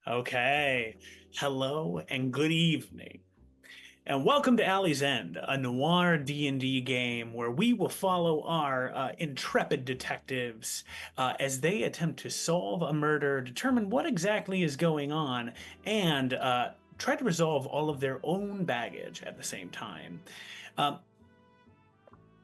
Okay. Hello and good evening. And welcome to Alley's End, a noir D&D game where we will follow our intrepid detectives as they attempt to solve a murder, determine what exactly is going on, and try to resolve all of their own baggage at the same time. Um,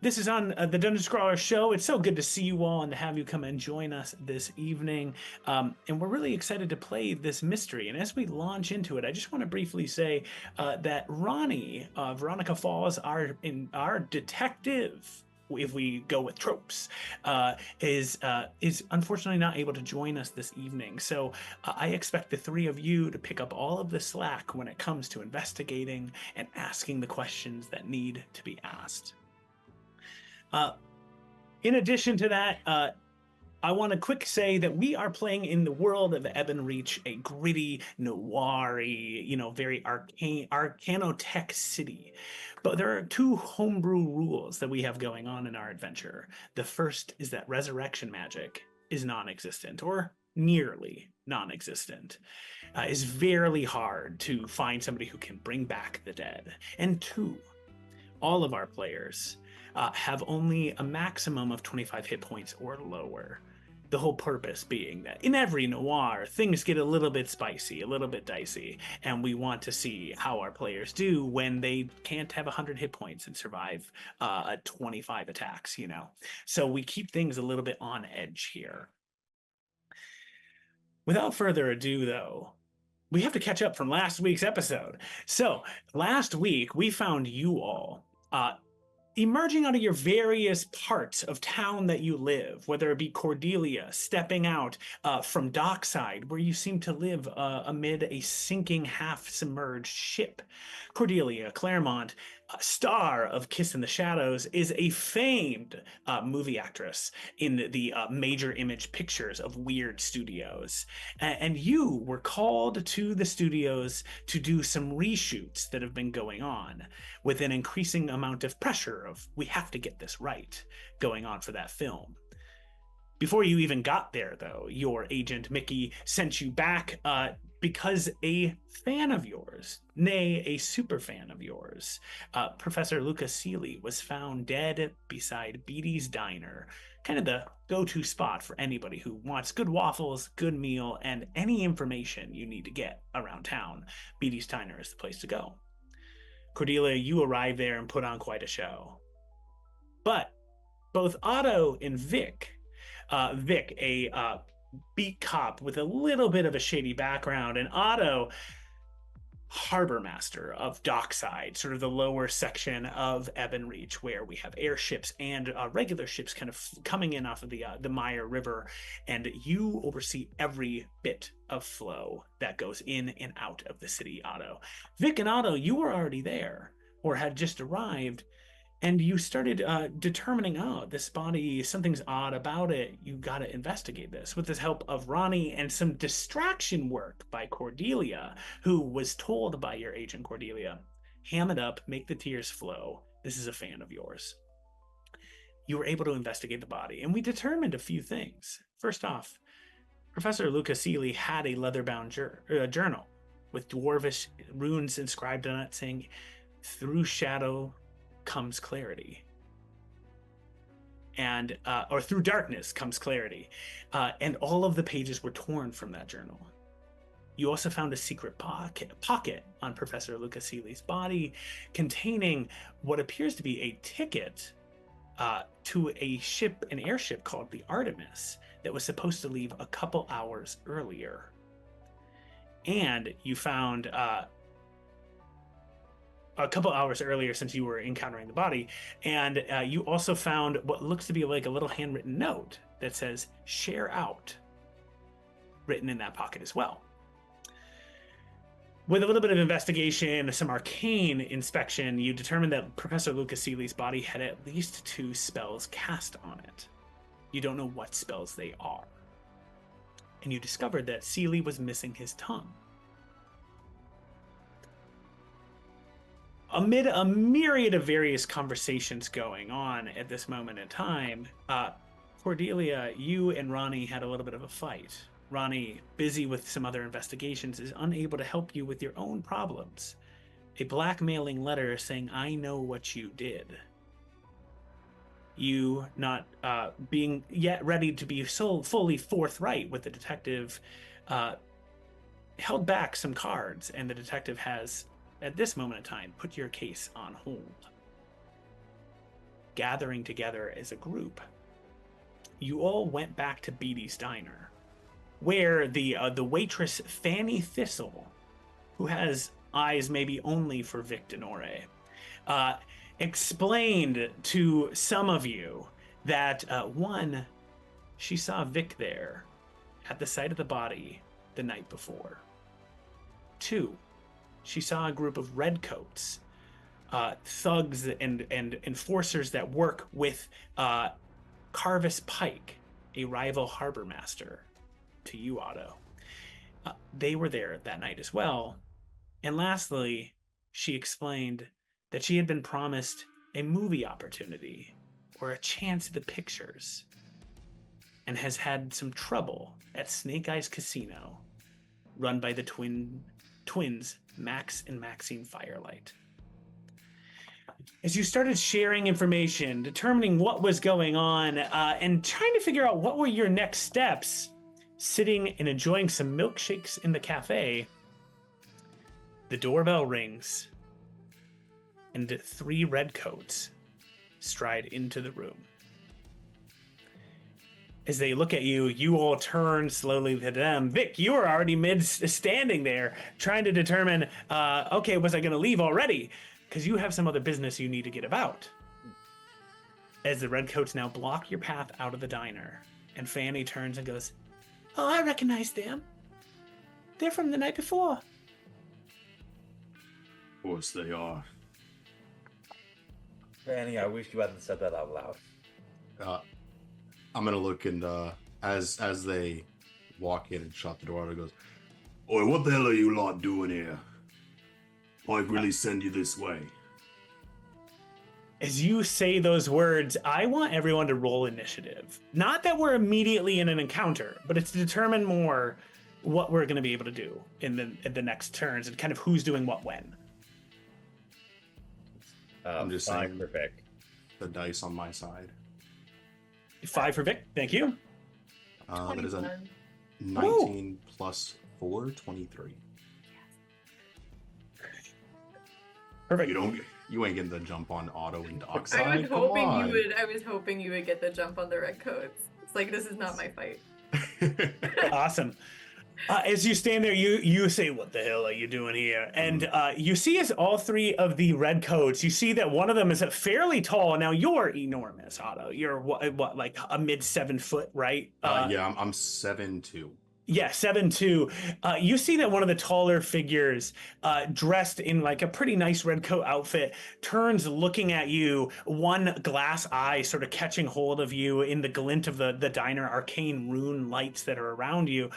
this is on the Dungeon Scrawlers show. It's so good to see you all and to have you come and join us this evening. And we're really excited to play this mystery. And as we launch into it, I just want to briefly say that Ronnie, Veronica Falls, our detective, if we go with tropes, is unfortunately not able to join us this evening. So I expect the three of you to pick up all of the slack when it comes to investigating and asking the questions that need to be asked. Uh, in addition to that, I want to quick say that we are playing in the world of Ebonreach, a gritty, noir very arcanotech city. But there are two homebrew rules that we have going on in our adventure. The first is that resurrection magic is non-existent, or nearly non-existent. It's very hard to find somebody who can bring back the dead. And two, all of our players have only a maximum of 25 hit points or lower. The whole purpose being that in every noir, things get a little bit spicy, a little bit dicey, and we want to see how our players do when they can't have 100 hit points and survive 25 attacks. So we keep things a little bit on edge here. Without further ado, though, we have to catch up from last week's episode. So last week, we found you all emerging out of your various parts of town that you live, whether it be Cordelia, stepping out from dockside, where you seem to live amid a sinking, half-submerged ship. Cordelia Claremont, star of Kiss in the Shadows, is a famed movie actress in the major image pictures of weird studios. And you were called to the studios to do some reshoots that have been going on, with an increasing amount of pressure of we have to get this right going on for that film. Before you even got there, though, your agent Mickey sent you back because a fan of yours, nay, a super fan of yours, Professor Lucas Seeley, was found dead beside Beatty's Diner, kind of the go-to spot for anybody who wants good waffles, good meal, and any information you need to get around town. Beatty's Diner is the place to go. Cordelia, you arrive there and put on quite a show. But both Otto and Vic, a beat cop with a little bit of a shady background, and Otto, harbor master of Dockside, sort of the lower section of Ebonreach, where we have airships and regular ships kind of coming in off of the Meyer River, and you oversee every bit of flow that goes in and out of the city. Otto, Vic, and Otto, you were already there or had just arrived, and you started determining, oh, this body, something's odd about it. You got to investigate this with the help of Ronnie and some distraction work by Cordelia, who was told by your agent Cordelia, ham it up, make the tears flow. This is a fan of yours. You were able to investigate the body, and we determined a few things. First off, Professor Lucas Seeley had a leather-bound journal with dwarvish runes inscribed on it saying, "Through shadow comes clarity," and or "through darkness comes clarity," and all of the pages were torn from that journal. You also found a secret pocket on Professor Lucas Seeley's body containing what appears to be a ticket to an airship called the Artemis that was supposed to leave a couple hours earlier. And you found a couple hours earlier, since you were encountering the body, and you also found what looks to be like a little handwritten note that says "share out" written in that pocket as well. With a little bit of investigation, some arcane inspection, you determined that Professor Lucas Seeley's body had at least 2 spells cast on it. You don't know what spells they are. And you discovered that Seeley was missing his tongue. Amid a myriad of various conversations going on at this moment in time, Cordelia, you and Ronnie had a little bit of a fight Ronnie, busy with some other investigations, is unable to help you with your own problems. A blackmailing letter saying, "I know what you did." You not being yet ready to be so fully forthright with the detective, uh, held back some cards, and the detective has, at this moment in time, put your case on hold. Gathering together as a group, you all went back to Beatty's Diner, where the waitress Fanny Thistle, who has eyes maybe only for Vic Denore, uh, explained to some of you that one, she saw Vic there at the site of the body the night before. Two, she saw a group of redcoats, thugs and enforcers that work with Carvis Pike, a rival harbor master to you, Otto. They were there that night as well. And lastly, she explained that she had been promised a movie opportunity or a chance at the pictures and has had some trouble at Snake Eyes Casino, run by the twins Max and Maxine Firelight. As you started sharing information, determining what was going on, and trying to figure out what were your next steps, sitting and enjoying some milkshakes in the cafe, the doorbell rings, and 3 redcoats stride into the room. As they look at you, you all turn slowly to them. Vic, you are already standing there, trying to determine, okay, was I going to leave already? Because you have some other business you need to get about. As the redcoats now block your path out of the diner, and Fanny turns and goes, "Oh, I recognize them. They're from the night before." Of course they are. Fanny, I wish you hadn't said that out loud. I'm gonna look and as they walk in and shut the door, it goes, "Oi, what the hell are you lot doing here? I really send you this way." As you say those words, I want everyone to roll initiative. Not that we're immediately in an encounter, but it's to determine more what we're going to be able to do in the next turns and kind of who's doing what when. I'm just 5 saying for Vic. the dice on my side. 5 for Vic. Thank you. That is a 21. 19 plus 4, 23. Perfect. You ain't getting the jump on Otto and I Dockside. was Come hoping on. you would. I was hoping you would get the jump on the red coats. It's like, this is not my fight. Awesome. As you stand there, you say, "What the hell are you doing here?" And you see as all 3 of the redcoats, you see that one of them is fairly tall. Now you're enormous, Otto. You're what like a mid 7 foot, right? Yeah, I'm 7'2". Yeah, 7'2". You see that one of the taller figures, dressed in like a pretty nice red coat outfit, turns looking at you, one glass eye sort of catching hold of you in the glint of the diner arcane rune lights that are around you.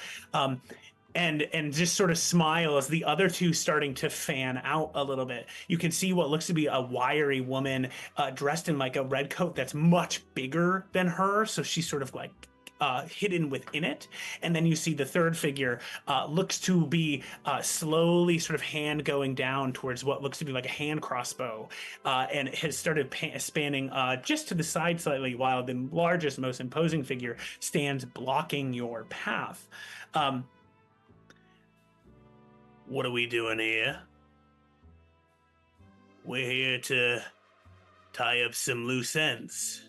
And just sort of smile as the other 2 starting to fan out a little bit. You can see what looks to be a wiry woman, dressed in like a red coat that's much bigger than her, so she's sort of like hidden within it. And then you see the third figure looks to be slowly sort of hand going down towards what looks to be like a hand crossbow, and has started spanning just to the side slightly, while the largest, most imposing figure stands blocking your path. What are we doing here? We're here to tie up some loose ends.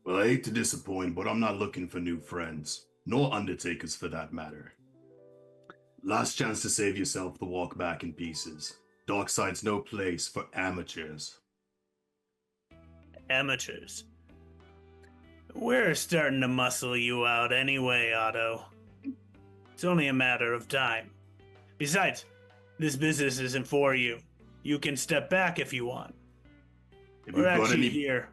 Well, I hate to disappoint, but I'm not looking for new friends, nor undertakers for that matter. Last chance to save yourself the walk back in pieces. Darkside's no place for amateurs. Amateurs. We're starting to muscle you out anyway, Otto. It's only a matter of time. Besides, this business isn't for you. You can step back if you want. We're actually here.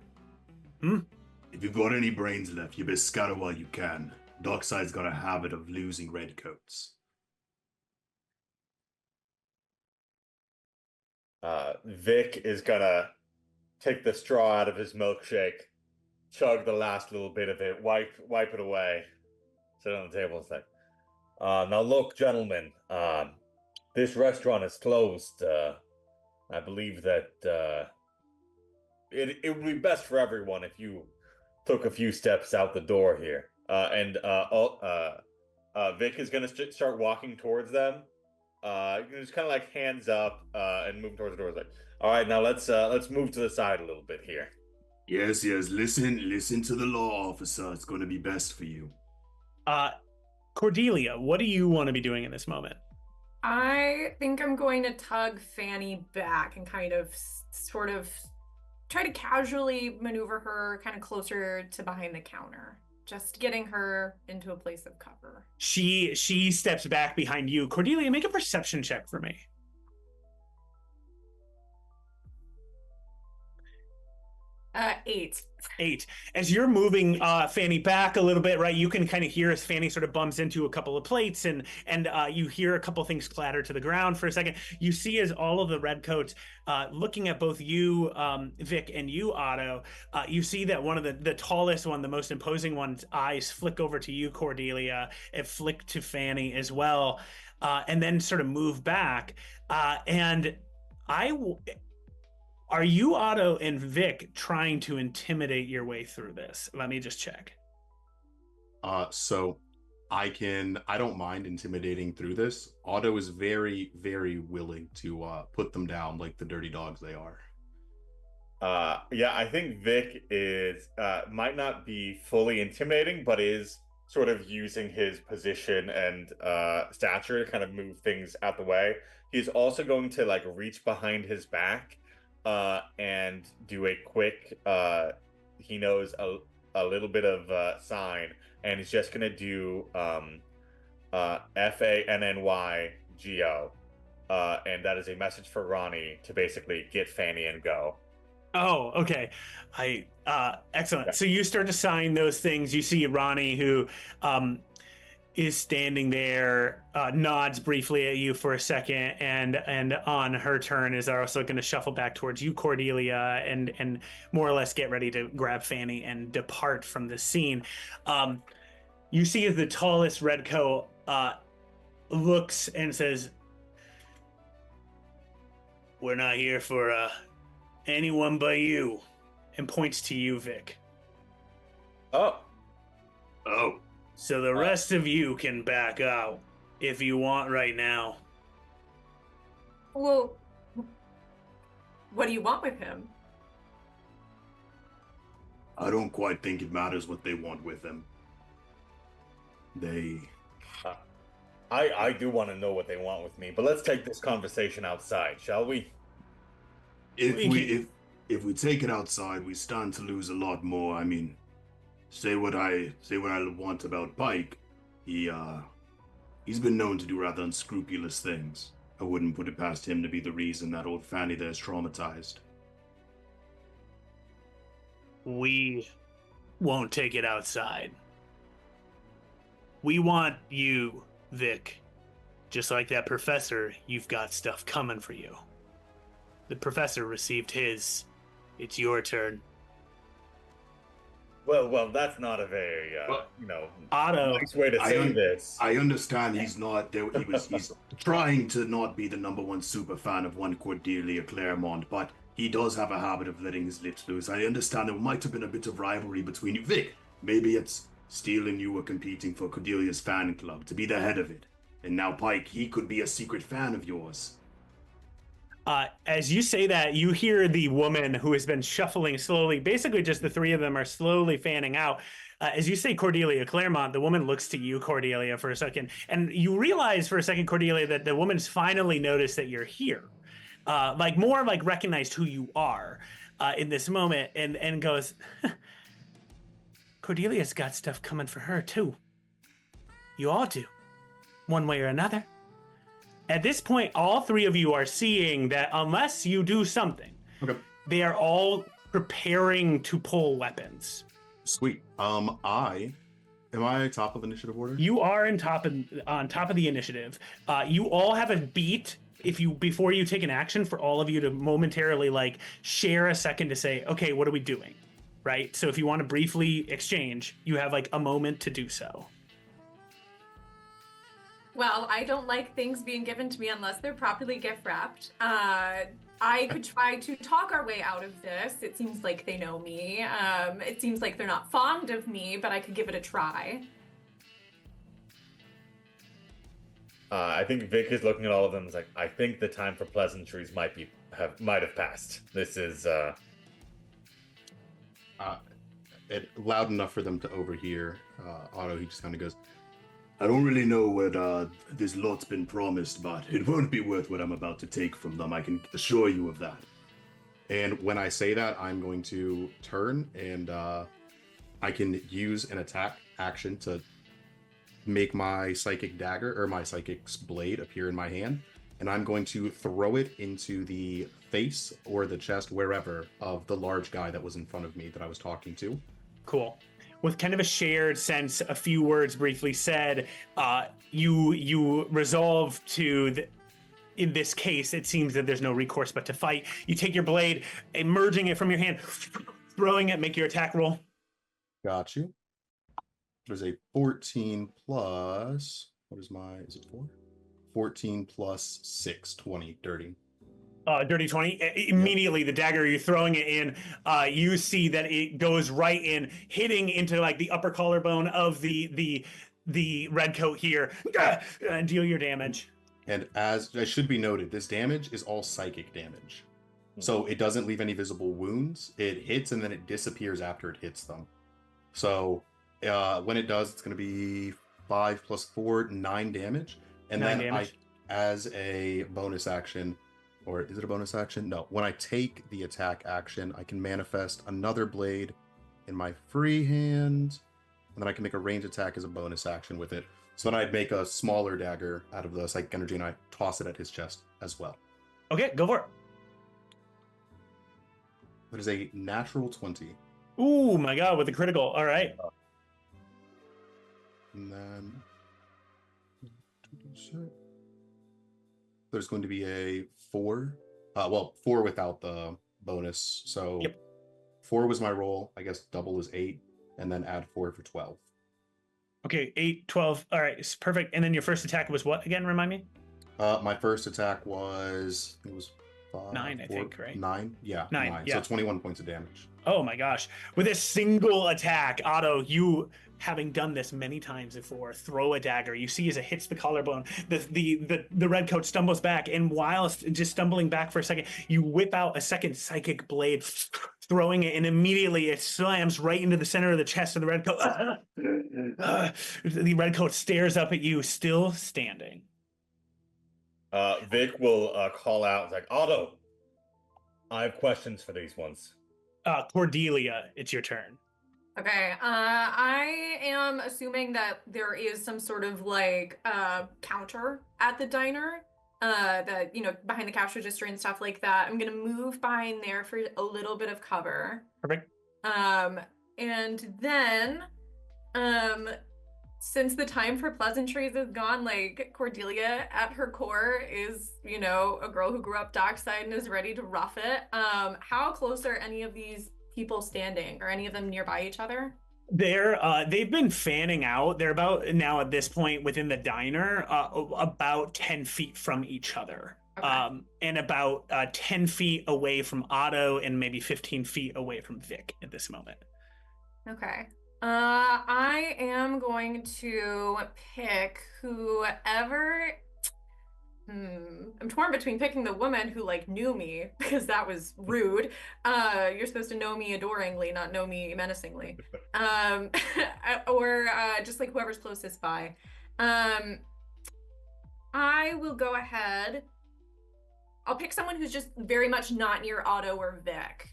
If you've got any brains left, you best scatter while you can. Darkside's got a habit of losing redcoats. Vic is gonna take the straw out of his milkshake, chug the last little bit of it, wipe it away, sit on the table and say, now look, gentlemen, this restaurant is closed. I believe that it would be best for everyone if you took a few steps out the door here. Vic is gonna start walking towards them. Just kind of like hands up and moving towards the door. Like, all right, now let's move to the side a little bit here. Yes, listen to the law, officer. It's going to be best for you. Cordelia, what do you want to be doing in this moment? I think I'm going to tug Fanny back and kind of sort of try to casually maneuver her kind of closer to behind the counter. Just getting her into a place of cover. She steps back behind you. Cordelia, make a perception check for me. 8. 8. As you're moving Fanny back a little bit, right, you can kind of hear as Fanny sort of bumps into a couple of plates and you hear a couple things clatter to the ground for a second. You see as all of the redcoats looking at both you, Vic, and you, Otto, you see that one of the tallest one, the most imposing one's eyes flick over to you, Cordelia, and flick to Fanny as well, and then sort of move back. Are you, Otto, and Vic trying to intimidate your way through this? Let me just check. So I don't mind intimidating through this. Otto is very, very willing to put them down like the dirty dogs they are. Yeah, I think Vic is might not be fully intimidating, but is sort of using his position and stature to kind of move things out the way. He's also going to like reach behind his back and do a quick he knows a little bit of sign, and he's just gonna do FANNYGO, and that is a message for Ronnie to basically get Fanny and go. Oh, okay. Excellent. Yeah. So you start to sign those things. You see Ronnie, who is standing there, nods briefly at you for a second, and on her turn is also going to shuffle back towards you, Cordelia, and more or less get ready to grab Fanny and depart from the scene. You see as the tallest redcoat looks and says, "We're not here for anyone but you," and points to you, Vic. Oh. So the rest of you can back out if you want right now. Well, what do you want with him? I don't quite think it matters what they want with him. I do want to know what they want with me, but let's take this conversation outside, shall we? If we take it outside, we stand to lose a lot more. I mean, say what I want about Pike. He's been known to do rather unscrupulous things. I wouldn't put it past him to be the reason that old Fanny there is traumatized. We won't take it outside. We want you, Vic. Just like that professor, you've got stuff coming for you. The professor received his. It's your turn. Well, that's not a very, Otto, nice way to say this. I understand he's not there. He's trying to not be the #1 super fan of one Cordelia Claremont, but he does have a habit of letting his lips loose. I understand there might have been a bit of rivalry between you. Vic, maybe it's Steele and you were competing for Cordelia's fan club to be the head of it. And now Pike, he could be a secret fan of yours. as you say that, you hear the woman who has been shuffling slowly. Basically, just the three of them are slowly fanning out. As you say, Cordelia Claremont, the woman looks to you, Cordelia, for a second. And you realize for a second, Cordelia, that the woman's finally noticed that you're here. More recognized who you are in this moment, and goes, Cordelia's got stuff coming for her, too. You all do, one way or another. At this point, all three of you are seeing that unless you do something, they are all preparing to pull weapons. Sweet. Am I top of initiative order? You are on top of the initiative. You all have a beat before you take an action for all of you to momentarily share a second to say, okay, what are we doing? Right? So if you want to briefly exchange, you have a moment to do so. Well, I don't like things being given to me unless they're properly gift wrapped. I could try to talk our way out of this. It seems like they know me. It seems like they're not fond of me, but I could give it a try. I think Vic is looking at all of them. Is like, I think the time for pleasantries might have passed. This is loud enough for them to overhear. Otto, he just kind of goes, I don't really know what this lot's been promised, but it won't be worth what I'm about to take from them. I can assure you of that. And when I say that, I'm going to turn and I can use an attack action to make my psychic dagger or my psychic's blade appear in my hand. And I'm going to throw it into the face or the chest, wherever, of the large guy that was in front of me that I was talking to. Cool. With kind of a shared sense, a few words briefly said, you resolve to, in this case, it seems that there's no recourse but to fight. You take your blade, emerging it from your hand, throwing it, make your attack roll. Got you. There's a 14 plus, is it 4? 14 plus 6, 20, dirty. Dirty 20. Immediately, the dagger, you're throwing it in, you see that it goes right in, hitting into like the upper collarbone of the redcoat here. Deal your damage. And as it should be noted, this damage is all psychic damage. So it doesn't leave any visible wounds. It hits and then it disappears after it hits them. So when it does, it's going to be 5 plus 4, 9 damage. And 9 then damage. as a bonus action, or is it a bonus action? No. When I take the attack action, I can manifest another blade in my free hand, and then I can make a range attack as a bonus action with it. So then I'd make a smaller dagger out of the psychic energy, and I toss it at his chest as well. Okay, go for it. That is a natural 20. Ooh, my God, with the critical. All right. And then there's going to be a 4. 4 without the bonus. So Yep. 4 was my roll. I guess double is 8, and then add 4 for 12. Okay, 8, 12. All right, it's perfect. And then your first attack was what again? Remind me. My first attack was 5, 9, I think, right? 9. Yeah, 9. Yeah. So 21 points of damage. Oh my gosh. With a single attack, Otto, you, having done this many times before, throw a dagger. You see as it hits the collarbone, the redcoat stumbles back, and whilst just stumbling back for a second, you whip out a second psychic blade, throwing it, and immediately it slams right into the center of the chest of the redcoat. The redcoat stares up at you, still standing. Vic will call out, like, Otto, I have questions for these ones. Cordelia, it's your turn. Okay, I am assuming that there is some sort of like counter at the diner, that, you know, behind the cash register and stuff like that. I'm gonna move behind there for a little bit of cover. Perfect. And then, since the time for pleasantries is gone, like, Cordelia at her core is, you know, a girl who grew up dockside and is ready to rough it. How close are any of these people standing? Are any of them nearby each other? They've been fanning out. They're about now at this point within the diner, about 10 feet from each other. Okay. And about 10 feet away from Otto and maybe 15 feet away from Vic at this moment. Okay. I am going to pick whoever. I'm torn between picking the woman who like knew me, because that was rude. You're supposed to know me adoringly, not know me menacingly. Or just like whoever's closest by. I will go ahead. I'll pick someone who's just very much not near Otto or Vic.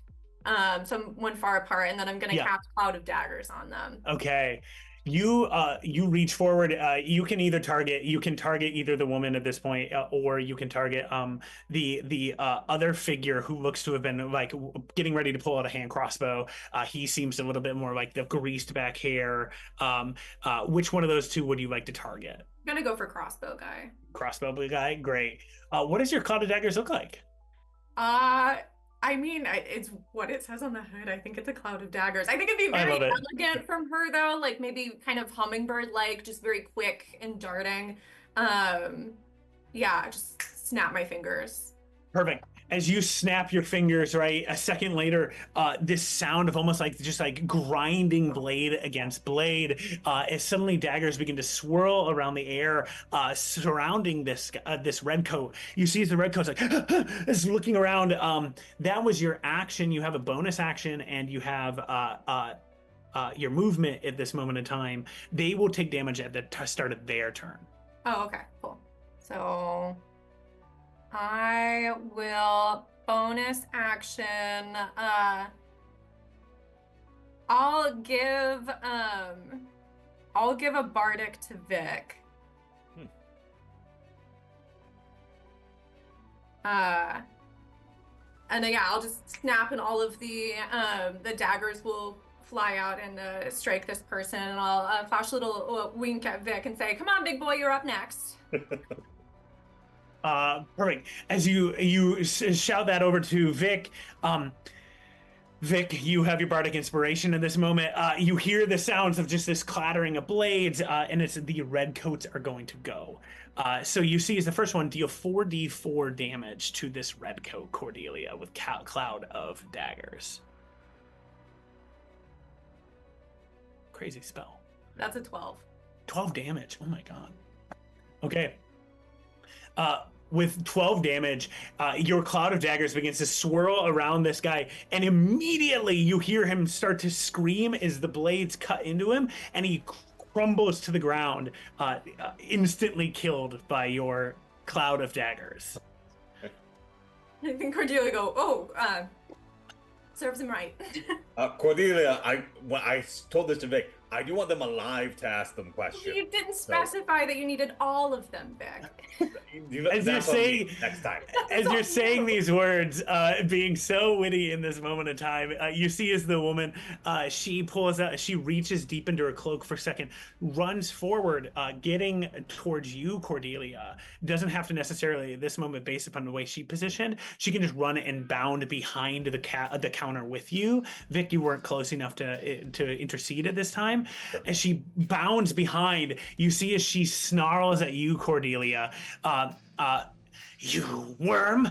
Someone far apart, and then I'm gonna cast Cloud of Daggers on them. Okay. You reach forward. You can target either the woman at this point, or you can target the other figure who looks to have been like getting ready to pull out a hand crossbow. He seems a little bit more like the greased back hair. Which one of those two would you like to target? I'm gonna go for crossbow guy. Crossbow guy, great. What does your Cloud of Daggers look like? I mean, it's what it says on the hood. I think it's a Cloud of Daggers. I think it'd be very elegant from her, though. Like maybe kind of hummingbird-like, just very quick and darting. Yeah, just snap my fingers. Perfect. As you snap your fingers, right, a second later, this sound of almost like just like grinding blade against blade, as suddenly daggers begin to swirl around the air, surrounding this red coat. You see as the red coat's like is looking around. That was your action. You have a bonus action, and you have your movement at this moment in time. They will take damage at the start of their turn. Oh, okay, cool. So I will bonus action. I'll give a bardic to Vic. And then, yeah, I'll just snap, and all of the daggers will fly out and strike this person. And I'll flash a little wink at Vic and say, "Come on, big boy, you're up next." Perfect. As you shout that over to Vic, Vic, you have your bardic inspiration in this moment. You hear the sounds of just this clattering of blades, and it's the red coats are going to go. So you see as the first one, deal 4d4 damage to this red coat, Cordelia, with cloud of daggers. Crazy spell. That's a 12. 12 damage. Oh my god. Okay. With 12 damage, your cloud of daggers begins to swirl around this guy, and immediately you hear him start to scream as the blades cut into him, and he crumbles to the ground, instantly killed by your cloud of daggers. I think Cordelia go, serves him right. Cordelia, when I told this to Vic, I do want them alive to ask them questions. You didn't specify that you needed all of them, Vic. As you're saying, next time. As you're saying these words, being so witty in this moment of time, you see as the woman, she pulls out, she reaches deep into her cloak for a second, runs forward, getting towards you, Cordelia. Doesn't have to necessarily at this moment, based upon the way she positioned. She can just run and bound behind the counter with you. Vic, you weren't close enough to intercede at this time. As she bounds behind, you see as she snarls at you, Cordelia. You worm!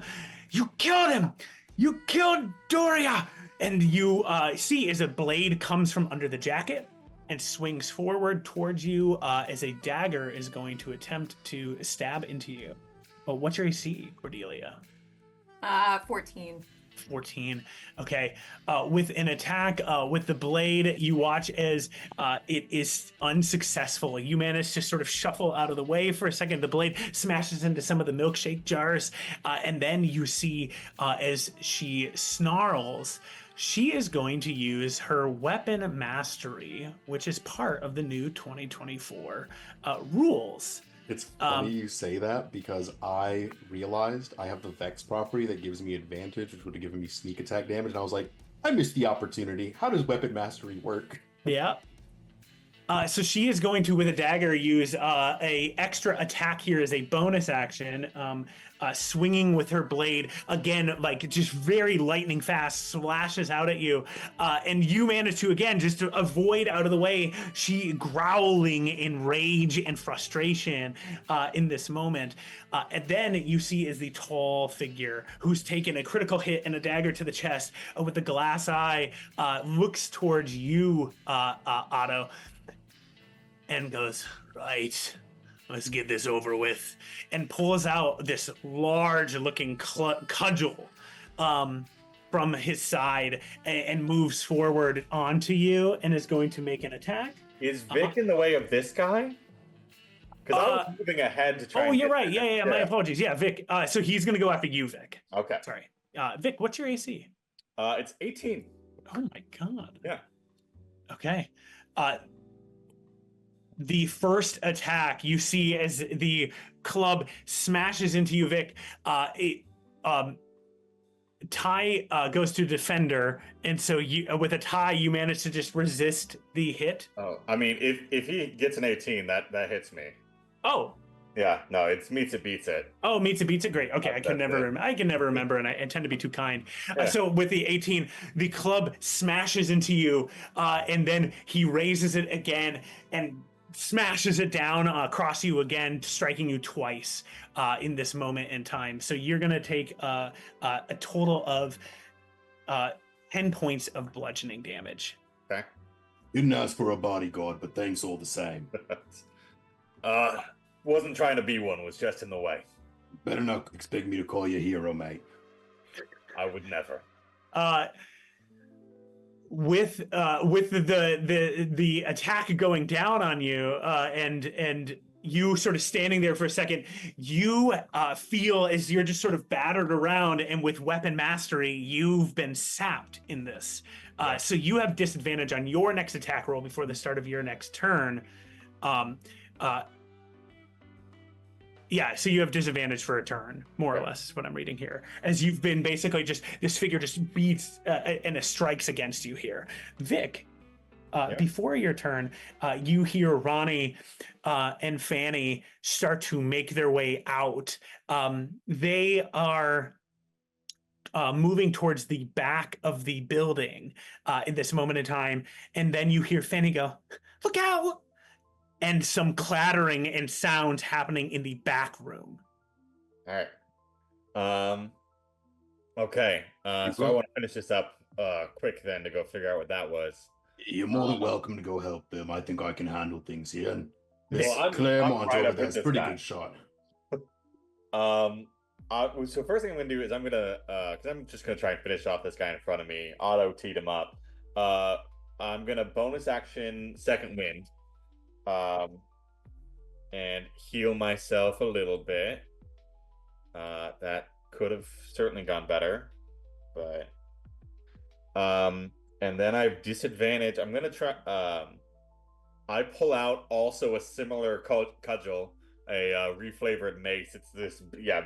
You killed him! You killed Doria! And you see as a blade comes from under the jacket and swings forward towards you as a dagger is going to attempt to stab into you. Oh, what's your AC, Cordelia? 14. 14. Okay. With an attack with the blade, you watch as it is unsuccessful. You manage to sort of shuffle out of the way for a second. The blade smashes into some of the milkshake jars, and then you see as she snarls, she is going to use her weapon mastery, which is part of the new 2024 rules. It's funny you say that because I realized I have the Vex property that gives me advantage, which would have given me sneak attack damage, and I was like, I missed the opportunity. How does weapon mastery work? Yeah. So she is going to, with a dagger, use a extra attack here as a bonus action, swinging with her blade again, like just very lightning fast, slashes out at you, and you manage to again just to avoid out of the way. She growling in rage and frustration in this moment, and then you see is the tall figure who's taken a critical hit and a dagger to the chest with the glass eye, looks towards you, Otto. And goes, right, let's get this over with, and pulls out this large-looking cudgel from his side and moves forward onto you and is going to make an attack. Is Vic in the way of this guy? Because I was moving ahead to try. Oh, you're right. Yeah. My apologies. Yeah, Vic. So he's going to go after you, Vic. Okay. Sorry. Vic, what's your AC? It's 18. Oh my god. Yeah. Okay. The first attack you see as the club smashes into you, Vic. Ty goes to defender, and so you, with a tie, you manage to just resist the hit. Oh, I mean, if he gets an 18, that hits me. Oh. Yeah, no, it's meets it beats it. Oh, meets it beats it. Great. Okay, I can never remember, and I tend to be too kind. Yeah. So with the 18, the club smashes into you, and then he raises it again, and smashes it down across you again, striking you twice in this moment in time. So you're going to take a total of 10 points of bludgeoning damage. Okay. Didn't ask for a bodyguard, but thanks all the same. Wasn't trying to be one, was just in the way. Better not expect me to call you hero, mate. I would never. With the attack going down on you, and you sort of standing there for a second, you feel as you're just sort of battered around, and with weapon mastery, you've been sapped in this. So you have disadvantage on your next attack roll before the start of your next turn. Yeah, so you have disadvantage for a turn, more or less, is what I'm reading here. As you've been basically just, this figure just beats and it strikes against you here. Vic, before your turn, you hear Ronnie and Fanny start to make their way out. They are moving towards the back of the building in this moment in time. And then you hear Fanny go, "Look out!" And some clattering and sounds happening in the back room. All right. Okay. So I want to finish this up quick then to go figure out what that was. You're more than welcome to go help them. I think I can handle things here. And this I'm Claremont right over up with there's a this pretty guy. good shot. So first thing I'm gonna do is I'm gonna because I'm just gonna try and finish off this guy in front of me. Auto teed him up. I'm gonna bonus action second wind. And heal myself a little bit. That could have certainly gone better, but and then I have disadvantage. I'm gonna try. I pull out also a similar cudgel, a reflavored mace. It's this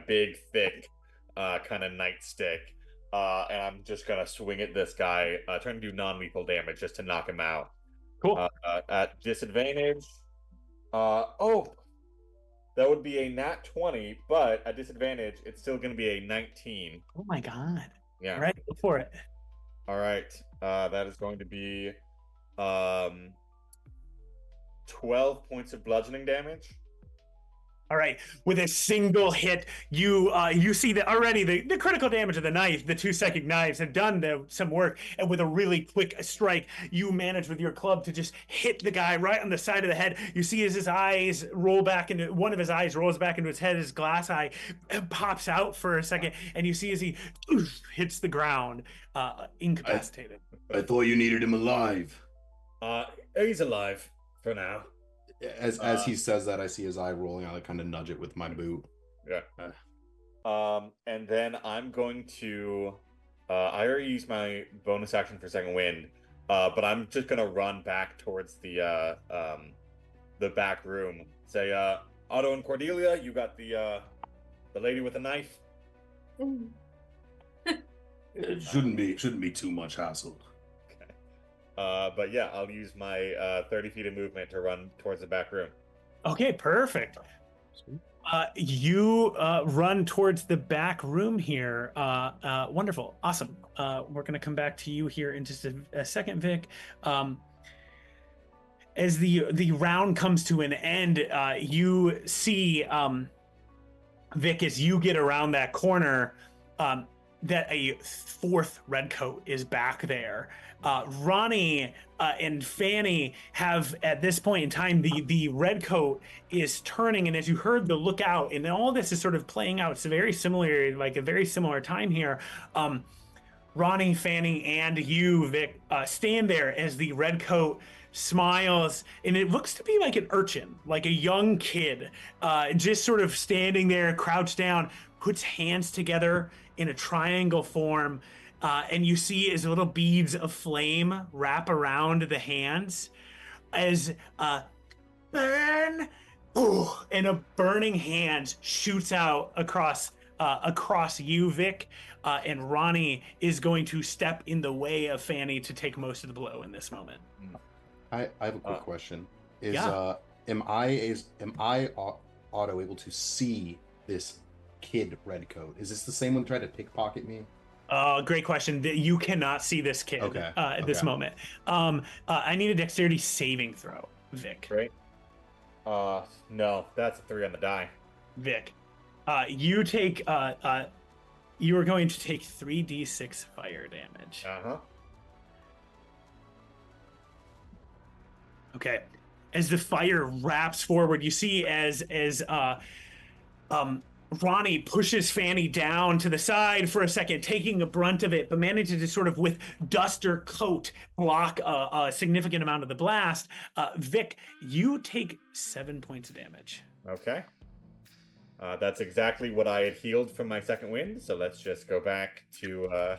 big, thick, kind of nightstick, and I'm just gonna swing at this guy, trying to do non-lethal damage just to knock him out. Cool. At disadvantage. That would be a nat 20, but at disadvantage, it's still going to be a 19. Oh my god. Yeah. All right, go for it. All right. That is going to be 12 points of bludgeoning damage. All right, with a single hit, you see that already the critical damage of the knife, the 2 psychic knives have done some work, and with a really quick strike, you manage with your club to just hit the guy right on the side of the head. You see as his eyes roll back into, one of his eyes rolls back into his head, his glass eye pops out for a second, and you see as he hits the ground, incapacitated. I thought you needed him alive. He's alive for now. As he says that, I see his eye rolling. I kind of nudge it with my boot. Yeah. And then I'm going to. I already used my bonus action for second wind, but I'm just gonna run back towards the back room. Say, Otto and Cordelia, you got the lady with the knife. It shouldn't be too much hassle. But yeah, I'll use my 30 feet of movement to run towards the back room. Okay, perfect. You run towards the back room here. Wonderful, awesome. We're gonna come back to you here in just a second, Vic. As the round comes to an end, you see, Vic, as you get around that corner, that a fourth redcoat is back there. Ronnie and Fanny have, at this point in time, the redcoat is turning, and as you heard the lookout, and all this is sort of playing out, it's very similar, like a very similar time here. Ronnie, Fanny, and you, Vic, stand there as the redcoat smiles, and it looks to be like an urchin, like a young kid, just sort of standing there, crouched down, puts hands together in a triangle form, and you see as little beads of flame wrap around the hands as burn, and a burning hand shoots out across you, Vic, and Ronnie is going to step in the way of Fanny to take most of the blow in this moment. I have a quick question. Am I Otto able to see this kid redcoat? Is this the same one that tried to pickpocket me? Great question. You cannot see this kid at this moment. I need a dexterity saving throw, Vic. Great. No, that's a 3 on the die. Vic, you take you are going to take 3d6 fire damage. Uh-huh. Okay. As the fire wraps forward, you see as Ronnie pushes Fanny down to the side for a second, taking the brunt of it, but manages to sort of with dust or coat block a significant amount of the blast. Vic, you take 7 points of damage. Okay. That's exactly what I had healed from my second wind, so let's just go back to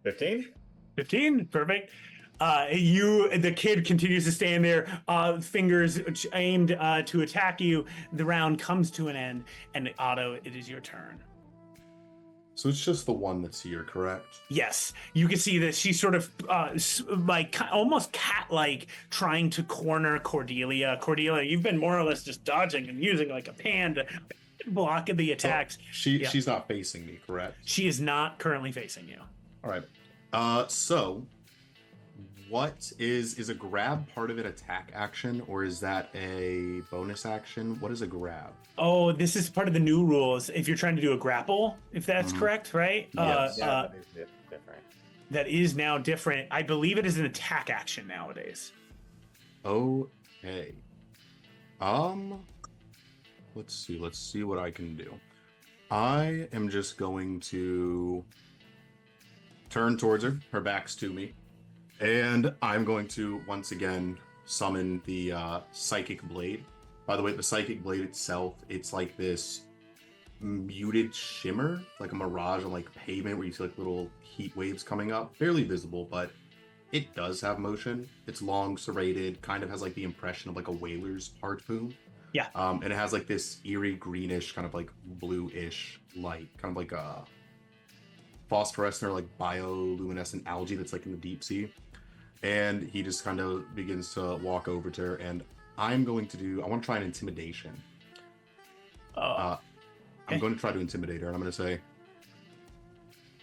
15. 15, perfect. The kid continues to stand there, fingers aimed to attack you. The round comes to an end, and Otto, it is your turn. So it's just the one that's here, correct? Yes, you can see that she's sort of like almost cat-like trying to corner Cordelia. Cordelia, you've been more or less just dodging and using like a pan to block the attacks. So she's not facing me, correct? She is not currently facing you. All right. So what is a grab part of an attack action, or is that a bonus action? What is a grab? Oh, this is part of the new rules. If you're trying to do a grapple, if that's correct, right? Yes. That is different. That is now different. I believe it is an attack action nowadays. Okay. Let's see what I can do. I am just going to turn towards her. Her back's to me. And I'm going to once again summon the Psychic Blade. By the way, the Psychic Blade itself, it's like this muted shimmer, like a mirage on like pavement where you see like little heat waves coming up. Barely visible, but it does have motion. It's long, serrated, kind of has like the impression of like a whaler's harpoon. Yeah. And it has like this eerie greenish, kind of like bluish light, kind of like a phosphorescent or like bioluminescent algae that's like in the deep sea. And he just kind of begins to walk over to her, and I want to try an intimidation. I'm going to try to intimidate her, and I'm going to say,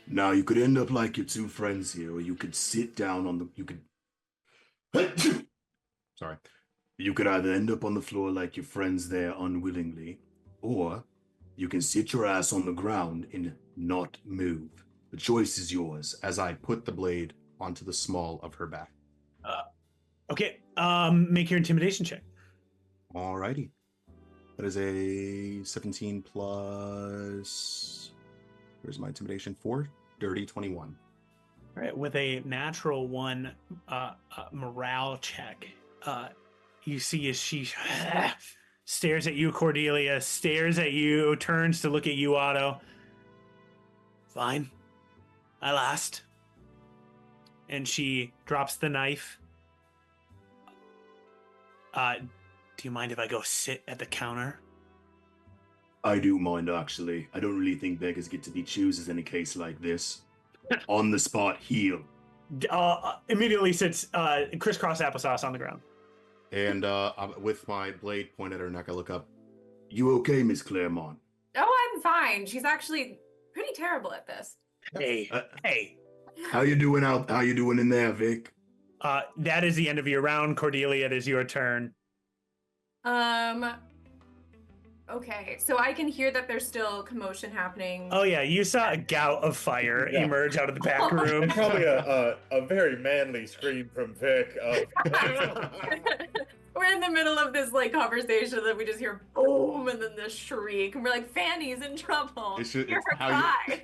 Now, you could end up like your two friends here, or you could sit down on the... sorry. You could either end up on the floor like your friends there unwillingly, or you can sit your ass on the ground and not move. The choice is yours. As I put the blade onto the small of her back. Okay, make your intimidation check. Alrighty. That is a 17 plus... Where's my intimidation? 4? Dirty 21. All right, with a natural 1 morale check, you see as she stares at you, Cordelia, stares at you, turns to look at you, Otto. Fine. I last. And she drops the knife. Do you mind if I go sit at the counter? I do mind, actually. I don't really think beggars get to be choosers in a case like this. On the spot, heal. Immediately sits crisscross applesauce on the ground. And with my blade pointed at her neck, I look up. You okay, Miss Claremont? Oh, I'm fine. She's actually pretty terrible at this. Hey. How you doing in there, Vic? That is the end of your round, Cordelia. It is your turn. Okay, so I can hear that there's still commotion happening. Oh yeah, you saw a gout of fire emerge out of the back room. Probably a very manly scream from Vic. We're in the middle of this like conversation that we just hear boom and then this shriek, and we're like, Fanny's in trouble. Hear her cry.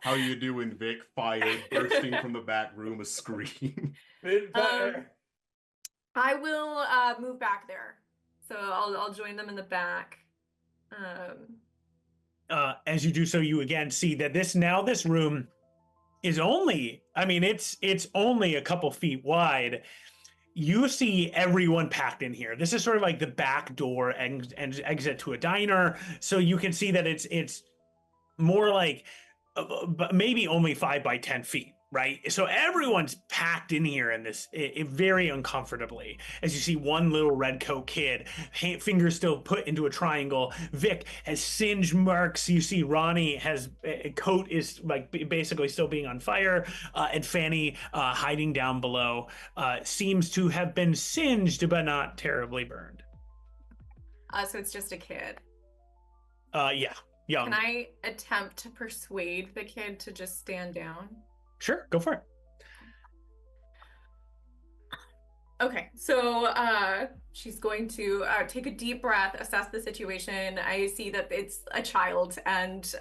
How you doing, Vic? Fire bursting from the back room, a scream. I will move back there, so I'll join them in the back. As you do so, you again see that this room is only, it's only a couple feet wide. You see everyone packed in here. This is sort of like the back door and exit to a diner. So you can see that it's more like maybe only 5 by 10 feet. Right, so everyone's packed in here in this very uncomfortably. As you see, one little red coat kid, fingers still put into a triangle. Vic has singed marks. You see, Ronnie has coat is like basically still being on fire, and Fanny hiding down below seems to have been singed but not terribly burned. So it's just a kid. Yeah, young. Can I attempt to persuade the kid to just stand down? Sure, go for it. Okay, so she's going to take a deep breath, assess the situation. I see that it's a child, and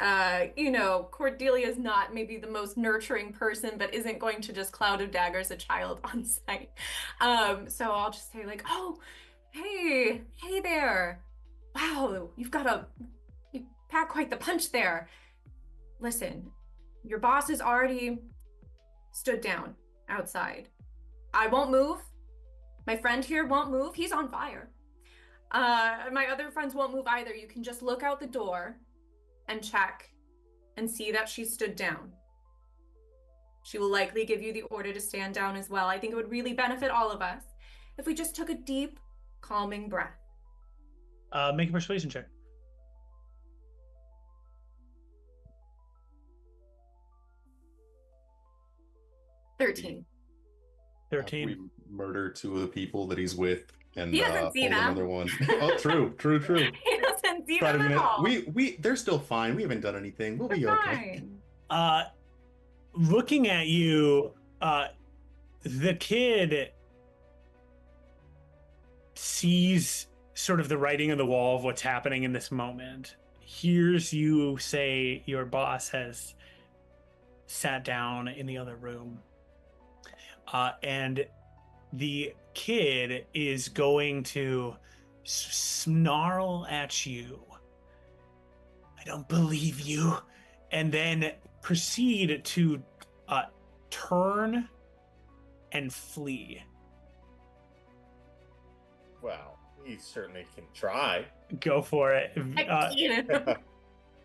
Cordelia is not maybe the most nurturing person, but isn't going to just cloud of daggers a child on sight. So I'll just say like, "Oh, hey there! Wow, you pack quite the punch there. Listen, your boss has already stood down outside. I won't move. My friend here won't move. He's on fire. My other friends won't move either. You can just look out the door and check and see that she stood down. She will likely give you the order to stand down as well. I think it would really benefit all of us if we just took a deep, calming breath." Make a persuasion check. "13. 13. We murder two of the people that he's with and He doesn't see pull them. another one. Oh, true. He doesn't see Try to them at all. they're still fine. We haven't done anything. We'll be They're okay. fine. Looking at you, the kid sees sort of the writing on the wall of what's happening in this moment, hears you say your boss has sat down in the other room, and the kid is going to snarl at you. "I don't believe you," and then proceed to turn and flee. Well, he certainly can try. Go for it.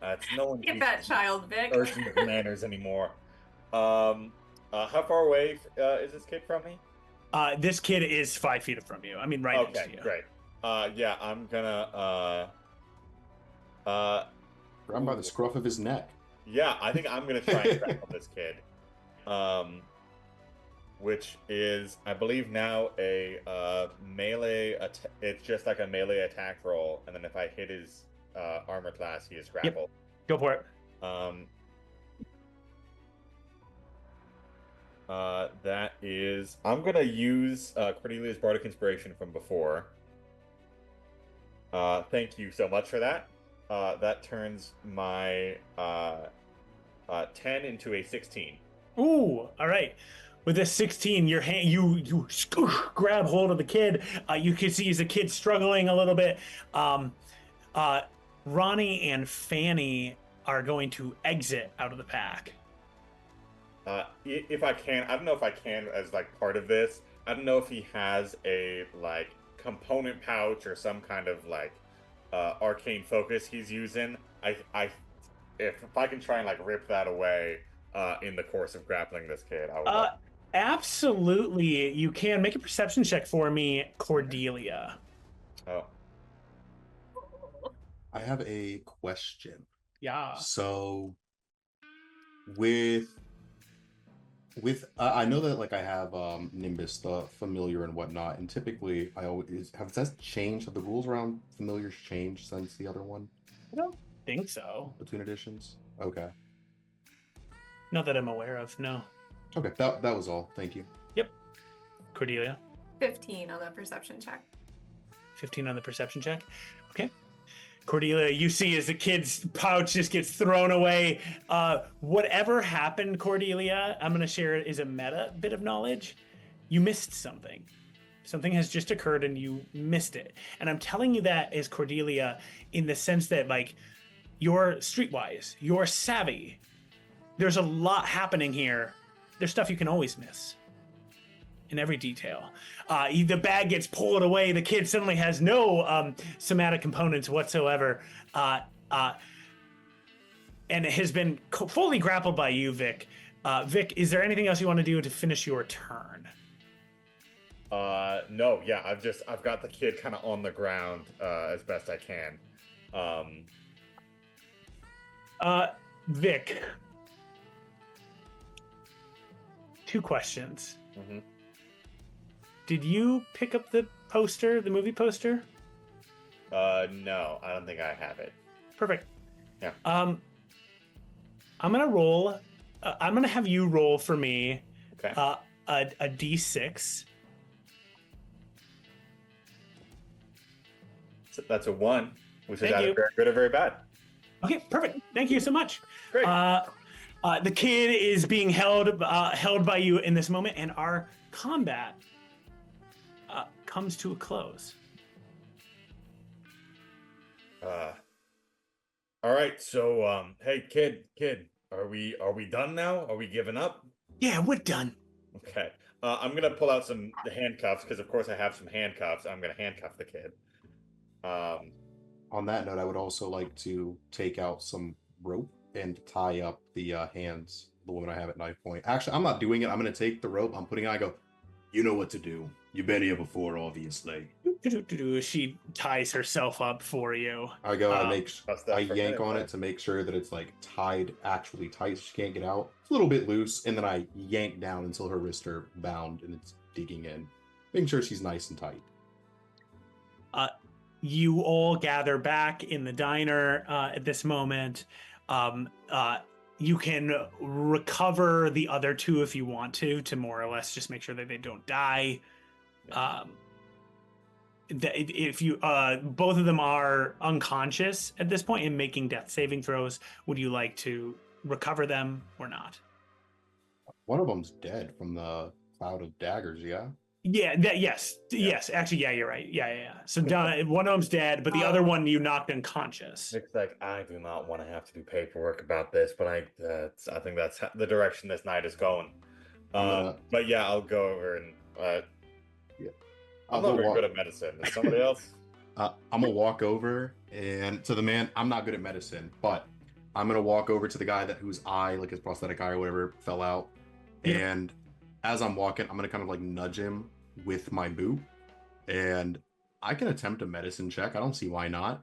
That's no one Get that child, Vic. urging his manners anymore. How far away is this kid from me? This kid is 5 feet from you. I mean, right next to Okay, you. great. Yeah, I'm gonna Grab him by the scruff of his neck. yeah, I think I'm gonna try and grapple this kid. Which is, I believe now a melee. It's just like a melee attack roll, and then if I hit his armor class, he is grappled. Go for it. That is, I'm gonna use Cordelia's Bardic Inspiration from before. Thank you so much for that. That turns my 10 into a 16. Ooh, all right. With a 16, your hand, you grab hold of the kid. You can see the kid struggling a little bit. Ronnie and Fanny are going to exit out of the pack. If I can, I don't know if I can as like part of this. I don't know if he has a like component pouch or some kind of like arcane focus he's using. If I can try and like rip that away in the course of grappling this kid, I would. Absolutely, you can. Make a perception check for me, Cordelia. Oh. I have a question. Yeah. So, with I know that like I have Nimbus, the familiar and whatnot, and typically I always have that changed. Have the rules around familiars changed since the other one? I don't think so. Between editions? Okay. Not that I'm aware of, no. Okay, that was all. Thank you. Yep. Cordelia? 15 on the perception check. 15 on the perception check. Okay. Cordelia, you see as the kid's pouch just gets thrown away. Whatever happened, Cordelia, I'm going to share it as a meta bit of knowledge. You missed something. Something has just occurred and you missed it. And I'm telling you that as Cordelia in the sense that, like, you're streetwise, you're savvy. There's a lot happening here. There's stuff you can always miss in every detail. The bag gets pulled away. The kid suddenly has no somatic components whatsoever. And it has been fully grappled by you, Vic. Vic, is there anything else you want to do to finish your turn? No, yeah, I've got the kid kind of on the ground as best I can. Vic, 2 questions. Mm-hmm. Did you pick up the poster, the movie poster? No, I don't think I have it. Perfect. Yeah. I'm gonna roll. I'm gonna have you roll for me. Okay. A d6. So that's a 1, which is Thank either you. very good or very bad. Okay, perfect. Thank you so much. Great. The kid is being held by you in this moment, and our combat comes to a close. All right. So, hey, kid, are we done now? Are we giving up? Yeah, we're done. Okay. I'm gonna pull out the handcuffs because, of course, I have some handcuffs. I'm gonna handcuff the kid. On that note, I would also like to take out some rope and tie up the hands of the woman I have at knife point. Actually, I'm not doing it. I'm going to take the rope. I'm putting it. I go, You know what to do. You've been here before, obviously. She ties herself up for you. I go, Trust that I for a yank minute, on man. it to make sure that it's like tied actually tight so she can't get out. It's a little bit loose. And then I yank down until her wrists are bound and it's digging in, making sure she's nice and tight. You all gather back in the diner at this moment. You can recover the other two if you want to more or less just make sure that they don't die. If you both of them are unconscious at this point and making death saving throws, would you like to recover them or not? One of them's dead from the cloud of daggers, yeah? Yeah, yes. Actually, yeah, you're right. Yeah. So one of them's dead, but the other one you knocked unconscious. Nick's like, I do not want to have to do paperwork about this, but I think that's the direction this night is going. But yeah, I'll go over and I'm not very good at medicine. Is somebody else? I'm gonna walk over and to the man. I'm not good at medicine, but I'm gonna walk over to the guy whose eye, like his prosthetic eye or whatever, fell out. Yeah. And as I'm walking, I'm gonna kind of like nudge him with my boot, and I can attempt a medicine check. I don't see why not.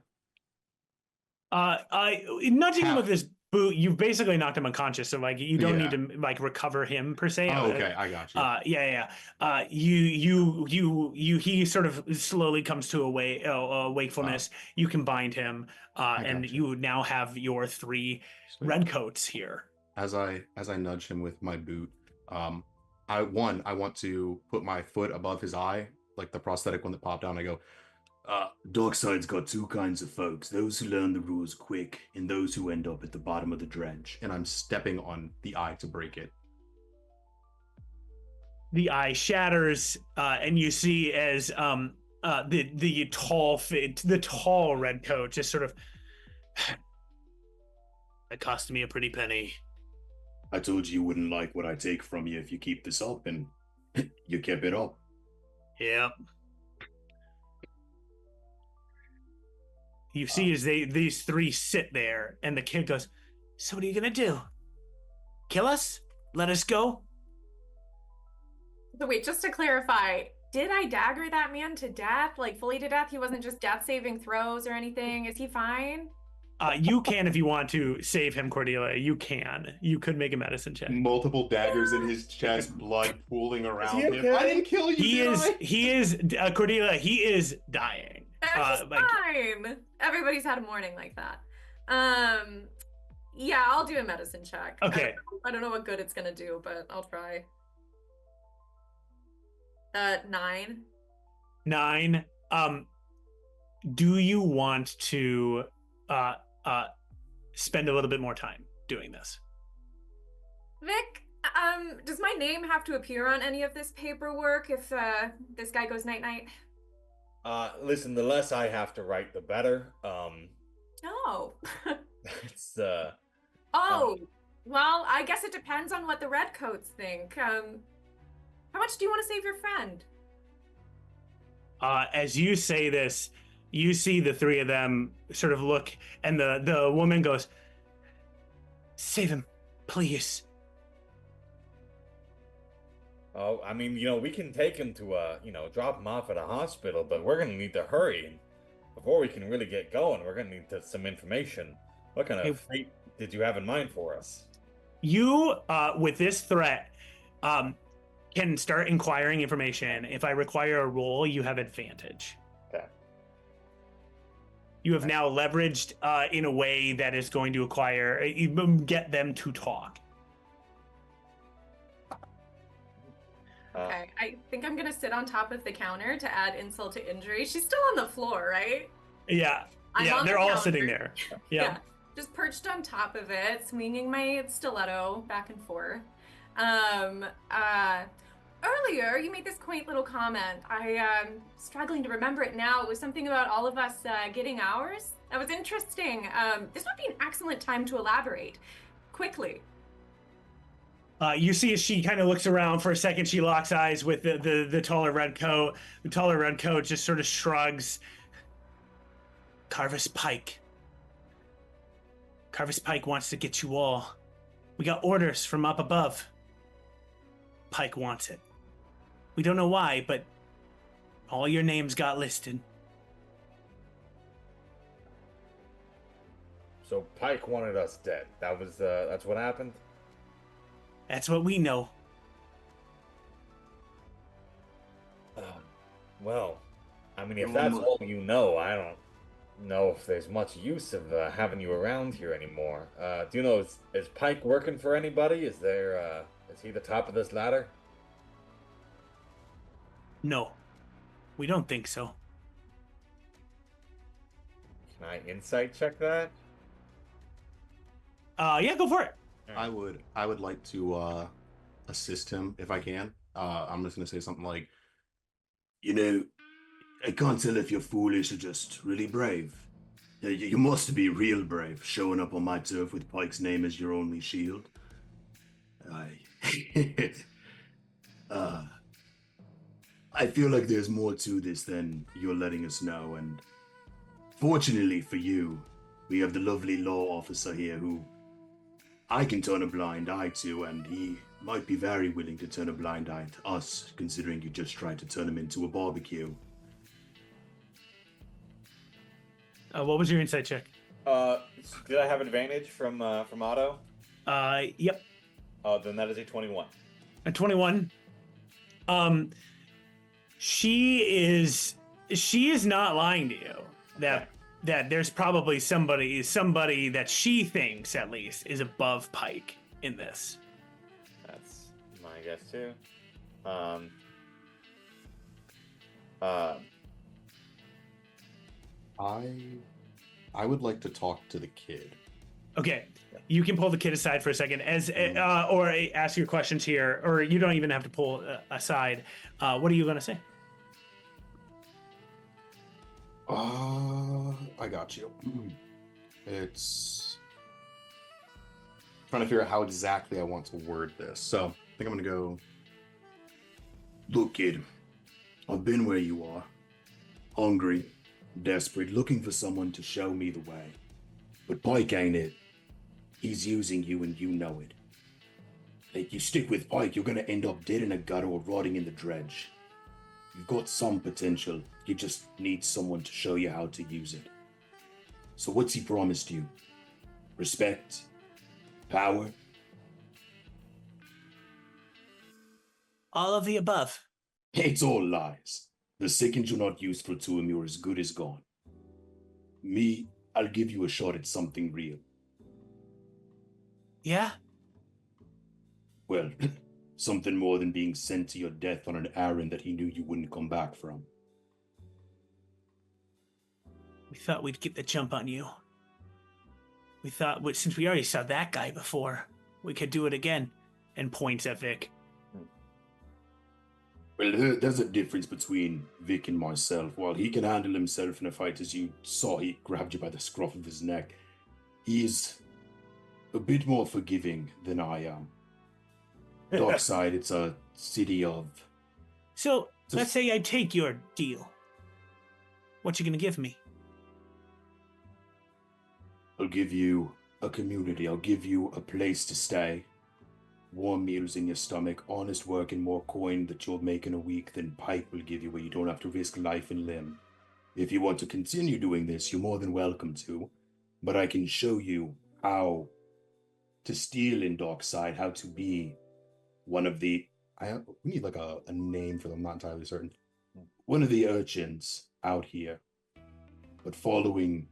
Nudging him with this boot, you've basically knocked him unconscious, so like you don't need to like recover him per se. Oh, okay, I got you. He sort of slowly comes to a wakefulness. You can bind him, and you now have your 3 redcoats here. As I nudge him with my boot, I want to put my foot above his eye, like the prosthetic one that popped down. I go, Darkside's got 2 kinds of folks, those who learn the rules quick and those who end up at the bottom of the dredge. and I'm stepping on the eye to break it. The eye shatters, and you see as the tall redcoat just sort of. It cost me a pretty penny. I told you wouldn't like what I take from you if you keep this up, and you kept it up. Yep. You see as these 3 sit there, and the kid goes, "So what are you gonna do? Kill us? Let us go?" So wait, just to clarify, did I dagger that man to death? Like fully to death? He wasn't just death saving throws or anything? Is he fine? You can if you want to save him, Cordelia. You can. You could make a medicine check. Multiple daggers in his chest, blood pooling around him. okay? I didn't kill you. He is Cordelia. He is dying. That's fine. Everybody's had a morning like that. Yeah, I'll do a medicine check. Okay. I don't know what good it's gonna do, but I'll try. 9. 9. Do you want to spend a little bit more time doing this? Vic, does my name have to appear on any of this paperwork if this guy goes night-night? Listen, the less I have to write, the better. Oh. It's Well, I guess it depends on what the redcoats think. How much do you want to save your friend? As you say this, you see the 3 of them sort of look, and the woman goes, "Save him, please." Oh, I mean, we can take him to, drop him off at a hospital, but we're going to need to hurry. And before we can really get going, we're going to need some information. What kind of fate did you have in mind for us? You, with this threat, can start inquiring information. If I require a roll, you have advantage. Okay. You have now leveraged in a way that is going to get them to talk. Okay, I think I'm gonna sit on top of the counter to add insult to injury. She's still on the floor, right? Yeah, I'm on the they're all counter. sitting there. Yeah. Just perched on top of it, swinging my stiletto back and forth. Earlier, you made this quaint little comment. I am struggling to remember it now. It was something about all of us getting ours. That was interesting. This would be an excellent time to elaborate. Quickly. You see as she kind of looks around for a second, she locks eyes with the taller red coat. The taller red coat just sort of shrugs. Carvis Pike. Carvis Pike wants to get you all. We got orders from up above. Pike wants it. We don't know why, but all your names got listed. So Pike wanted us dead. That's what happened? That's what we know. Well, I mean, if that's all you know, I don't know if there's much use of having you around here anymore. Do you know, is Pike working for anybody? Is he the top of this ladder? No, we don't think so. Can I insight check that? Yeah, go for it. I would like to assist him if I can. I'm just gonna say something like, You know, I can't tell if you're foolish or just really brave. You must be real brave, showing up on my turf with Pike's name as your only shield. I feel like there's more to this than you're letting us know, and fortunately for you, we have the lovely law officer here who I can turn a blind eye to, and he might be very willing to turn a blind eye to us, considering you just tried to turn him into a barbecue. What was your insight check? Did I have advantage from Otto? Yep. Then that is a 21. A 21. She is not lying to you that there's probably somebody that she thinks at least is above Pike in this. That's my guess too. I would like to talk to the kid. Okay, you can pull the kid aside for a second, or ask your questions here, or you don't even have to pull aside. What are you gonna say? I got you. It's trying to figure out how exactly I want to word this. So I think I'm gonna go. Look, kid, I've been where you are. Hungry, desperate, looking for someone to show me the way. But Pike ain't it. He's using you and you know it. If you stick with Pike, you're gonna end up dead in a gutter or rotting in the dredge. You've got some potential, you just need someone to show you how to use it. So what's he promised you? Respect? Power? All of the above. It's all lies. The second you're not useful to him, you're as good as gone. Me, I'll give you a shot at something real. Yeah? Well, something more than being sent to your death on an errand that he knew you wouldn't come back from. We thought we'd get the jump on you. We thought, since we already saw that guy before, we could do it again. And points at Vic. Well, there's a difference between Vic and myself. While he can handle himself in a fight, as you saw, he grabbed you by the scruff of his neck. He's a bit more forgiving than I am. Darkside, it's a city of... So, let's say I take your deal. What you gonna give me? I'll give you a community. I'll give you a place to stay. Warm meals in your stomach, honest work, and more coin that you'll make in a week than Pike will give you, where you don't have to risk life and limb. If you want to continue doing this, you're more than welcome to. But I can show you how to steal in Darkside, how to be one of the... we need like a name for them, I'm not entirely certain. One of the urchins out here. But following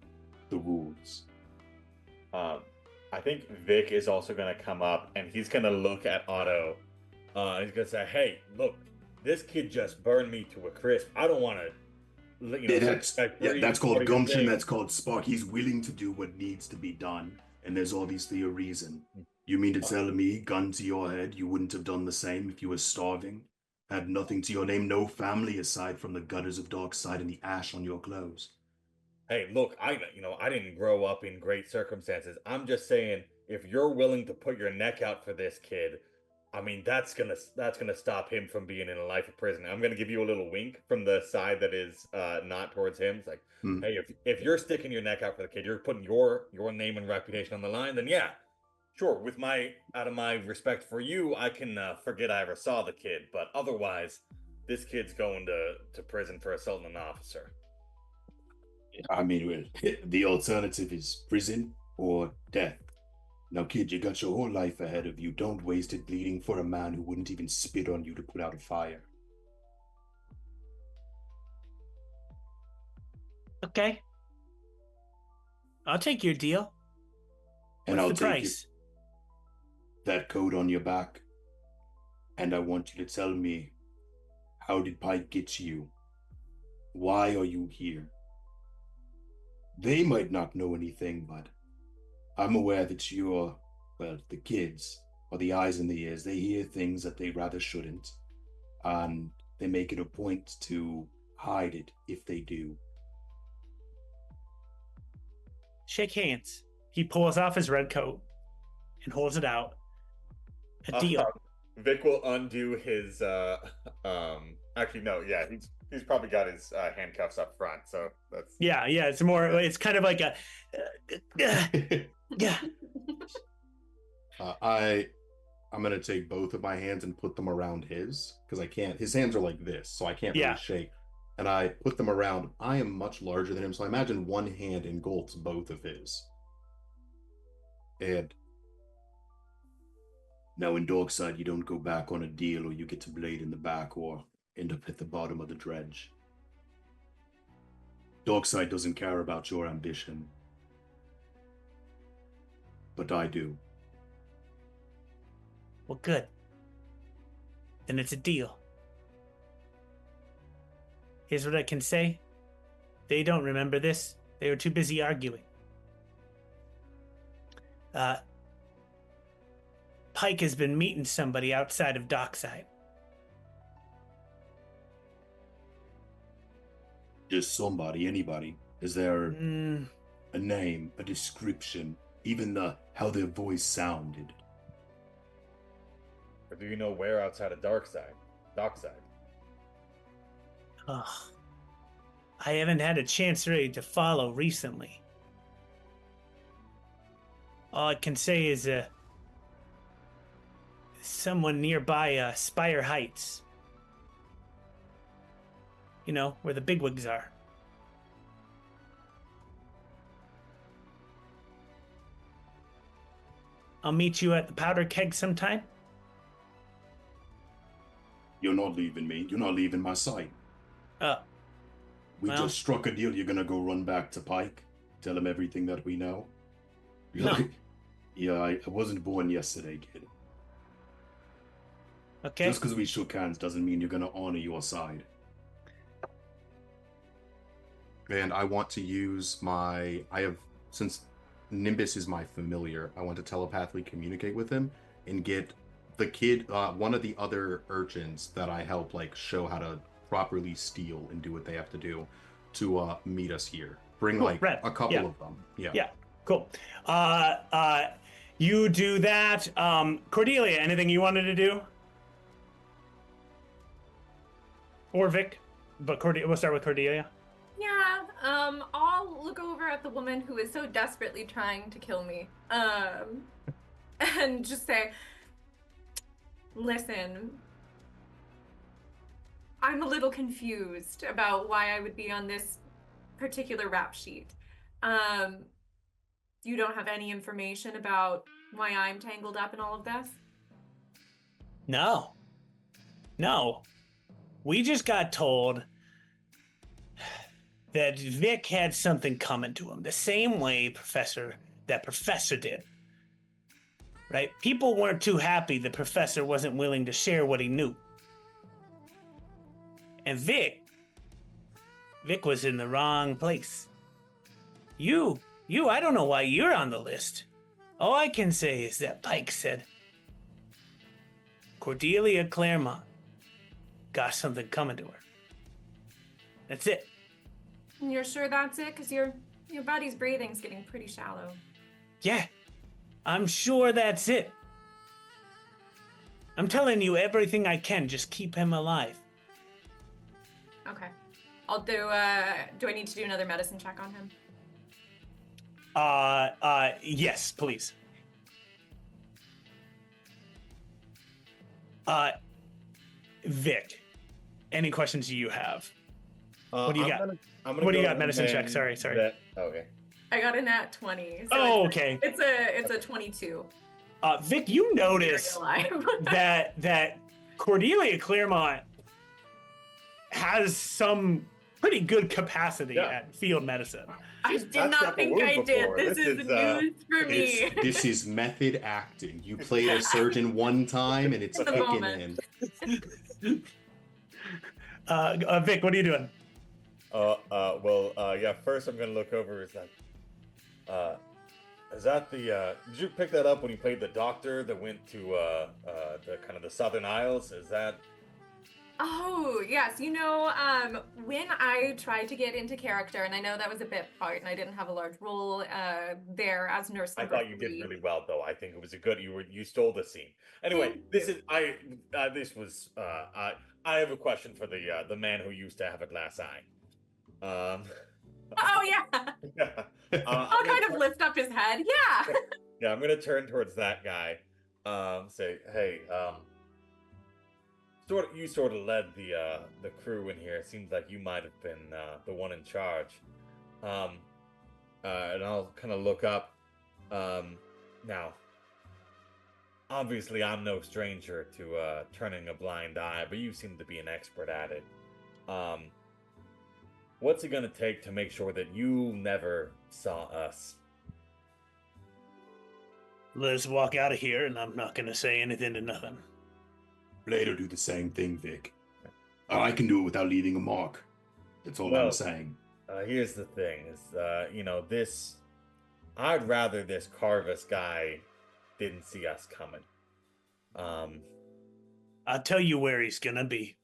the rules. I think Vic is also going to come up and he's going to look at Otto. He's going to say, "Hey, look, this kid just burned me to a crisp. I don't want to, That's called gumption. That's called spark. He's willing to do what needs to be done, and there's obviously a reason. You mean to tell me, gun to your head, you wouldn't have done the same if you were starving, had nothing to your name, no family aside from the gutters of Darkside and the ash on your clothes? Hey, look, I didn't grow up in great circumstances. I'm just saying, if you're willing to put your neck out for this kid, I mean, that's gonna stop him from being in a life of prison." I'm gonna give you a little wink from the side that is not towards him. It's like, hey, if you're sticking your neck out for the kid, you're putting your name and reputation on the line, then yeah, sure. Out of my respect for you, I can forget I ever saw the kid. But otherwise, this kid's going to prison for assaulting an officer. I mean, the alternative is prison or death. Now, kid, you got your whole life ahead of you. Don't waste it bleeding for a man who wouldn't even spit on you to put out a fire. Okay. I'll take your deal. And What's I'll the take price? that coat on your back, and I want you to tell me, how did Pike get to you? Why are you here? They might not know anything, but I'm aware that you're, well, the kids, or the eyes and the ears, they hear things that they rather shouldn't, and they make it a point to hide it if they do. Shake hands. He pulls off his red coat and holds it out. A deal. Vic will undo his actually no, yeah, he's probably got his handcuffs up front, so that's Yeah, it's kind of like a yeah. I'm gonna take both of my hands and put them around his, because I can't, his hands are like this, so I can't really shake. And I put them around. I am much larger than him, so I imagine one hand engulfs both of his. And now in Darkside, you don't go back on a deal, or you get to blade in the back, or end up at the bottom of the dredge. Darkside doesn't care about your ambition. But I do. Well, good. Then it's a deal. Here's what I can say. They don't remember this. They were too busy arguing. Pike has been meeting somebody outside of Dockside. Just somebody, anybody. Is there a name, a description, even how their voice sounded? Or do you know where outside of Dockside? Ugh. I haven't had a chance really to follow recently. All I can say is someone nearby Spire Heights. You know, where the bigwigs are. I'll meet you at the powder keg sometime. You're not leaving me. You're not leaving my sight. We just struck a deal. You're gonna go run back to Pike, tell him everything that we know. No. Yeah, I wasn't born yesterday, kid. Okay. Just because we shook hands doesn't mean you're gonna honor your side. And I want to use since Nimbus is my familiar, I want to telepathically communicate with him and get the kid, one of the other urchins that I help, show how to properly steal and do what they have to do to meet us here. Bring cool. a couple of them. Yeah, cool. You do that. Cordelia, anything you wanted to do? Or Vic? But we'll start with Cordelia. Yeah, I'll look over at the woman who is so desperately trying to kill me, and just say, listen, I'm a little confused about why I would be on this particular rap sheet. You don't have any information about why I'm tangled up in all of this? No. We just got told that Vic had something coming to him, the same way that Professor did. Right? People weren't too happy the Professor wasn't willing to share what he knew. And Vic was in the wrong place. You, I don't know why you're on the list. All I can say is that Pike said Cordelia Claremont got something coming to her. That's it. You're sure that's it? Because your body's breathing's getting pretty shallow. Yeah, I'm sure that's it. I'm telling you everything I can. Just keep him alive. Okay. I'll do, do I need to do another medicine check on him? Yes, please. Vic, any questions you have? What do you got? What do you got? Medicine check. Sorry. Okay. I got a nat 20. So Okay. It's a 22. Vic, you notice Alive. that Cordelia Claremont has some pretty good capacity at field medicine. I did not think I did. This is news for me. This is method acting. You played a surgeon one time and it's At the kicking moment. in. Vic, what are you doing? Yeah, first I'm gonna look over, is that the, did you pick that up when you played the doctor that went to, the kind of the Southern Isles? Is that? Oh, yes. When I tried to get into character, and I know that was a bit part, and I didn't have a large role there as nurse I number thought you did 3. really well, though. I think it was you stole the scene. Anyway, I have a question for the man who used to have a glass eye. Oh, yeah. I'll kind of lift up his head. Yeah. Yeah, I'm gonna turn towards that guy. Say, hey, you sort of led the crew in here. It seems like you might have been the one in charge. And I'll kind of look up. Now, obviously, I'm no stranger to turning a blind eye, but you seem to be an expert at it. What's it gonna take to make sure that you never saw us? Let's walk out of here, and I'm not gonna say anything to nothing. Blade will do the same thing, Vic. I can do it without leaving a mark. That's all I'm saying. Here's the thing: is I'd rather this Carvis guy didn't see us coming. I'll tell you where he's gonna be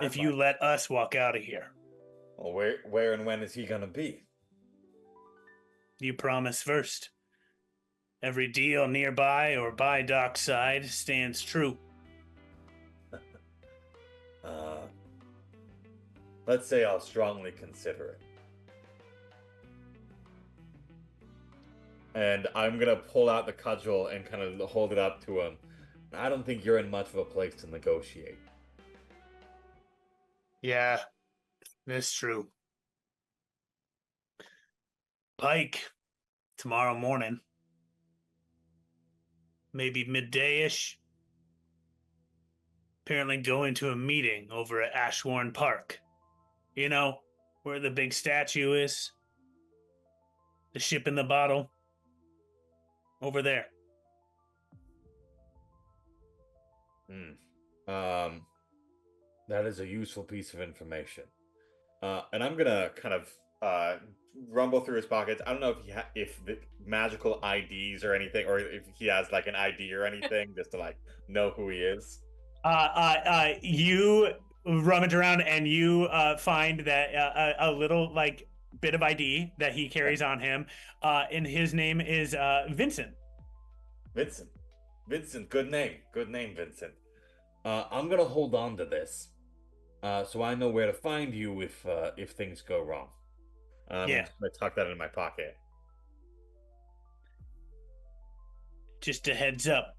if you let us walk out of here. Well, where and when is he gonna be? You promise first. Every deal nearby or by dockside stands true. Let's say I'll strongly consider it. And I'm gonna pull out the cudgel and kind of hold it up to him. I don't think you're in much of a place to negotiate. Yeah, that's true. Pike, tomorrow morning. Maybe midday-ish. Apparently going to a meeting over at Ashwarn Park. You know, where the big statue is. The ship in the bottle. Over there. That is a useful piece of information. And I'm gonna kind of rumble through his pockets. I don't know if the magical IDs or anything, or if he has like an ID or anything, just to like know who he is. You rummage around and you find that a little like bit of ID that he carries on him, and his name is Vincent. Vincent, good name, Vincent. I'm gonna hold on to this, so I know where to find you if things go wrong. I'm gonna tuck that in my pocket. Just a heads up.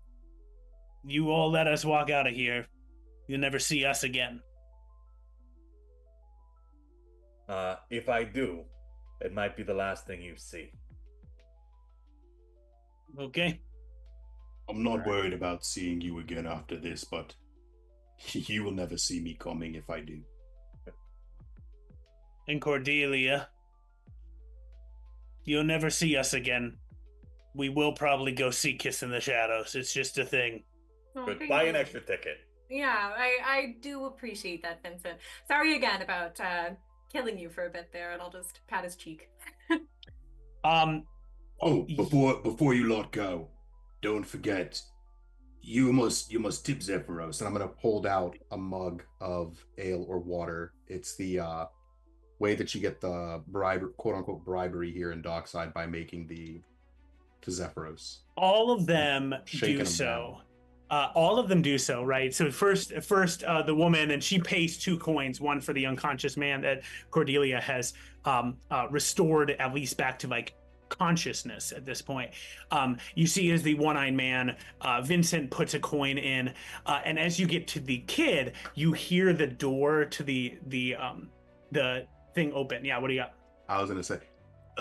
You all let us walk out of here. You'll never see us again. If I do, it might be the last thing you see. Okay. I'm not worried about seeing you again after this, but you will never see me coming if I do. And Cordelia, you'll never see us again. We will probably go see Kiss in the Shadows. It's just a thing. Oh, But thank buy you. an extra ticket. Yeah, I do appreciate that, Vincent. Sorry again about killing you for a bit there, and I'll just pat his cheek. Oh, before you lot go, don't forget, you must tip Zephyros. And I'm gonna hold out a mug of ale or water. It's the way that you get the quote unquote bribery here in Dockside by making to Zephyros. All of them Shaking do them so. All of them do so, right? So first, the woman, and she pays 2 coins, one for the unconscious man that Cordelia has restored at least back to like consciousness at this point. You see, as the one-eyed man, Vincent puts a coin in, and as you get to the kid, you hear the door to the thing open. Yeah, what do you got? I was gonna say,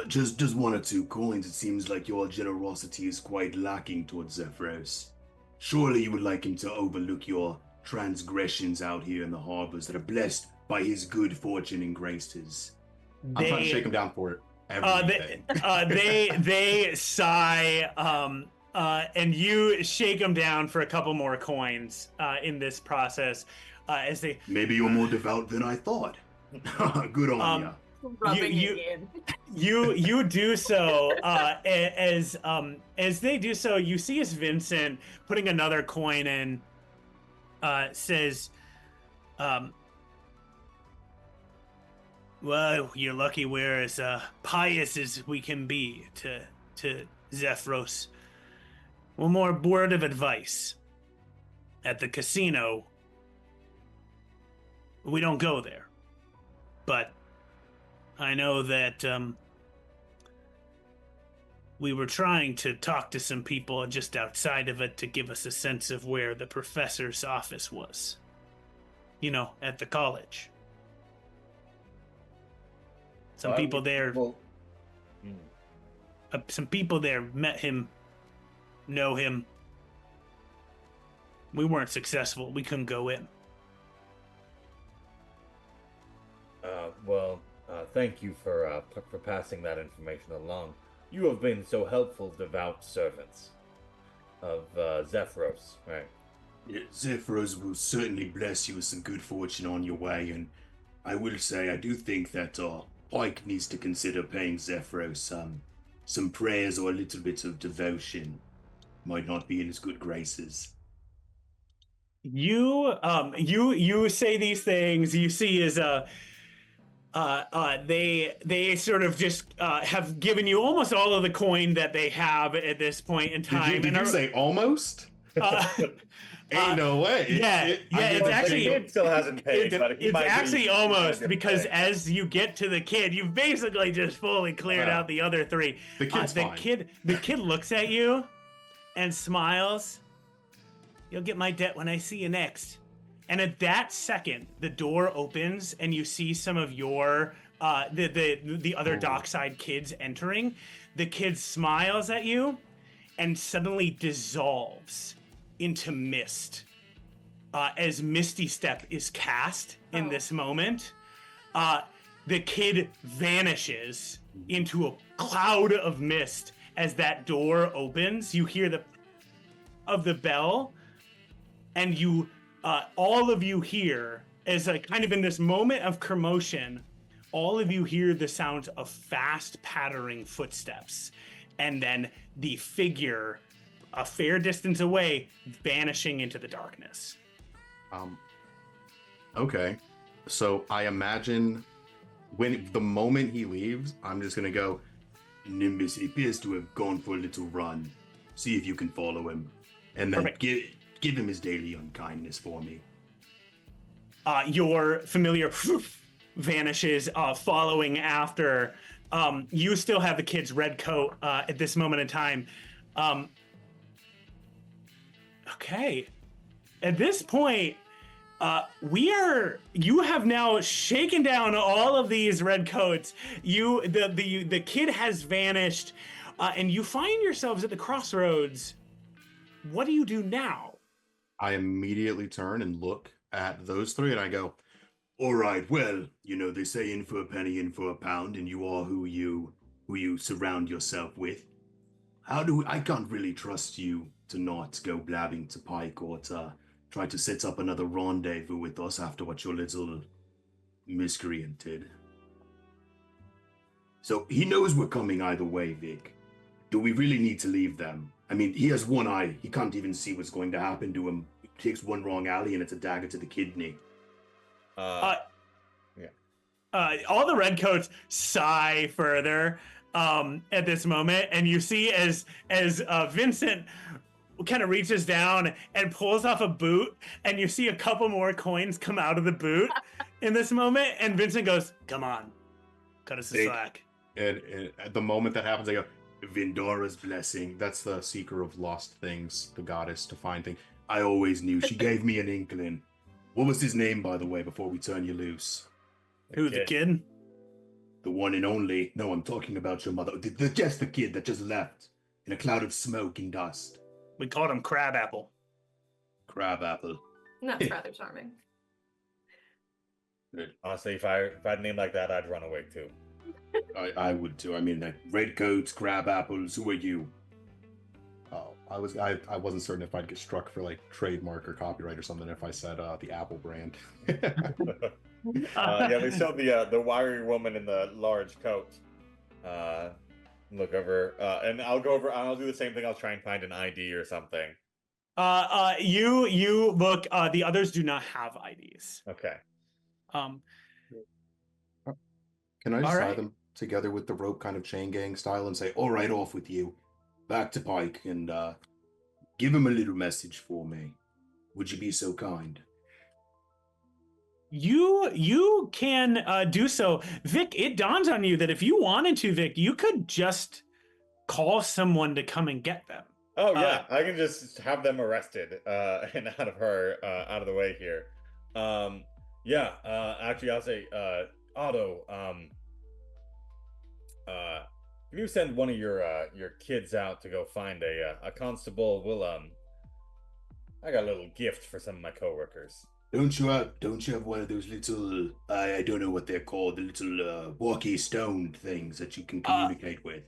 Just 1 or 2 coins. It seems like your generosity is quite lacking towards Zephyros. Surely you would like him to overlook your transgressions out here in the harbors that are blessed by his good fortune and graces. I'm trying to shake him down for it. They sigh, and you shake them down for a couple more coins in this process, as they. Maybe you're more devout than I thought. Good on ya. Rubbing you- it in. You do so, as they do so, you see as Vincent putting another coin in, says, well, you're lucky we're as pious as we can be to Zephyros. One more word of advice. At the casino, we don't go there. But I know that we were trying to talk to some people just outside of it to give us a sense of where the professor's office was. You know, at the college. Some people there met him, know him. We weren't successful. We couldn't go in. Thank you for passing that information along. You have been so helpful, devout servants of Zephyros, right? Yeah, Zephyros will certainly bless you with some good fortune on your way, and I will say I do think that Pike needs to consider paying Zephyros some prayers or a little bit of devotion. Might not be in his good graces. You say these things. You see, as they sort of just have given you almost all of the coin that they have at this point in time. Did you say almost? Ain't no way. It's actually the kid still hasn't paid. But he it's might actually be, almost, because pay. as you get to the kid, you've basically just fully cleared out the other 3. The kid's fine. The kid looks at you and smiles. You'll get my debt when I see you next. And at that second, the door opens and you see some of your the other dockside kids entering. The kid smiles at you and suddenly dissolves into mist. As Misty Step is cast in this moment, the kid vanishes into a cloud of mist. As that door opens, you hear the bell, and you all of you hear, as kind of in this moment of commotion, all of you hear the sounds of fast pattering footsteps, and then the figure a fair distance away vanishing into the darkness. Okay. So I imagine the moment he leaves, I'm just gonna go, Nimbus, he appears to have gone for a little run. See if you can follow him. And then Perfect. give him his daily unkindness for me. Your familiar vanishes, following after. You still have the kid's red coat at this moment in time. Okay. At this point, you have now shaken down all of these red coats. The kid has vanished, and you find yourselves at the crossroads. What do you do now? I immediately turn and look at those 3 and I go, All right, well, they say in for a penny, in for a pound, and you are who you surround yourself with. I can't really trust you to not go blabbing to Pike or to try to set up another rendezvous with us after what your little miscreant did. So he knows we're coming either way, Vic. Do we really need to leave them? I mean, he has one eye. He can't even see what's going to happen to him. He takes one wrong alley and it's a dagger to the kidney. Yeah. All the redcoats sigh further at this moment, and you see as Vincent kind of reaches down and pulls off a boot, and you see a couple more coins come out of the boot in this moment, and Vincent goes, "Come on, cut us a slack." And at the moment that happens, I go, Vindora's blessing. That's the seeker of lost things, the goddess to find things. I always knew. She gave me an inkling. What was his name, by the way, before we turn you loose? Who, the kid? The one and only. No, I'm talking about your mother. Just the kid that just left in a cloud of smoke and dust. We called him Crabapple. Crabapple. That's rather charming. Good. Honestly, if I had a name like that, I'd run away too. I would too. I mean, like redcoats, crabapples. Who are you? Oh, I wasn't certain if I'd get struck for like trademark or copyright or something if I said the Apple brand. Yeah, they show the wiry woman in the large coat. Look over, and I'll go over. I'll do the same thing. I'll try and find an ID or something. You look. The others do not have IDs. Okay. Can I just All tie right. them together with the rope kind of chain gang style and say, All right, off with you. Back to Pike and give him a little message for me. Would you be so kind? You can do so, Vic. It dawns on you that if you wanted to, Vic, you could just call someone to come and get them. Oh yeah, I can just have them arrested and out of the way here. Yeah. Actually, I'll say, Otto. Can you send one of your kids out to go find a constable? I got a little gift for some of my coworkers. Don't you have one of those little I don't know what they're called, the little walkie stone things that you can communicate with?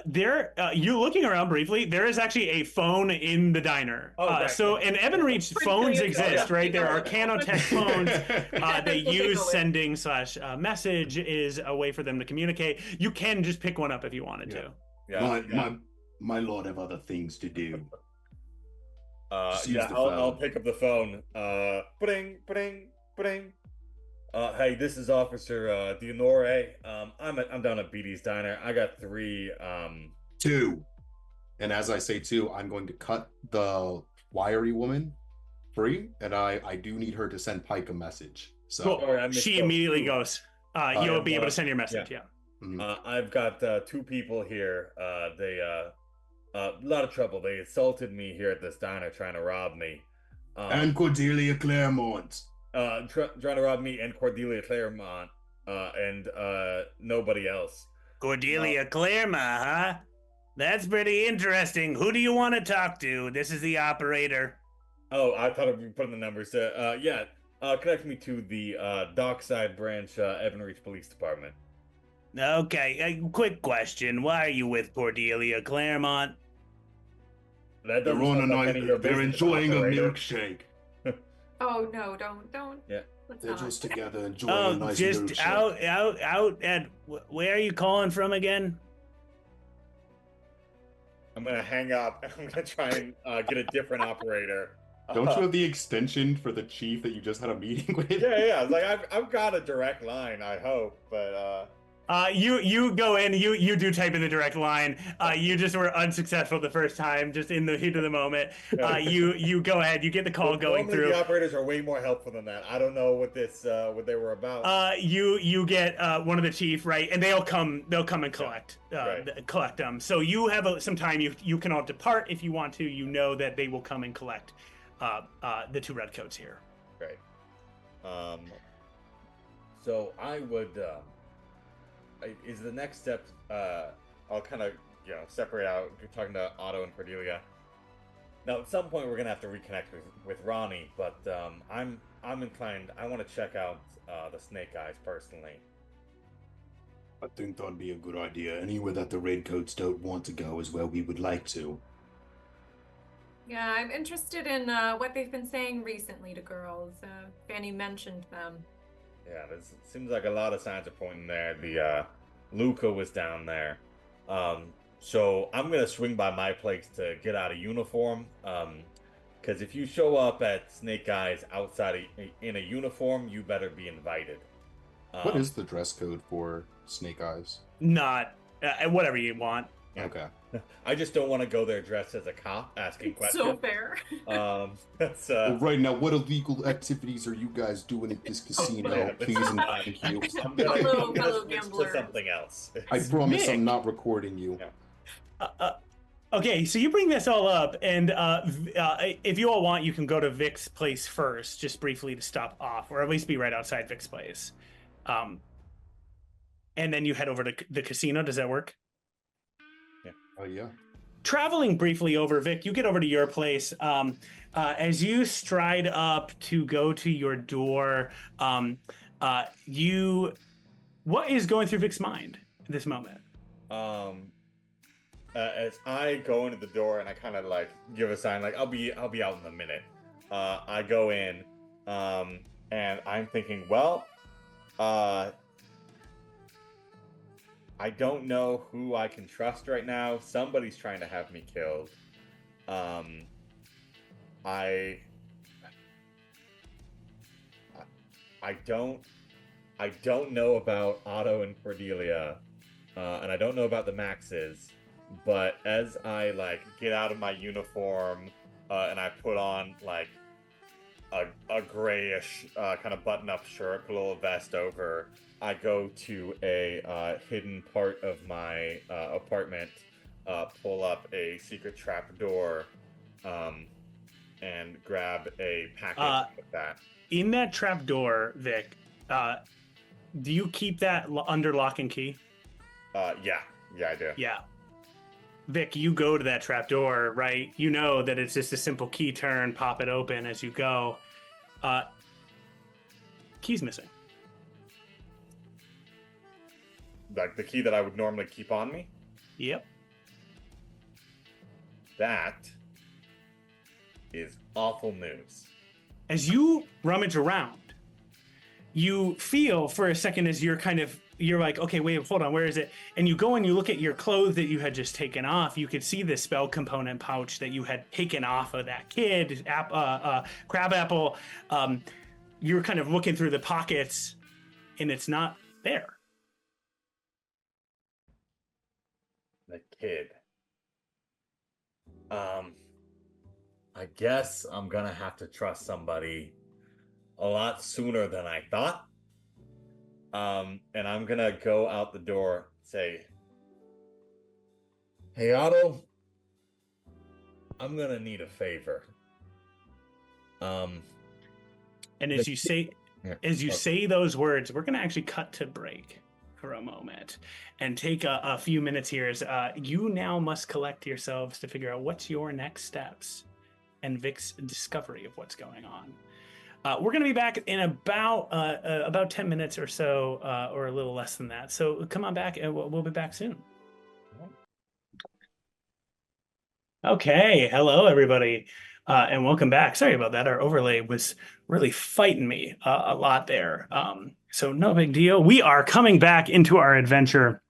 You looking around briefly, there is actually a phone in the diner. Oh, right. So in Evan Reach, phones exist, right? There are Canotech phones that use sending / message is a way for them to communicate. You can just pick one up if you wanted to. Yeah. My lord have other things to do. Yeah, I'll pick up the phone. Bring. Hey, this is Officer Noir. I'm down at BD's diner. I got 3. 2. and as I say too, I'm going to cut the wiry woman free, and I do need her to send Pike a message. So Cool. Sorry, She immediately goes, you'll be able to send your message, yeah. I've got 2 people here. They a lot of trouble. They assaulted me here at this diner, trying to rob me. And Cordelia Claremont. Trying to rob me and Cordelia Claremont, and nobody else. Cordelia Claremont, huh? That's pretty interesting. Who do you want to talk to? This is the operator. Oh, I thought I'd be putting the numbers. Yeah. Connect me to the Dockside Branch, Evan Reach Police Department. Okay, a quick question. Why are you with Cordelia Claremont? That They're doesn't on a sound like any night. of your They're business, enjoying operator. a milkshake. Oh no, don't. Yeah. Let's They're not. just together enjoying Oh, a nice just milkshake. out at, where are you calling from again? I'm gonna hang up. I'm gonna try and get a different operator. don't you have the extension for the chief that you just had a meeting with? Yeah. Like I've got a direct line. I hope, but You go in, you do type in the direct line. You just were unsuccessful the first time, just in the heat of the moment. You go ahead, you get the call going normally through. The operators are way more helpful than that. I don't know what what they were about. You get one of the chief, right, and they'll come and collect collect them. So you have some time. You can all depart if you want to. You know that they will come and collect the 2 redcoats here. Great. So I would. Is the next step? I'll kind of separate out. You're talking to Otto and Cordelia. Now, at some point, we're gonna have to reconnect with Ronnie, but I'm inclined. I want to check out the Snake Eyes personally. I think that'd be a good idea. Anywhere that the Redcoats don't want to go is where we would like to. Yeah, I'm interested in what they've been saying recently to girls. Fanny mentioned them. Yeah, seems like a lot of signs are pointing there. The Luca was down there. So I'm gonna swing by my place to get out of uniform. Because if you show up at Snake Eyes outside in a uniform, you better be invited. What is the dress code for Snake Eyes? Not whatever you want. Yeah. Okay. I just don't want to go there dressed as a cop asking questions. So fair. That's Well, right now, what illegal activities are you guys doing at this casino? man, Please and thank you. I'm gonna Fellow switch to gamblers. something else. I promise Mick. I'm not recording you. Yeah. Okay, so you bring this all up, and if you all want, you can go to Vic's place first, just briefly to stop off, or at least be right outside Vic's place. And then you head over to the casino. Does that work? Oh, yeah. Traveling briefly over, Vic, you get over to your place. As you stride up to go to your door, what is going through Vic's mind at this moment? As I go into the door and I kind of like give a sign like I'll be out in a minute. I go in, and I'm thinking, well, I don't know who I can trust right now. Somebody's trying to have me killed. I don't know about Otto and Cordelia, and I don't know about the Maxes. But as I like get out of my uniform and I put on like a grayish kind of button-up shirt, put a little vest over, I go to a hidden part of my apartment, pull up a secret trap door, and grab a package with that. In that trap door, Vic, do you keep that under lock and key? Yeah, I do. Yeah. Vic, you go to that trap door, right? You know that it's just a simple key turn, pop it open as you go. Key's missing. Like the key that I would normally keep on me? Yep. That is awful news. As you rummage around, you feel for a second as you're like, okay, wait, hold on, where is it? And you go and you look at your clothes that you had just taken off. You could see the spell component pouch that you had taken off of that kid, Crabapple. You're kind of looking through the pockets, and it's not there. The kid. I guess I'm gonna have to trust somebody a lot sooner than I thought. And I'm gonna go out the door, say, "Hey, Otto, I'm gonna need a favor." And as you say those words, we're gonna actually cut to break for a moment and take a few minutes here. As you now must collect yourselves to figure out what's your next steps and Vic's discovery of what's going on. We're going to be back in about 10 minutes or so, or a little less than that. So come on back, and we'll be back soon. Okay, hello everybody, and welcome back. Sorry about that. Our overlay was really fighting me a lot there. So no big deal. We are coming back into our adventure.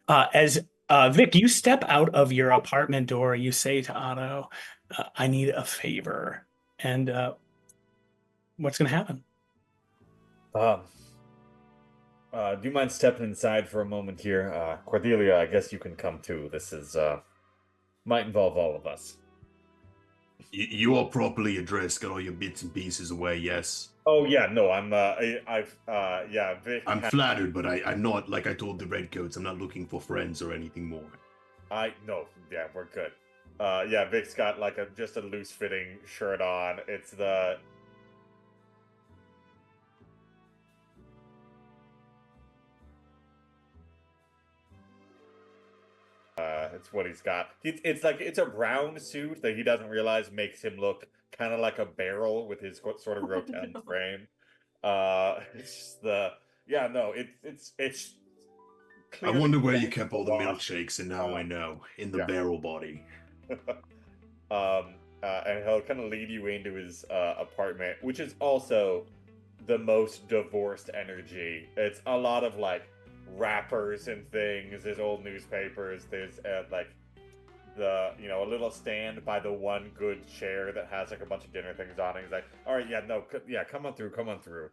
As Vic, you step out of your apartment door, you say to Otto, "I need a favor," and what's going to happen? Do you mind stepping inside for a moment here? Cordelia, I guess you can come too. This is, might involve all of us. You are properly addressed, got all your bits and pieces away, yes? Oh, yeah, no, Vic. I'm flattered, but I'm not, like I told the Redcoats, I'm not looking for friends or anything more. No, yeah, we're good. Vic's got like just a loose fitting shirt on. It's the it's what he's got. It's like it's a brown suit that he doesn't realize makes him look kind of like a barrel with his sort of rotund no. frame. It's just no, it's. I Clearly wonder where you not kept all the wash. milkshakes, and now I know. In the Yeah. barrel body. And he'll kind of lead you into his apartment, which is also the most divorced energy. It's a lot of like wrappers and things. There's old newspapers. There's like a little stand by the one good chair that has like a bunch of dinner things on it. He's like, all right, come on through.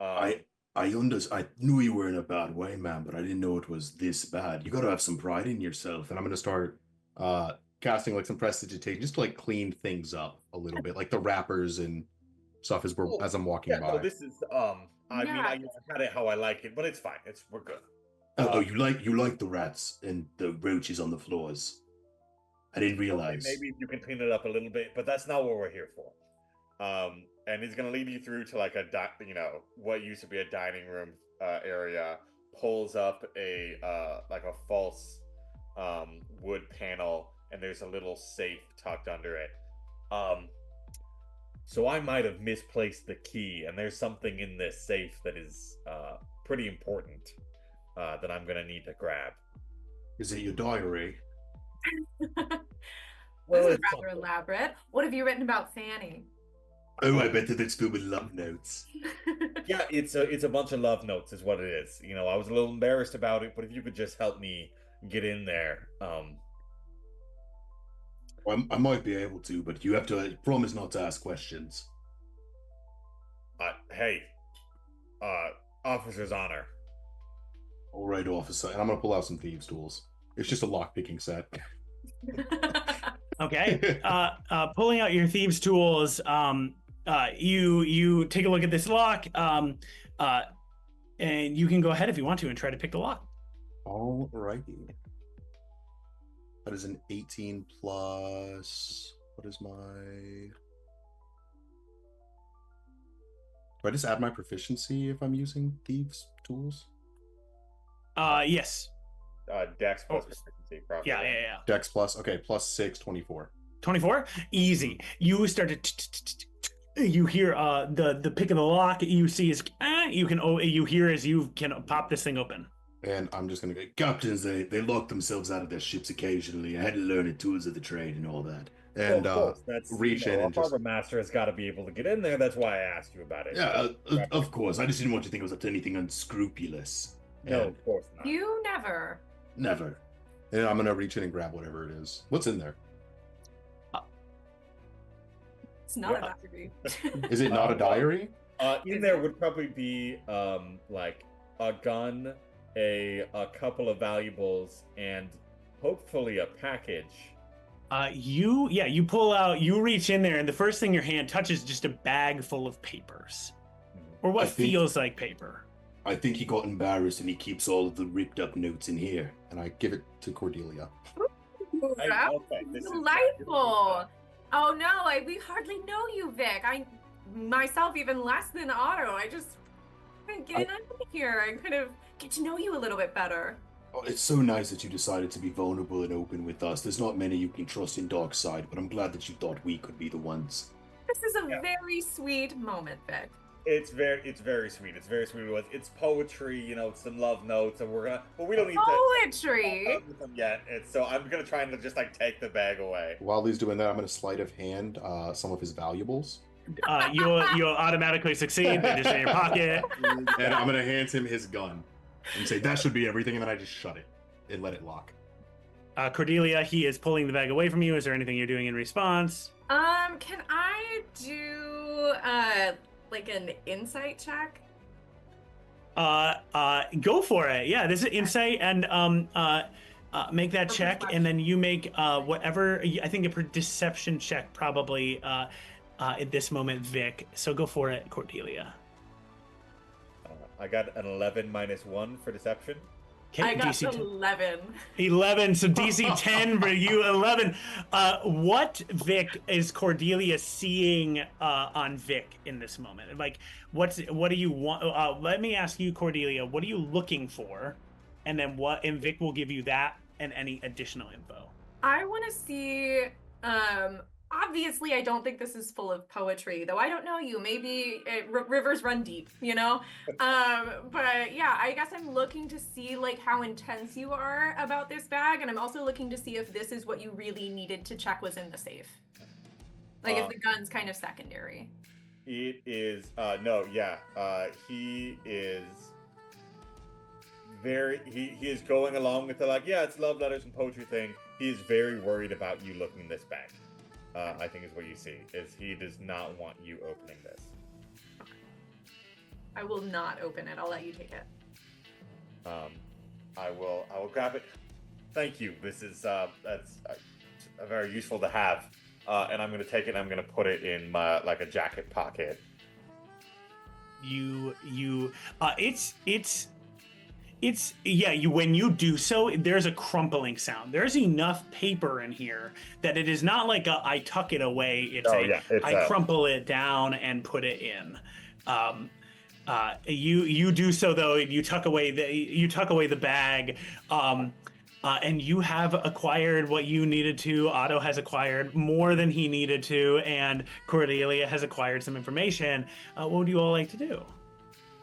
I knew you were in a bad way, man, but I didn't know it was this bad. You gotta have some pride in yourself. And I'm gonna start casting like some prestidigitation just to like clean things up a little bit, like the wrappers and stuff as I'm walking by. No, this is I mean, I had it how I like it, but it's fine. We're good. You like the rats and the roaches on the floors. I didn't realize. Okay, maybe you can clean it up a little bit, but that's not what we're here for. And he's gonna lead you through to like what used to be a dining room area. Pulls up a false wood panel, and there's a little safe tucked under it. So I might have misplaced the key, and there's something in this safe that is pretty important that I'm gonna need to grab. Is it your diary? This is it's rather elaborate. What have you written about Fanny? Oh, I bet that it's filled with love notes. Yeah, it's a bunch of love notes is what it is. I was a little embarrassed about it, but if you could just help me get in there. I might be able to, but you have to promise not to ask questions. Hey, officer's honor. All right, officer. And I'm gonna pull out some thieves' tools. It's just a lock-picking set. Okay. Pulling out your thieves' tools, you take a look at this lock, and you can go ahead if you want to and try to pick the lock. All righty. That is an 18 plus. What is my? Do I just add my proficiency if I'm using thieves' tools? Yes. Dex plus proficiency, probably. Yeah. Dex plus, okay, plus 6, 24. 24? Easy. You start to you hear the pick of the lock. You see is you hear as you can pop this thing open. And I'm just gonna go. Captains, they lock themselves out of their ships occasionally. I had to learn the tools of the trade and all that. And of course, that's reach in a and just. harbor master has got to be able to get in there. That's why I asked you about it. Yeah, of course. I just didn't want you to think I was up to anything unscrupulous. No, And of course not. You never. never. And I'm gonna reach in and grab whatever it is. What's in there? It's not a diary. Is it not a diary? In there would probably be like a gun, a couple of valuables, and hopefully a package. You pull out, you reach in there, and the first thing your hand touches is just a bag full of papers, or what I think- feels like paper. I think he got embarrassed and he keeps all of the ripped up notes in here. And I give it to Cordelia. Ooh, Hey, that okay, was this is delightful. Oh no, we hardly know you, Vic. I myself even less than Otto. I just get in here and kind of get to know you a little bit better. Oh, it's so nice that you decided to be vulnerable and open with us. There's not many you can trust in Dark Side, but I'm glad that you thought we could be the ones. This is a Yeah. very sweet moment, Vic. It's very sweet. It's very sweet. It's poetry, some love notes, and but we don't need Poetry. to with them yet. So I'm gonna try and just like take the bag away. While he's doing that, I'm gonna sleight of hand some of his valuables. You'll automatically succeed. They're just in your pocket. And I'm gonna hand him his gun and say that should be everything, and then I just shut it and let it lock. Cordelia, he is pulling the bag away from you. Is there anything you're doing in response? Can I do like an insight check? Go for it. Yeah, this is insight, and make that Or check, and then you make whatever. I think a deception check probably at this moment, Vic. So go for it, Cordelia. I got an 11 minus 1 for deception. Okay, I got DC 10. 11. 11. So DC 10 for you. 11. What, Vic, is Cordelia seeing on Vic in this moment? Like, what do you want? Let me ask you, Cordelia. What are you looking for? And then Vic will give you that and any additional info. I want to see, obviously I don't think this is full of poetry, though I don't know you, maybe rivers run deep, you know? But yeah, I guess I'm looking to see like how intense you are about this bag, and I'm also looking to see if this is what you really needed to check was in the safe. Like if the gun's kind of secondary. It is, no, yeah, he is very, he is going along with the like, yeah, it's love letters and poetry thing. He is very worried about you looking this bag. I think is what you see, is he does not want you opening this. I will not open it. I'll let you take it. I will grab it. Thank you. This is, that's very useful to have. And I'm going to take it and I'm going to put it in my, like a jacket pocket. When you do so, there's a crumpling sound. There's enough paper in here that it is not like I tuck it away. I crumple it down and put it in. You do so though. You tuck away the bag. And you have acquired what you needed to. Otto has acquired more than he needed to, and Cordelia has acquired some information. What would you all like to do?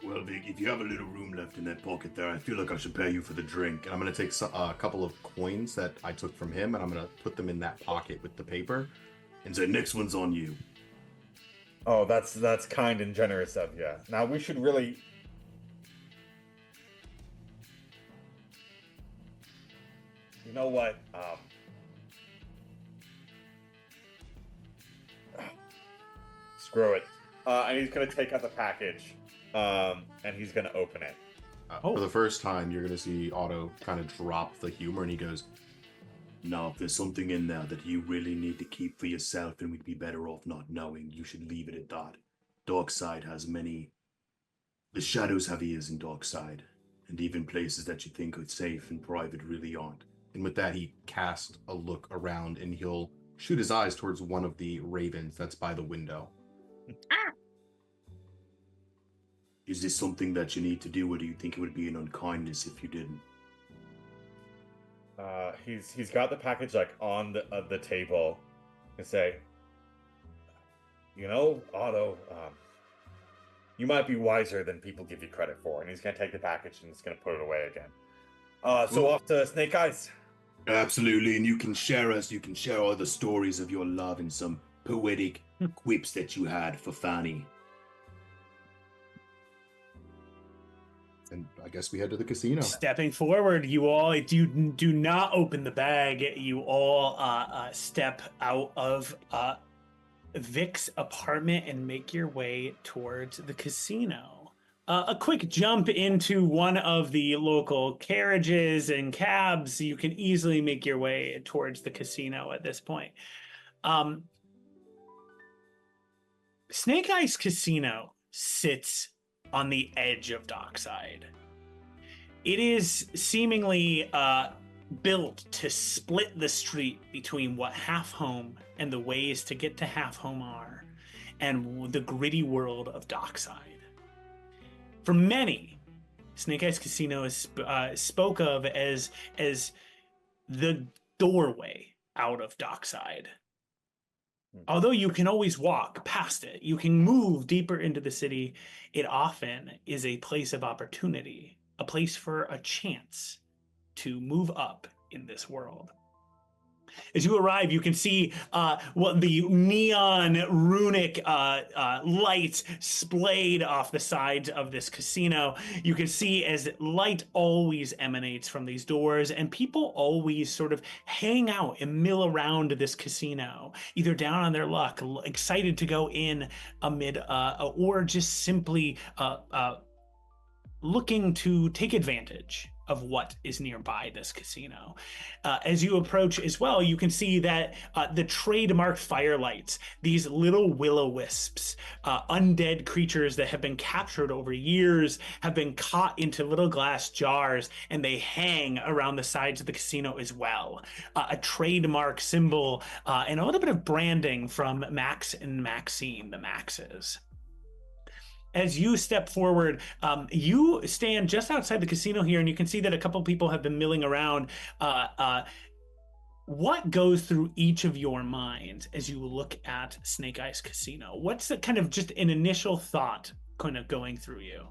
Well, Vic, if you have a little room left in that pocket there, I feel like I should pay you for the drink. And I'm going to take a couple of coins that I took from him, and I'm going to put them in that pocket with the paper. And say, next one's on you. Oh, that's kind and generous of you. Now we should really... You know what? Screw it. And he's going to take out the package. And he's going to open it. For the first time, you're going to see Otto kind of drop the humor, and he goes, Now, if there's something in there that you really need to keep for yourself and we'd be better off not knowing, you should leave it at that. Darkside has many... The shadows have ears in Darkside, and even places that you think are safe and private really aren't. And with that, he casts a look around, and he'll shoot his eyes towards one of the ravens that's by the window. Is this something that you need to do, or do you think it would be an unkindness if you didn't? He's got the package like on the table, and say, you know, Otto, you might be wiser than people give you credit for. And he's gonna take the package and he's gonna put it away again. So off to Snake Eyes. Absolutely, and you can share all the stories of your love and some poetic quips that you had for Fanny. And I guess we head to the casino. Stepping forward, you all do not open the bag. You all step out of Vic's apartment and make your way towards the casino. A quick jump into one of the local carriages and cabs. You can easily make your way towards the casino at this point. Snake Eyes Casino sits on the edge of Dockside. It is seemingly built to split the street between what Half Home and the ways to get to Half Home are, and the gritty world of Dockside. For many, Snake Eyes Casino is spoke of as the doorway out of Dockside. Although you can always walk past it, you can move deeper into the city, it often is a place of opportunity, a place for a chance to move up in this world. As you arrive, you can see what the neon runic lights splayed off the sides of this casino. You can see as light always emanates from these doors, and people always sort of hang out and mill around this casino, either down on their luck, excited to go in amid, or just simply looking to take advantage of what is nearby this casino. As you approach as well, you can see that the trademark firelights, these little will-o-wisps, undead creatures that have been captured over years, have been caught into little glass jars, and they hang around the sides of the casino as well. A trademark symbol and a little bit of branding from Max and Maxine, the Maxes. as you step forward, you stand just outside the casino here, and you can see that a couple people have been milling around. What goes through each of your minds as you look at Snake Eyes Casino? What's the kind of just an initial thought kind of going through you?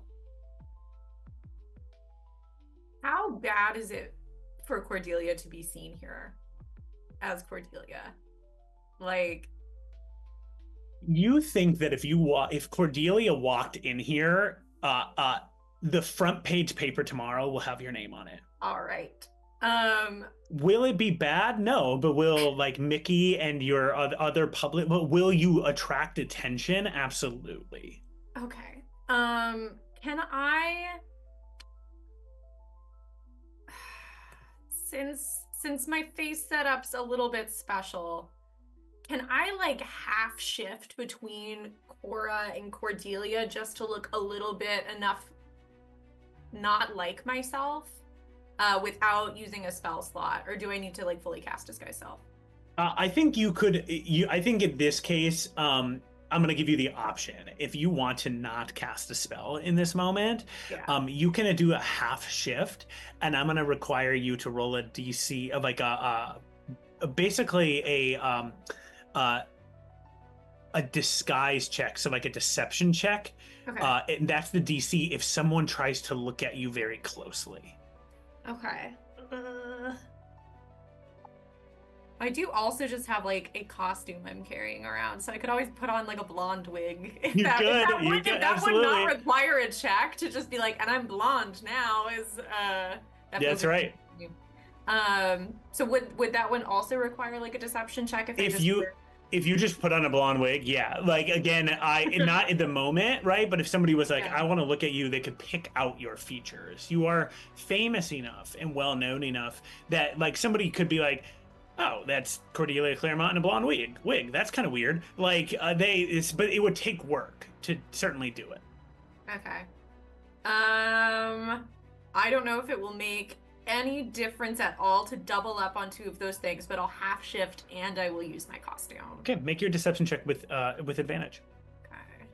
How bad is it for Cordelia to be seen here as Cordelia? Like, You think that if Cordelia walked in here, the front page paper tomorrow will have your name on it. all right. Will it be bad? No, but will like Mickey and your other public, but will you attract attention? Absolutely. Okay. Can I, since my face setup's a little bit special, can I like half shift between Cora and Cordelia just to look a little bit enough not like myself, without using a spell slot, or do I need to like fully cast Disguise Self? I think you could. I think in this case, I'm going to give you the option. If you want to not cast a spell in this moment, Yeah. you can do a half shift, and I'm going to require you to roll a DC of like basically a disguise check, so like a deception check. Okay. And that's the DC if someone tries to look at you very closely. Okay. I do also just have like a costume I'm carrying around, so I could always put on like a blonde wig. If You that, could, if that, you would, could, if that would not absolutely. require a check to just be like, and I'm blonde now, is That's right. So would that one also require like a deception check If you just put on a blonde wig, yeah. Like again, not in the moment, right? But if somebody was like, Yeah. I want to look at you, they could pick out your features. You are famous enough and well known enough that like somebody could be like, oh, that's Cordelia Claremont in a blonde wig. That's kind of weird. Like but it would take work to certainly do it. Okay. I don't know if it will make any difference at all to double up on two of those things, but I'll half shift and I will use my costume. Okay, make your deception check with advantage. Okay.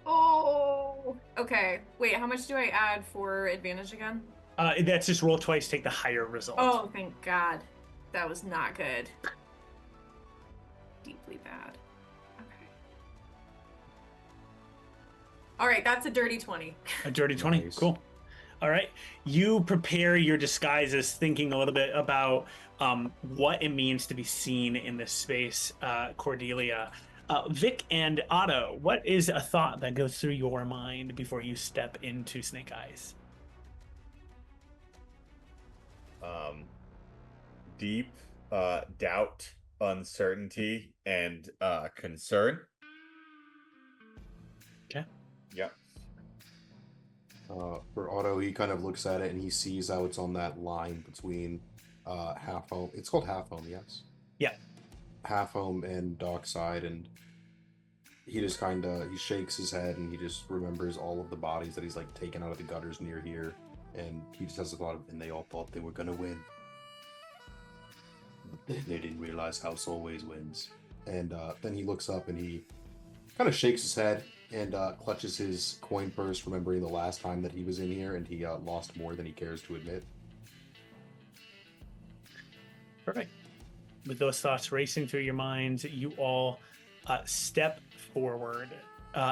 Oh, okay. Wait, how much do I add for advantage again? That's just roll twice, take the higher result. Oh, thank God. That was not good. Deeply bad. Okay. All right, that's a dirty 20. A dirty 20. Nice. Cool. All right. You prepare your disguises thinking a little bit about what it means to be seen in this space, Cordelia. Vic and Otto, what is a thought that goes through your mind before you step into Snake Eyes? Deep doubt, uncertainty, and concern. Okay. Yep. For Otto, he kind of looks at it and he sees how it's on that line between half home. It's called half home, yes. Yeah. Half home and dockside, and he just he shakes his head and he just remembers all of the bodies that he's like taken out of the gutters near here, and he just has the thought of, and they all thought they were gonna win. They didn't realize house always wins. And then he looks up and he kind of shakes his head and clutches his coin purse, remembering the last time that he was in here and he lost more than he cares to admit. Perfect. With those thoughts racing through your minds, you all step forward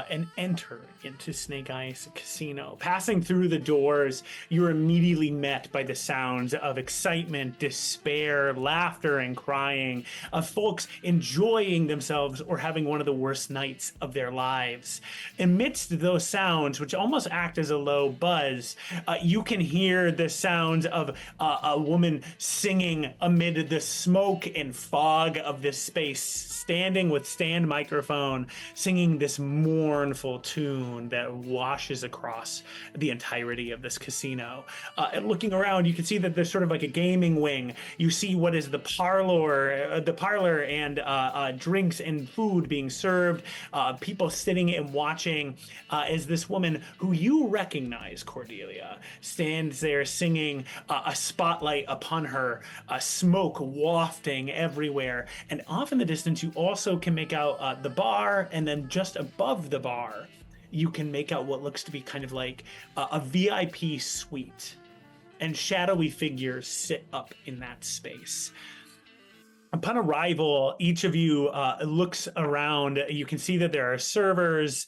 and enter into Snake Eyes Casino. Passing through the doors, you're immediately met by the sounds of excitement, despair, laughter, and crying, of folks enjoying themselves or having one of the worst nights of their lives. Amidst those sounds, which almost act as a low buzz, you can hear the sounds of a woman singing amid the smoke and fog of this space, standing with stand microphone, singing this mournful tune that washes across the entirety of this casino. And looking around, you can see that there's sort of like a gaming wing. You see what is the parlor and drinks and food being served, people sitting and watching as this woman who you recognize, Cordelia, stands there singing, a spotlight upon her, smoke wafting everywhere. And off in the distance, you also can make out the bar, and then just above the bar, you can make out what looks to be kind of like a VIP suite. And shadowy figures sit up in that space. Upon arrival, each of you looks around. You can see that there are servers.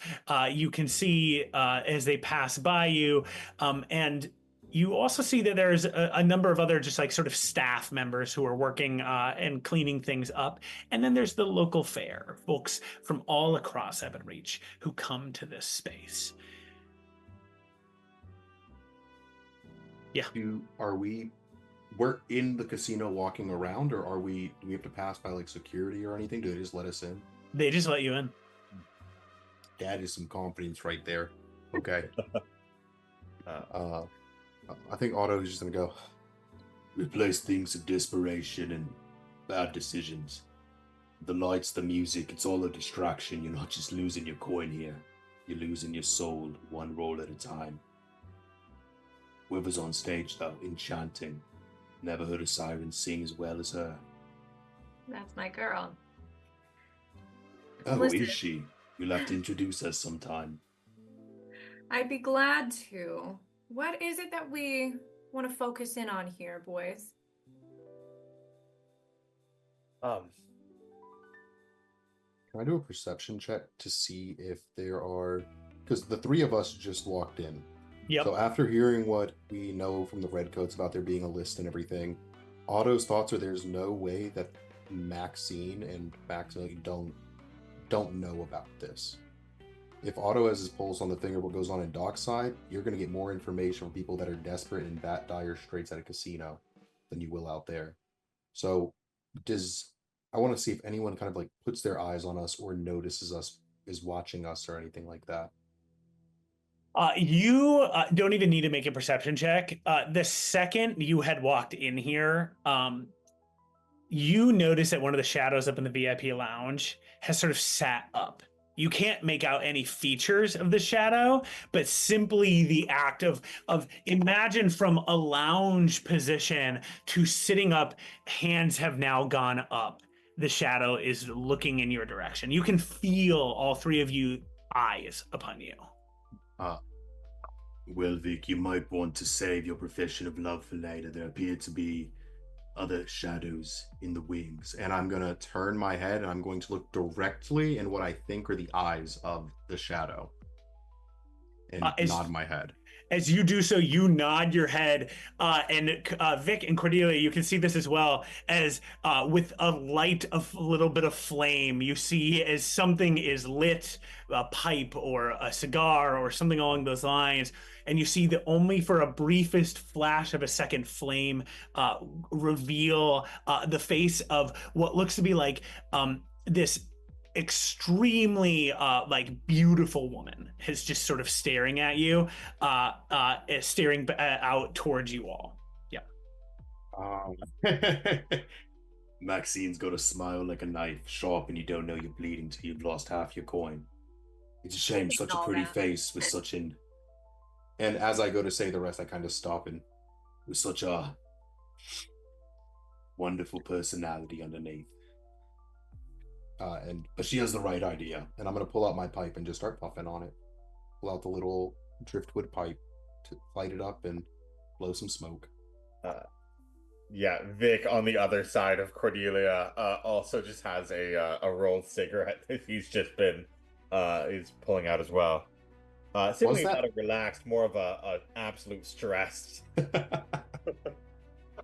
You can see as they pass by you. And you also see that there's a number of other just like sort of staff members who are working and cleaning things up. And then there's the local fair, folks from all across Evanreach who come to this space. Yeah. We're in the casino walking around, or do we have to pass by like security or anything? Do they just let us in? They just let you in. That is some confidence right there. Okay. I think Otto is just gonna go. Replace things of desperation and bad decisions. The lights, the music, it's all a distraction. You're not just losing your coin here. You're losing your soul, one roll at a time. Whoever's on stage, though, enchanting. Never heard a siren sing as well as her. That's my girl. Oh, Listen. is she? You'll have to introduce us sometime. I'd be glad to. What is it that we want to focus in on here, boys? Can I do a perception check to see if there are... Because the three of us just walked in. Yep. So after hearing what we know from the Redcoats about there being a list and everything, Otto's thoughts are there's no way that Maxine and Maxine don't know about this. If Otto has his pulse on the thing of what goes on in Dockside, you're going to get more information from people that are desperate and in dire straits at a casino than you will out there. So I want to see if anyone kind of like puts their eyes on us or notices us, is watching us or anything like that. You don't even need to make a perception check. The second you had walked in here, you notice that one of the shadows up in the VIP lounge has sort of sat up. You can't make out any features of the shadow, but simply the act of imagine from a lounge position to sitting up, hands have now gone up. The shadow is looking in your direction. You can feel all three of you eyes upon you. Well, Vic, you might want to save your profession of love for later. There appear to be other shadows in the wings. And I'm going to turn my head and I'm going to look directly in what I think are the eyes of the shadow. And nod my head. As you do so, you nod your head, and Vic and Cordelia, you can see this as well, as with a light of a little bit of flame, you see as something is lit, a pipe or a cigar or something along those lines, and you see that only for a briefest flash of a second flame reveal the face of what looks to be like this extremely like beautiful woman is just sort of staring at you, staring out towards you all. Maxine's got a smile like a knife, sharp, and you don't know you're bleeding till you've lost half your coin. It's a shame, such a pretty face with such an... And as I go to say the rest, I kind of stop and... with such a wonderful personality underneath. But she has the right idea, and I'm gonna pull out my pipe and just start puffing on it. Pull out the little driftwood pipe to light it up and blow some smoke. Yeah, Vic on the other side of Cordelia also just has a rolled cigarette that he's just been is pulling out as well. Simply not a relaxed, more of a absolute stress.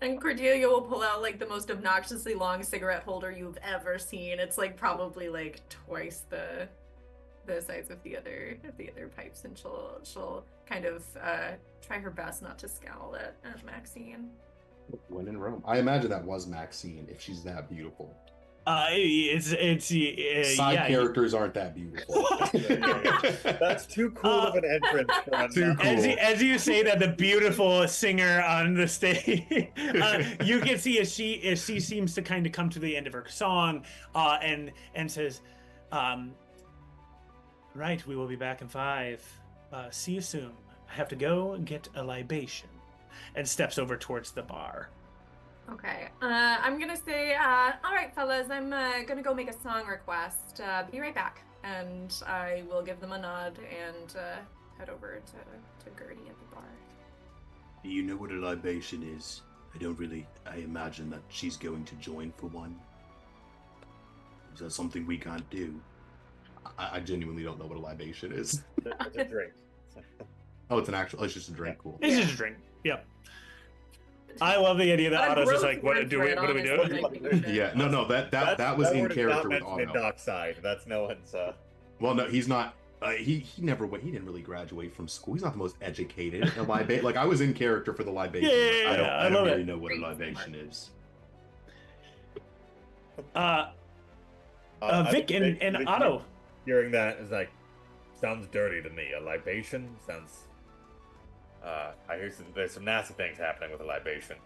And Cordelia will pull out like the most obnoxiously long cigarette holder you've ever seen. It's like probably like twice the size of the other pipes, and she'll kind of try her best not to scowl at Maxine. When in Rome. I imagine that was Maxine, if she's that beautiful. Side yeah. characters aren't that beautiful. That's too cool of an entrance for a Too cool. As you say that, the beautiful singer on the stage, you can see as she seems to kind of come to the end of her song, and says, "Right, we will be back in 5. See you soon. I have to go and get a libation," and steps over towards the bar. Okay. I'm gonna say, all right, fellas, I'm gonna go make a song request. Be right back. And I will give them a nod and head over to Gertie at the bar. Do you know what a libation is? I imagine that she's going to join for one. Is that something we can't do? I genuinely don't know what a libation is. It's a drink. Oh, it's just a drink. Cool. It's just a drink. Yep. I love the idea that Otto's just like, what do we do? Yeah, no, that was in character with Otto. In Dockside. That's no one's. Well, no, he's not. He never went. He didn't really graduate from school. He's not the most educated. Like I was in character for the libation. Yeah, I don't really know what a libation is. Vic and Otto. Hearing that is like, sounds dirty to me. A libation sounds. I hear there's some nasty things happening with a libation.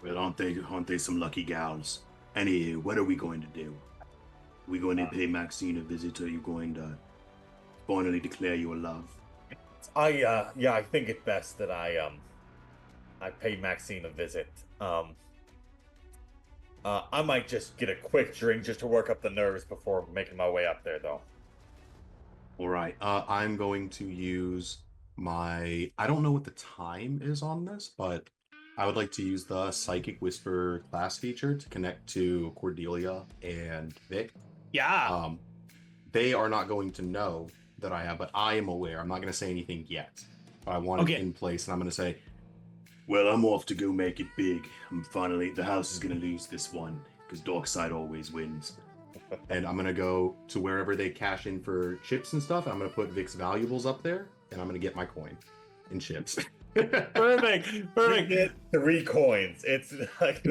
Well, aren't they some lucky gals? Anywho, what are we going to do? Are we going to pay Maxine a visit, or are you going to finally declare your love? I think it's best that I pay Maxine a visit. I might just get a quick drink just to work up the nerves before making my way up there, though. All right. I'm going to use I don't know what the time is on this, but I would like to use the Psychic Whisper class feature to connect to Cordelia and Vic. Yeah. They are not going to know that I have, but I am aware. I'm not going to say anything yet. But I want it in place, and I'm going to say, well, I'm off to go make it big. The house is going to lose this one, because Darkside always wins. And I'm going to go to wherever they cash in for chips and stuff. I'm going to put Vic's valuables up there, and I'm going to get my coin in chips. Perfect. You get 3 coins. It's like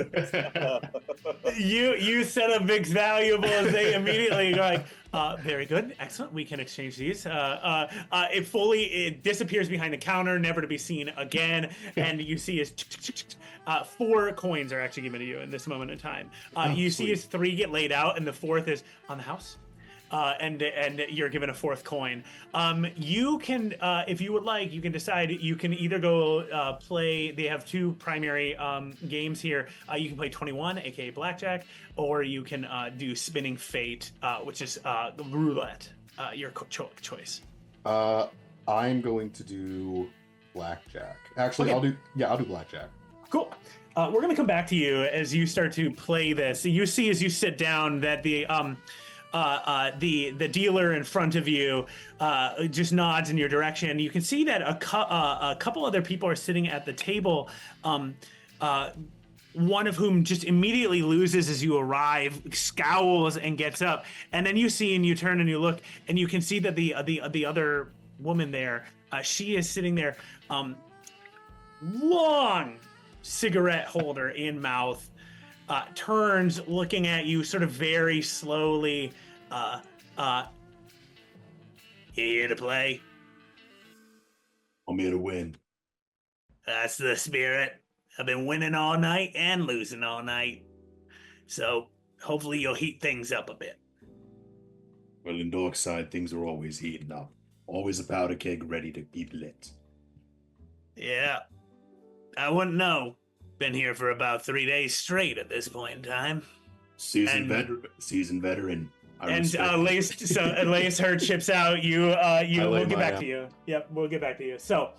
you set up Vic's valuables. They immediately go like, very good, excellent. We can exchange these. It disappears behind the counter, never to be seen again. And you see his 4 coins are actually given to you in this moment in time. You see his 3 get laid out, and the 4th is on the house. And you're given a 4th coin. You can, if you would like, you can decide. You can either go play. They have 2 primary games here. You can play 21, aka blackjack, or you can do spinning fate, which is roulette. Your choice. I'm going to do blackjack. Actually, Okay. I'll do blackjack. Cool. We're gonna come back to you as you start to play this. You see as you sit down that the dealer in front of you just nods in your direction. You can see that a couple other people are sitting at the table. One of whom just immediately loses as you arrive, scowls and gets up, and then you see and you turn and you look and you can see that the other woman there, she is sitting there, long cigarette holder in mouth. Turns, looking at you sort of very slowly. You here to play? I'm here to win. That's the spirit. I've been winning all night and losing all night. So hopefully you'll heat things up a bit. Well, in Darkside, things are always heating up. Always a powder keg ready to be lit. Yeah. I wouldn't know. Been here for about 3 days straight at this point in time. Seasoned veteran. Lace her chips out. We'll get back to you. Yep, we'll get back to you. So,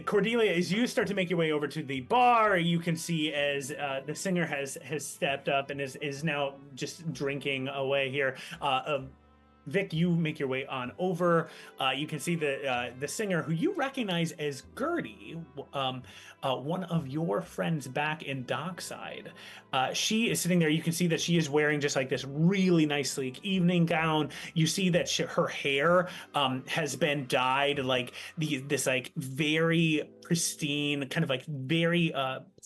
Cordelia, as you start to make your way over to the bar, you can see as the singer has stepped up and is now just drinking away here. Vic, you make your way on over. You can see the singer who you recognize as Gertie, one of your friends back in Dockside. She is sitting there. You can see that she is wearing just like this really nice sleek evening gown. You see that her hair has been dyed like this like very pristine, kind of like very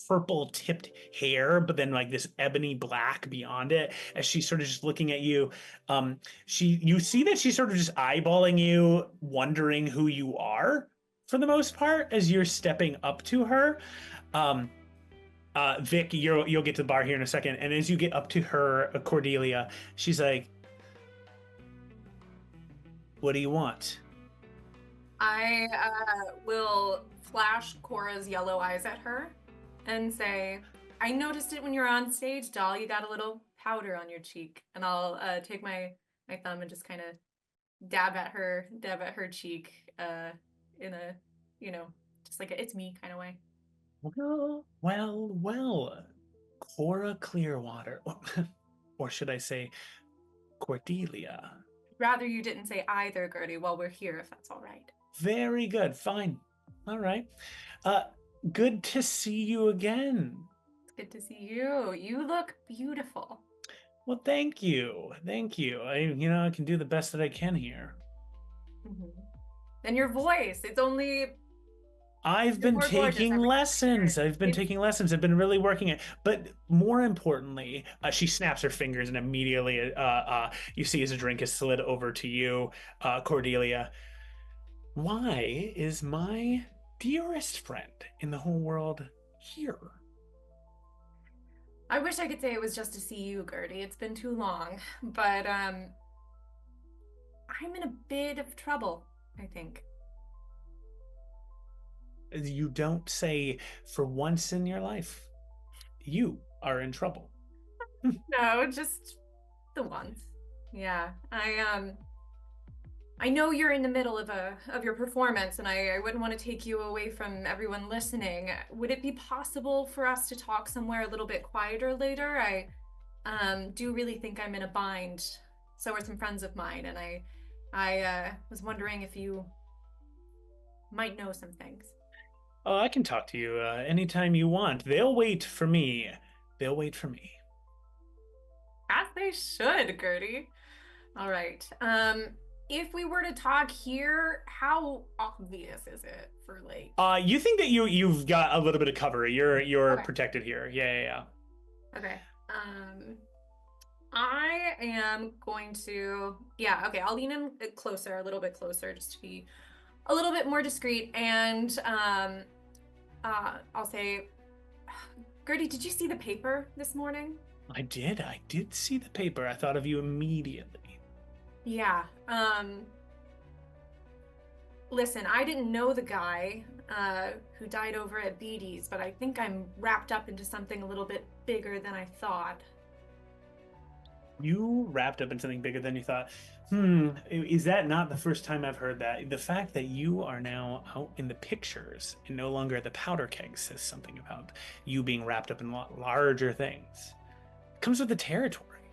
purple tipped hair, but then like this ebony black beyond it. As she's sort of just looking at you, you see that she's sort of just eyeballing you, wondering who you are for the most part as you're stepping up to her. Vic, you'll get to the bar here in a second, and as you get up to her, Cordelia, she's like, "What do you want?" I will flash Cora's yellow eyes at her and say, "I noticed it when you were on stage, doll. You got a little powder on your cheek." And I'll take my thumb and just kind of dab at her cheek in a, just like a it's me kind of way. Well, Cora Clearwater, or should I say Cordelia? Rather you didn't say either, Gertie, while we're here, if that's all right. Very good, fine. All right. Good to see you again. It's good to see you. You look beautiful. Well, thank you. I can do the best that I can here. Mm-hmm. And your voice, it's only... I've been taking lessons. I've been really working it. But more importantly, she snaps her fingers and immediately you see as a drink is slid over to you, Cordelia. Why is my dearest friend in the whole world here? I wish I could say it was just to see you, Gertie. It's been too long. But I'm in a bit of trouble, I think. You don't say for once in your life. You are in trouble. No, just the once. Yeah. I know you're in the middle of your performance, and I wouldn't want to take you away from everyone listening. Would it be possible for us to talk somewhere a little bit quieter later? I do really think I'm in a bind. So are some friends of mine, and I was wondering if you might know some things. Oh, I can talk to you anytime you want. They'll wait for me. As they should, Gertie. All right. If we were to talk here, how obvious is it for like? You think that you've got a little bit of cover. You're Okay. protected here. Yeah. Okay. I am going to. Yeah. Okay. I'll lean in closer, a little bit closer, just to be a little bit more discreet, and I'll say, Gertie, did you see the paper this morning? I did see the paper. I thought of you immediately. Yeah. Listen, I didn't know the guy who died over at Beatty's, but I think I'm wrapped up into something a little bit bigger than I thought. You wrapped up in something bigger than you thought. Is that not the first time I've heard that? The fact that you are now out in the pictures and no longer at the powder keg says something about you being wrapped up in larger things. It comes with the territory.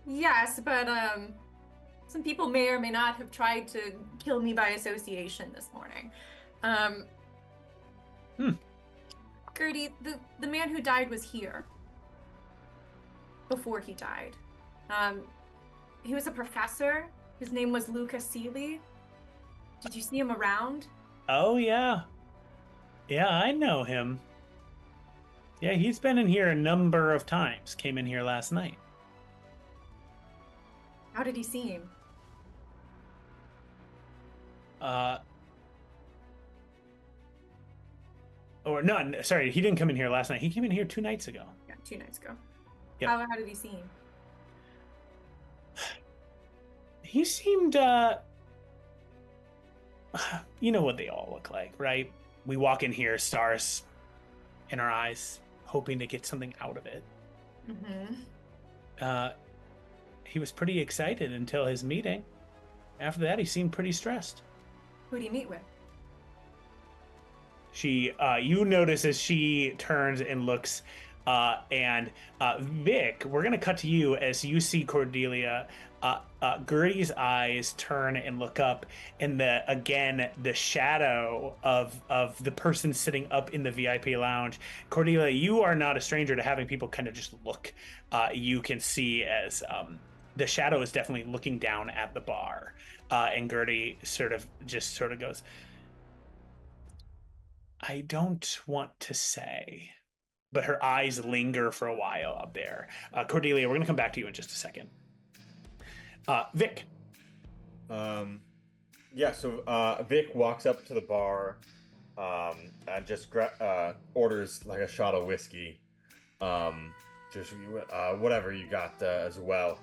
Yes, but some people may or may not have tried to kill me by association this morning. Gertie, the man who died was here before he died. He was a professor. His name was Lucas Seeley. Did you see him around? Oh, yeah. Yeah, I know him. Yeah, he's been in here a number of times. Came in here last night. How did he seem? Sorry, he didn't come in here last night. He came in here 2 nights ago. Yeah, 2 nights ago. Yep. How did he seem? He seemed, you know what they all look like, right? We walk in here, stars in our eyes, hoping to get something out of it. Mm-hmm. He was pretty excited until his meeting. After that, he seemed pretty stressed. Who did he meet with? You notice as she turns and looks And Vic, we're gonna cut to you as you see Cordelia. Gertie's eyes turn and look up, and the shadow of the person sitting up in the VIP lounge. Cordelia, you are not a stranger to having people kind of just look. You can see as the shadow is definitely looking down at the bar, and Gertie sort of goes, "I don't want to say." But her eyes linger for a while up there. Cordelia, we're going to come back to you in just a second. Vic. Yeah, so Vic walks up to the bar and just orders like a shot of whiskey. Just whatever you got as well.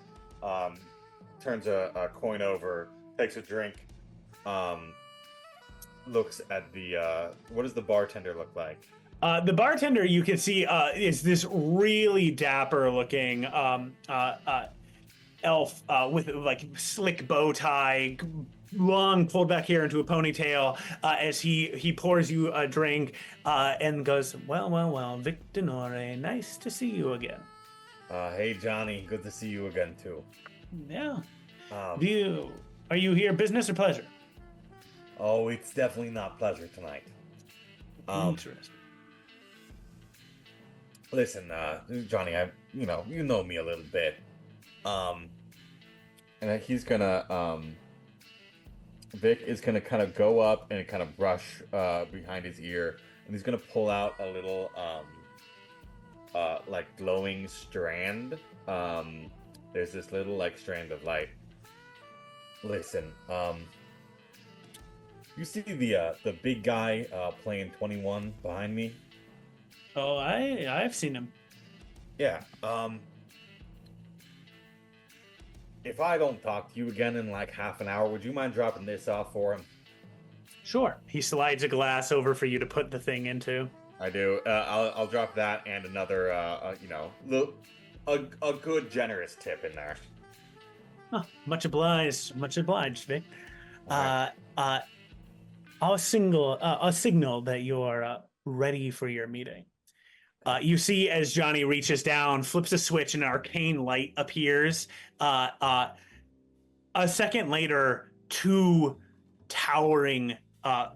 Turns a coin over, takes a drink, looks at the what does the bartender look like? The bartender, you can see, is this really dapper looking elf with like slick bow tie, long pulled back hair into a ponytail, as he pours you a drink and goes, well, Vic Denore, nice to see you again. Hey Johnny, good to see you again too. Yeah. Are you here business or pleasure? Oh, it's definitely not pleasure tonight. Interesting. Listen, Johnny, you know me a little bit. And he's gonna, Vic is gonna kind of go up and kind of brush behind his ear, and he's gonna pull out a little, like glowing strand. There's this little like strand of light. Listen, you see the big guy playing 21 behind me? Oh, I've seen him. Yeah. If I don't talk to you again in like half an hour, would you mind dropping this off for him? Sure. He slides a glass over for you to put the thing into. I do. I'll drop that and another, a good generous tip in there. Oh, much obliged, Vic. Okay. I'll signal that you're ready for your meeting. You see as Johnny reaches down, flips a switch, and an arcane light appears. A second later, two towering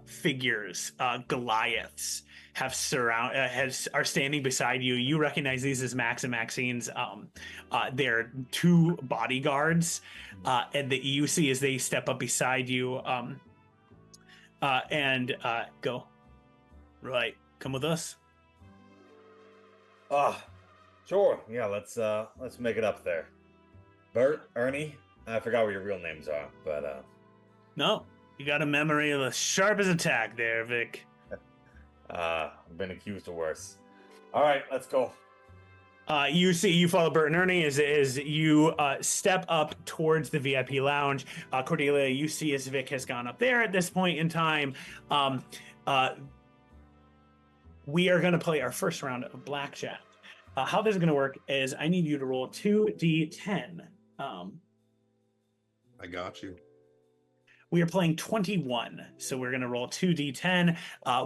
figures, Goliaths, are standing beside you. You recognize these as Max and Maxine's. They're two bodyguards, and that you see as they step up beside you and go, right, come with us. Sure. Yeah, let's make it up there. Bert, Ernie, I forgot what your real names are, but No, you got a memory of as sharp as a tack there, Vic. I've been accused of worse. All right, let's go. You follow Bert and Ernie as you step up towards the VIP lounge. Cordelia, you see as Vic has gone up there at this point in time. We are going to play our first round of blackjack. How this is going to work is I need you to roll 2d10. I got you. We are playing 21, so we're going to roll 2d10.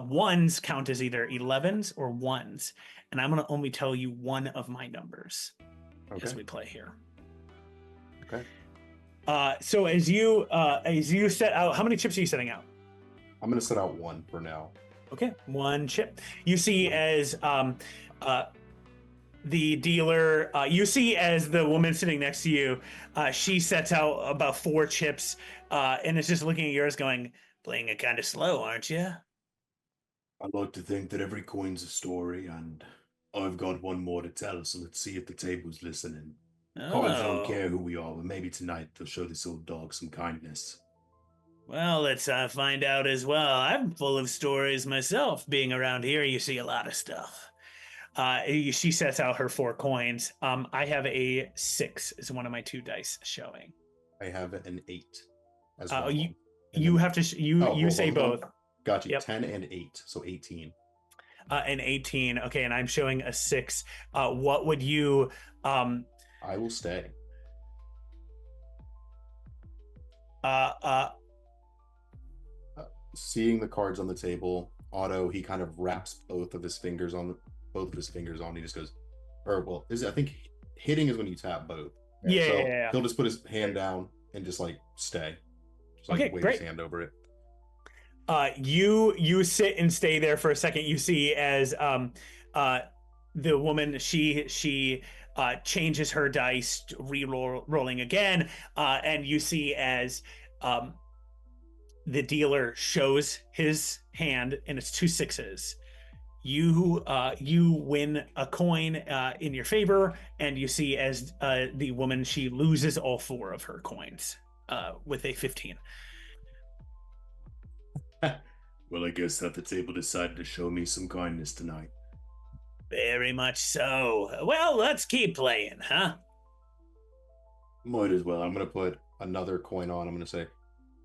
Ones count as either 11s or 1s, and I'm going to only tell you one of my numbers as we play here. Okay. So as you set out, how many chips are you setting out? I'm going to set out one for now. Okay, one chip. You see as the dealer, you see as the woman sitting next to you, she sets out about 4 chips and is just looking at yours going, playing it kind of slow, aren't you? I'd like to think that every coin's a story, and I've got one more to tell, so let's see if the table's listening. Cards don't care who we are, but maybe tonight they'll show this old dog some kindness. Well, let's find out as well. I'm full of stories myself. Being around here, you see a lot of stuff. She sets out her 4 coins. I have a 6 is one of my 2 dice showing. I have an 8 as well. You have to you say both. Got you. Yep. 10 and 8, so 18. An 18. Okay, and I'm showing a 6. What would you? I will stay. Seeing the cards on the table, Otto, he kind of wraps both of his fingers on. He just goes, or well, I think hitting is when you tap both. Yeah, So yeah. he'll just put his hand down and just like stay. Just like Okay, wave great. his hand over it. You sit and stay there for a second. You see as the woman she changes her dice, rolling again, and you see as the dealer shows his hand and it's 2 6s. You win a coin in your favor, and you see as the woman, she loses all 4 of her coins with a 15. Well, I guess that the table decided to show me some kindness tonight. Very much so. Well, let's keep playing, huh? Might as well. I'm gonna put another coin on. I'm gonna say,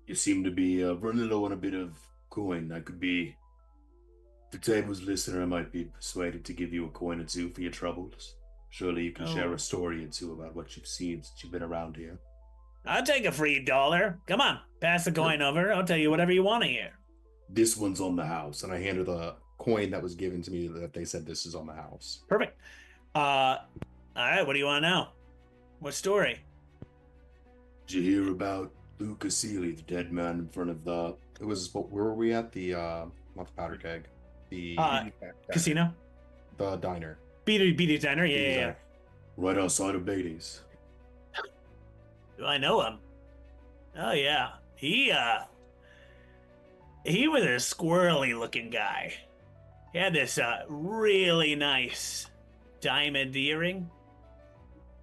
You seem to be running low on a bit of coin. I could be... If the table's listener, I might be persuaded to give you a coin or 2 for your troubles. Surely you can share a story or 2 about what you've seen since you've been around here. I'll take a free $1. Come on, pass the coin over. I'll tell you whatever you want to hear. This one's on the house. and I hand her the coin that was given to me that they said this is on the house. Perfect. All right, what do you want to know? What story? Did you hear about Luca Seeley, the dead man in front of the... It was where were we at? The not the powder keg, the Casino? the diner. Beatty's Diner? Yeah, Beatty's yeah. Diner. Right outside of Beatty's. Do I know him? Oh, yeah. He was a squirrely looking guy. He had this really nice diamond earring.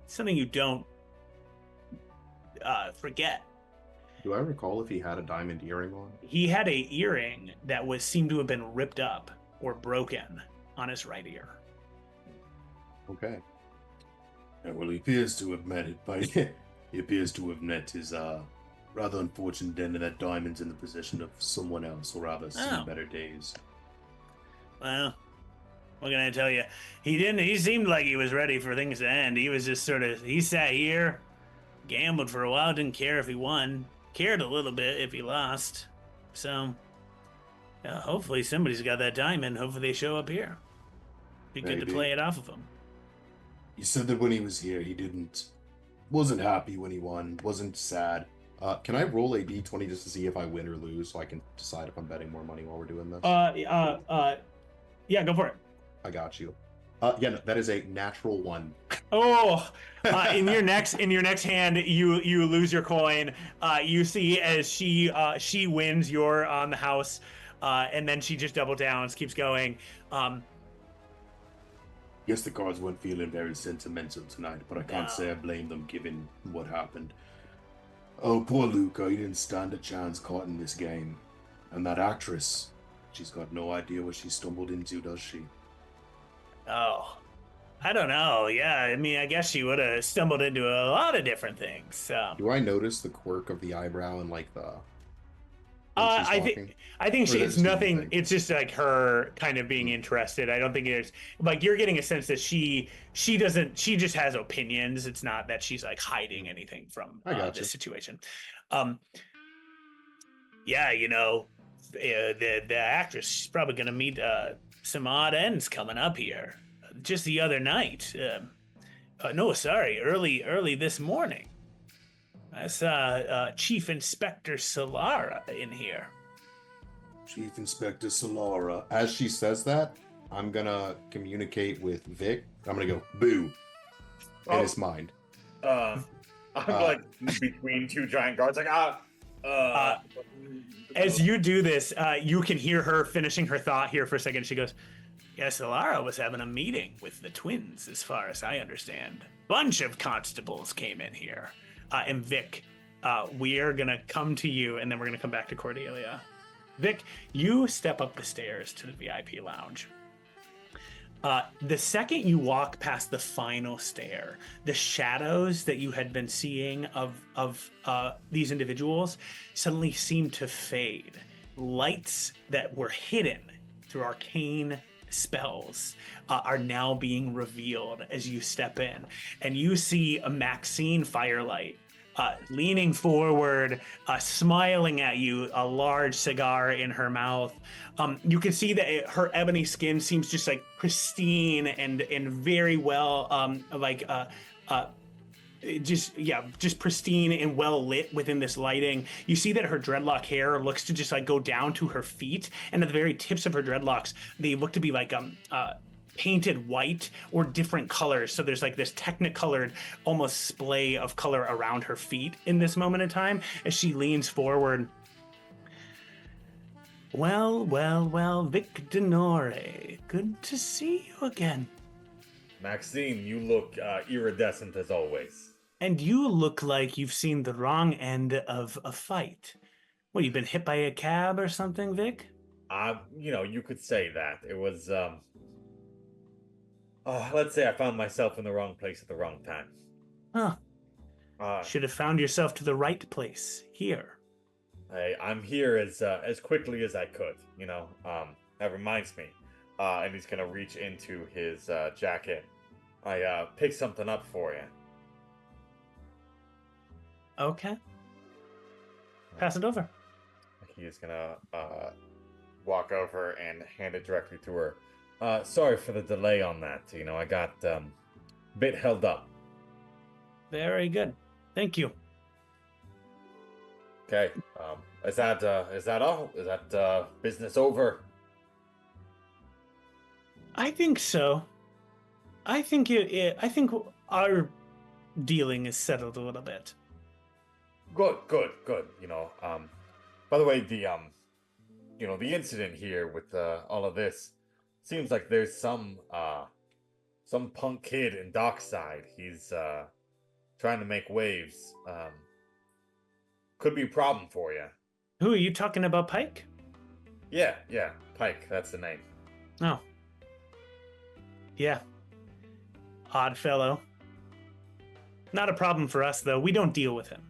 Something you don't forget. Do I recall if he had a diamond earring on? He had a earring that seemed to have been ripped up or broken on his right ear. Okay. Yeah, well, he appears to have met it, but he appears to have met his rather unfortunate end, and that diamond's in the possession of someone else, or rather, seen Oh. better days. Well, what can I tell you? He seemed like he was ready for things to end. He was just he sat here, gambled for a while, didn't care if he won, cared a little bit if he lost. So, hopefully somebody's got that diamond. Hopefully they show up here. Be good to Maybe. play it off of him. He said that when he was here, he wasn't happy when he won, wasn't sad. Can I roll a d20 just to see if I win or lose, so I can decide if I'm betting more money while we're doing this? Yeah, go for it. I got you. Yeah, no, that is a natural 1. Oh, in your next hand, you lose your coin. You see as she wins your on the house, and then she just double downs, keeps going. Guess the cards weren't feeling very sentimental tonight, but I can't No. say I blame them given what happened. Oh, poor Luca, he didn't stand a chance caught in this game. And that actress, she's got no idea what she stumbled into, does she? Oh, I don't know. Yeah, I mean, I guess she would have stumbled into a lot of different things. Do I notice the quirk of the eyebrow and like the? when she's I talking? think Or she. is that It's just a nothing. thing? It's just like her kind of being interested. I don't think it's like you're getting a sense that she doesn't. She just has opinions. It's not that she's like hiding anything from I gotcha. this situation. Yeah, the actress. She's probably gonna meet some odd ends coming up here. Just the other night. No, sorry, early this morning. I saw Chief Inspector Solara in here. Chief Inspector Solara. As she says that, I'm gonna communicate with Vic. I'm gonna go boo in Oh. his mind. I'm like between 2 giant guards, like As you do this, you can hear her finishing her thought here for a second. She goes, "Yeah, Solara was having a meeting with the twins, as far as I understand. Bunch of constables came in here. And Vic, we are gonna come to you, and then we're gonna come back to Cordelia. Vic, you step up the stairs to the VIP lounge. The second you walk past the final stair, the shadows that you had been seeing of these individuals suddenly seem to fade. Lights that were hidden through arcane spells are now being revealed as you step in, and you see a Maxine Firelight leaning forward, smiling at you, a large cigar in her mouth. You can see that her ebony skin seems just like pristine and very well just pristine and well lit within this lighting. You see that her dreadlock hair looks to just like go down to her feet, and at the very tips of her dreadlocks, they look to be like painted white or different colors. So there's like this technicolored almost splay of color around her feet in this moment in time as she leans forward. Well, Vic Denore, good to see you again. Maxine, you look iridescent as always. And you look like you've seen the wrong end of a fight. What, you've been hit by a cab or something, Vic? You could say that. It was, let's say I found myself in the wrong place at the wrong time. Huh. Should have found yourself to the right place, here. I'm here as quickly as I could, that reminds me. And he's gonna reach into his jacket. I picked something up for you. Okay. Pass it over. He is gonna walk over and hand it directly to her. Sorry for the delay on that. I got a bit held up. Very good. Thank you. Okay. Is that all? Is that business over? I think so. I think I think our dealing is settled a little bit. Good. By the way, the incident here with all of this seems like there's some punk kid in Dockside. He's trying to make waves. Could be a problem for you. Who are you talking about, Pike? Yeah, Pike. That's the name. Oh. Yeah. Odd fellow. Not a problem for us, though. We don't deal with him.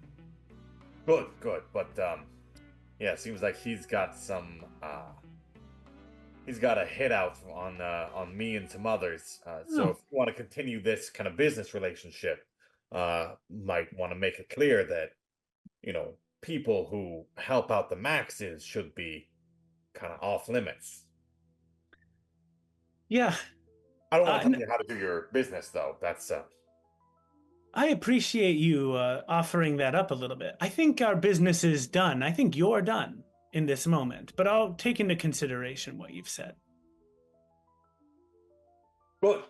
Good. But, yeah, seems like he's got some, he's got a hit out on me and some others. So if you want to continue this kind of business relationship, might want to make it clear that, people who help out the Maxes should be kind of off limits. Yeah. I don't want to tell you how to do your business, though. That's, I appreciate you offering that up a little bit. I think our business is done. I think you're done in this moment, but I'll take into consideration what you've said. Good.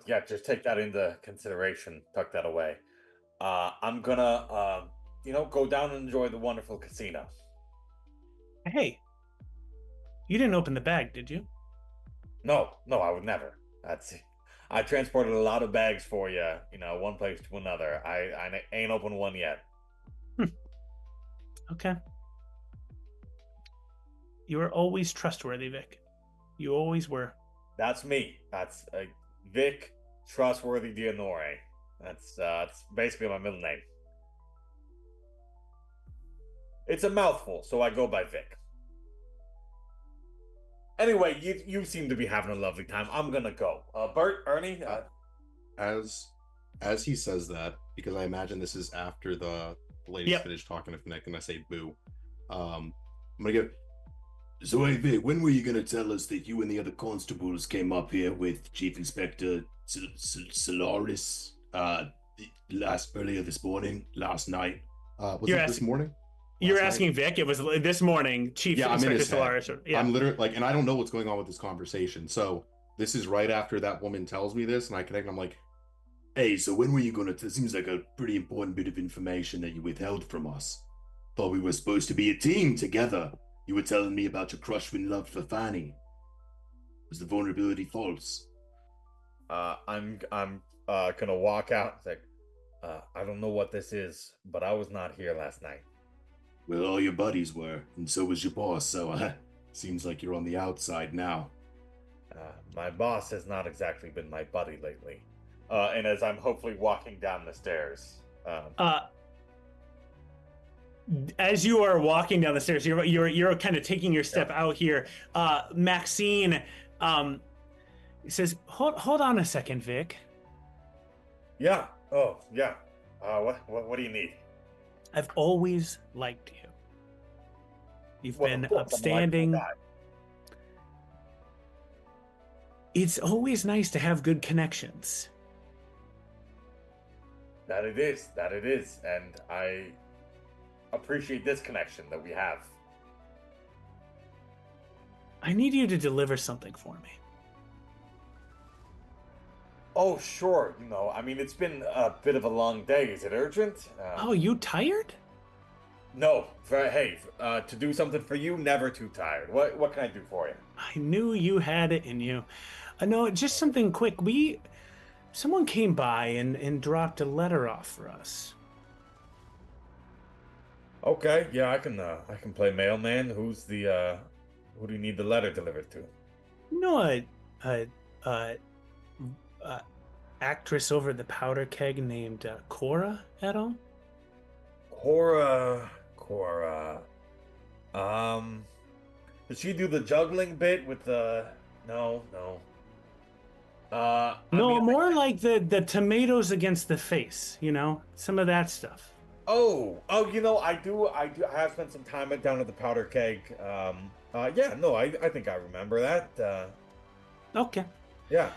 Yeah, just take that into consideration. Tuck that away. I'm gonna, go down and enjoy the wonderful casino. Hey, you didn't open the bag, did you? No, I would never. I transported a lot of bags for you, one place to another. I ain't opened one yet. Okay. You are always trustworthy, Vic. You always were. That's me. That's Vic Trustworthy Dianore. That's basically my middle name. It's a mouthful, so I go by Vic. Anyway, you seem to be having a lovely time. I'm gonna go. Bert, Ernie, As he says that, because I imagine this is after the ladies finish talking to Finnick, and I say boo. I'm gonna go. So hey Vic, when were you gonna tell us that you and the other constables came up here with Chief Inspector Scrawlers earlier this morning, last night? Was it this morning? You're asking Vic. It was this morning, Chief Inspector Scrawlers. Yeah, I'm literally like, and I don't know what's going on with this conversation. So this is right after that woman tells me this, and I connect. And I'm like, hey, so when were you gonna? It seems like a pretty important bit of information that you withheld from us. Thought we were supposed to be a team together. You were telling me about your crush and love for Fanny. Was the vulnerability false? I'm gonna walk out. It's like, I don't know what this is, but I was not here last night. Well, all your buddies were, and so was your boss, so seems like you're on the outside now. My boss has not exactly been my buddy lately. And as I'm hopefully walking down the stairs... as you are walking down the stairs, you're kind of taking your step out here. Maxine says, hold on a second, Vic. Yeah. Oh, yeah. What do you need? I've always liked you. You've Well, been of course, I'm a likable upstanding. guy. It's always nice to have good connections. That it is, and I appreciate this connection that we have. I need you to deliver something for me. Oh, sure. I mean, it's been a bit of a long day. Is it urgent? Oh, you tired? No. To do something for you, never too tired. What can I do for you? I knew you had it in you. No, just something quick. Someone came by and dropped a letter off for us. Okay, yeah, I can play mailman. Who do you need the letter delivered to? You know a actress over at the powder keg named Cora at all? Cora. Did she do the juggling bit with the? No. I No, mean, more like the tomatoes against the face, some of that stuff. I have spent some time down at the powder keg. Yeah, no, I think I remember that. Okay. Yeah.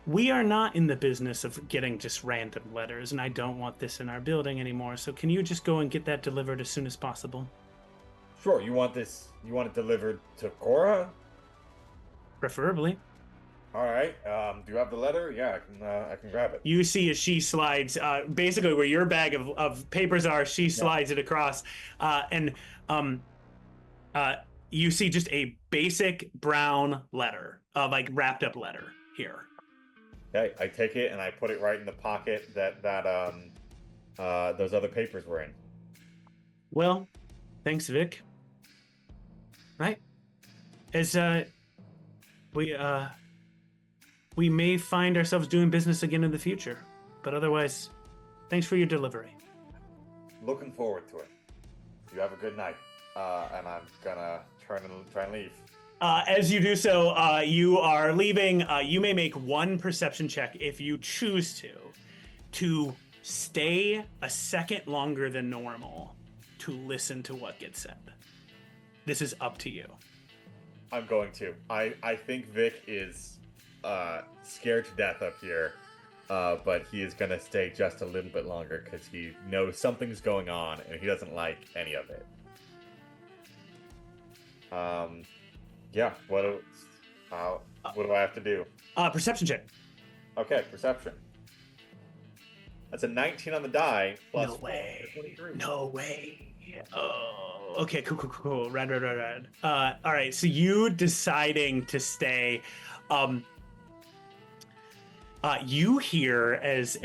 We are not in the business of getting just random letters, and I don't want this in our building anymore. So can you just go and get that delivered as soon as possible? Sure. You want it delivered to Cora? Preferably. All right. Do you have the letter? Yeah, I can grab it. You see as she slides, basically where your bag of papers are, she slides it across, and you see just a basic brown letter, like wrapped up letter here. Okay, I take it and I put it right in the pocket that those other papers were in. Well, thanks, Vic. Right? As we may find ourselves doing business again in the future, but otherwise, thanks for your delivery. Looking forward to it. You have a good night. And I'm gonna try and leave. As you do so, you are leaving. You may make one perception check if you choose to stay a second longer than normal to listen to what gets said. This is up to you. I'm going to. I think Vic is scared to death up here, but he is gonna stay just a little bit longer because he knows something's going on and he doesn't like any of it. Yeah. What do I have to do? Perception check. Okay, perception. That's a 19 on the die. Plus No way. 23. No way. Oh, okay, cool. Rad. All right, so you deciding to stay, you hear as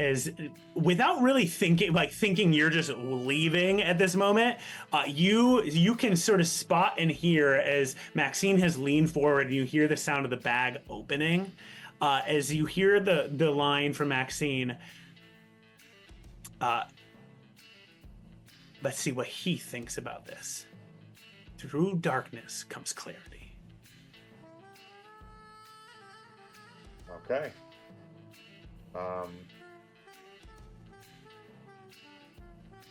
without really thinking you're just leaving at this moment, you can sort of spot and hear as Maxine has leaned forward and you hear the sound of the bag opening, as you hear the line from Maxine. Let's see what he thinks about this. Through darkness comes clarity. Okay.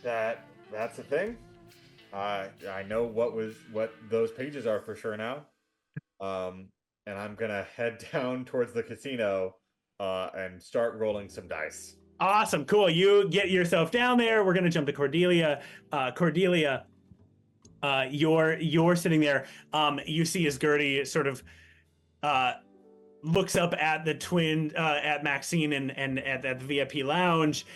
That's a thing. I know what those pages are for sure now. And I'm gonna head down towards the casino and start rolling some dice. Awesome, cool. You get yourself down there. We're gonna jump to Cordelia. Cordelia, you're sitting there. You see as Gertie sort of looks up at the twin, at Maxine and at the VIP lounge.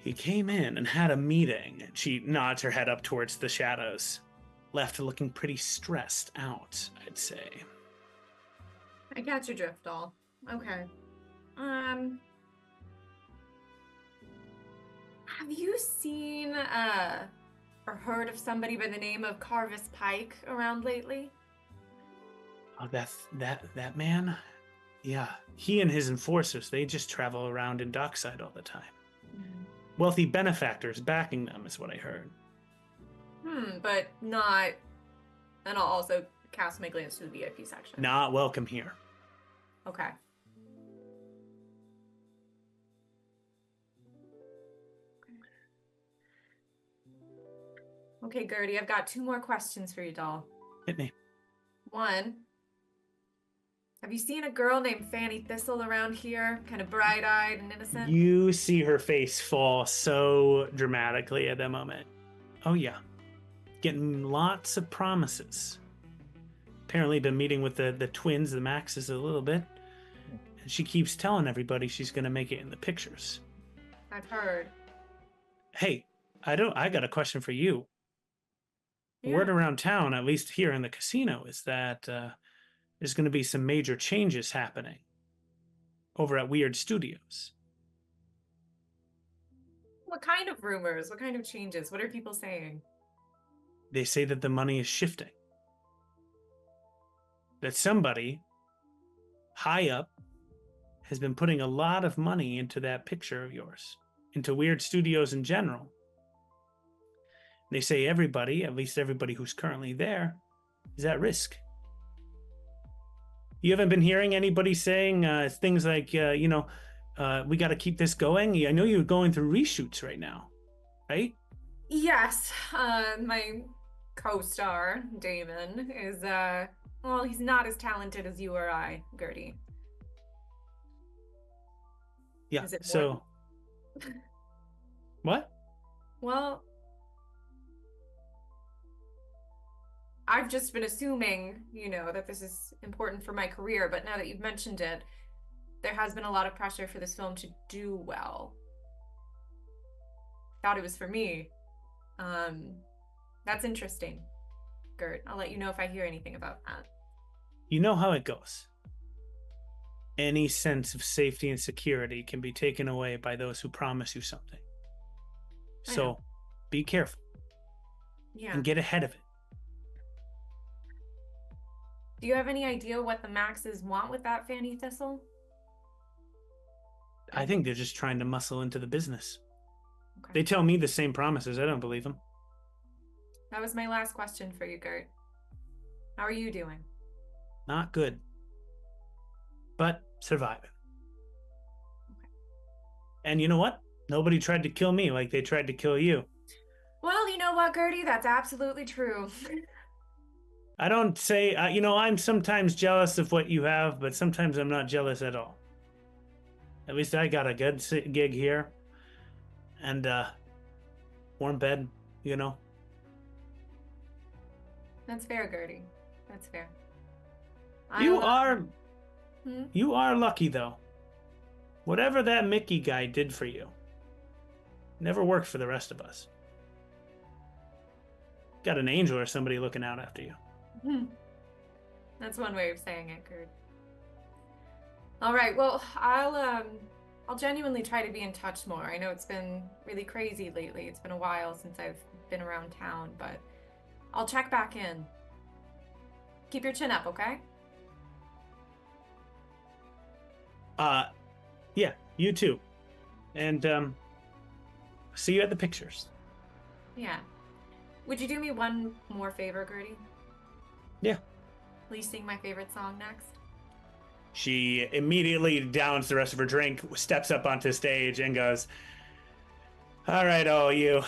He came in and had a meeting. She nods her head up towards the shadows. Left looking pretty stressed out, I'd say. I got your drift, doll. Okay. Have you seen or heard of somebody by the name of Carvis Pike around lately? Oh, that man? Yeah, he and his enforcers, they just travel around in Dockside all the time. Wealthy benefactors backing them is what I heard. But not... And I'll also cast my glance to the VIP section. Not welcome here. Okay. Okay, Gertie, I've got 2 more questions for you, doll. Hit me. 1, have you seen a girl named Fanny Thistle around here? Kind of bright-eyed and innocent? You see her face fall so dramatically at that moment. Oh yeah. Getting lots of promises. Apparently been meeting with the twins, the Maxes, a little bit. And she keeps telling everybody she's gonna make it in the pictures. I've heard. Hey, I got a question for you. Yeah. Word around town, at least here in the casino, is that there's going to be some major changes happening over at Weird Studios. What kind of rumors? What kind of changes? What are people saying? They say that the money is shifting. That somebody high up has been putting a lot of money into that picture of yours, into Weird Studios in general. They say everybody, at least everybody who's currently there, is at risk. You haven't been hearing anybody saying things like, we got to keep this going? I know you're going through reshoots right now, right? Yes, my co-star, Damon, is, well, he's not as talented as you or I, Gertie. Yeah, Is it so... What? Well, I've just been assuming, that this is important for my career, but now that you've mentioned it, there has been a lot of pressure for this film to do well. Thought it was for me. That's interesting, Gert. I'll let you know if I hear anything about that. You know how it goes. Any sense of safety and security can be taken away by those who promise you something. I So, know. be careful Yeah. and get ahead of it. Do you have any idea what the Maxes want with that Fanny Thistle? I think they're just trying to muscle into the business. Okay. They tell me the same promises. I don't believe them. That was my last question for you, Gert. How are you doing? Not good. But surviving. Okay. And you know what? Nobody tried to kill me like they tried to kill you. Well, you know what, Gertie? That's absolutely true. I don't say, I'm sometimes jealous of what you have, but sometimes I'm not jealous at all. At least I got a good gig here. And, warm bed, That's fair, Gertie. That's fair. You I'll, are lucky, though. Whatever that Mickey guy did for you never worked for the rest of us. Got an angel or somebody looking out after you. That's one way of saying it, Gert. All right, well, I'll genuinely try to be in touch more. I know it's been really crazy lately. It's been a while since I've been around town, but I'll check back in. Keep your chin up, okay? Yeah, you too. And, see you at the pictures. Yeah. Would you do me one more favor, Gertie? Yeah. Please sing my favorite song next. She immediately downs the rest of her drink, steps up onto stage, and goes, "All right, all you.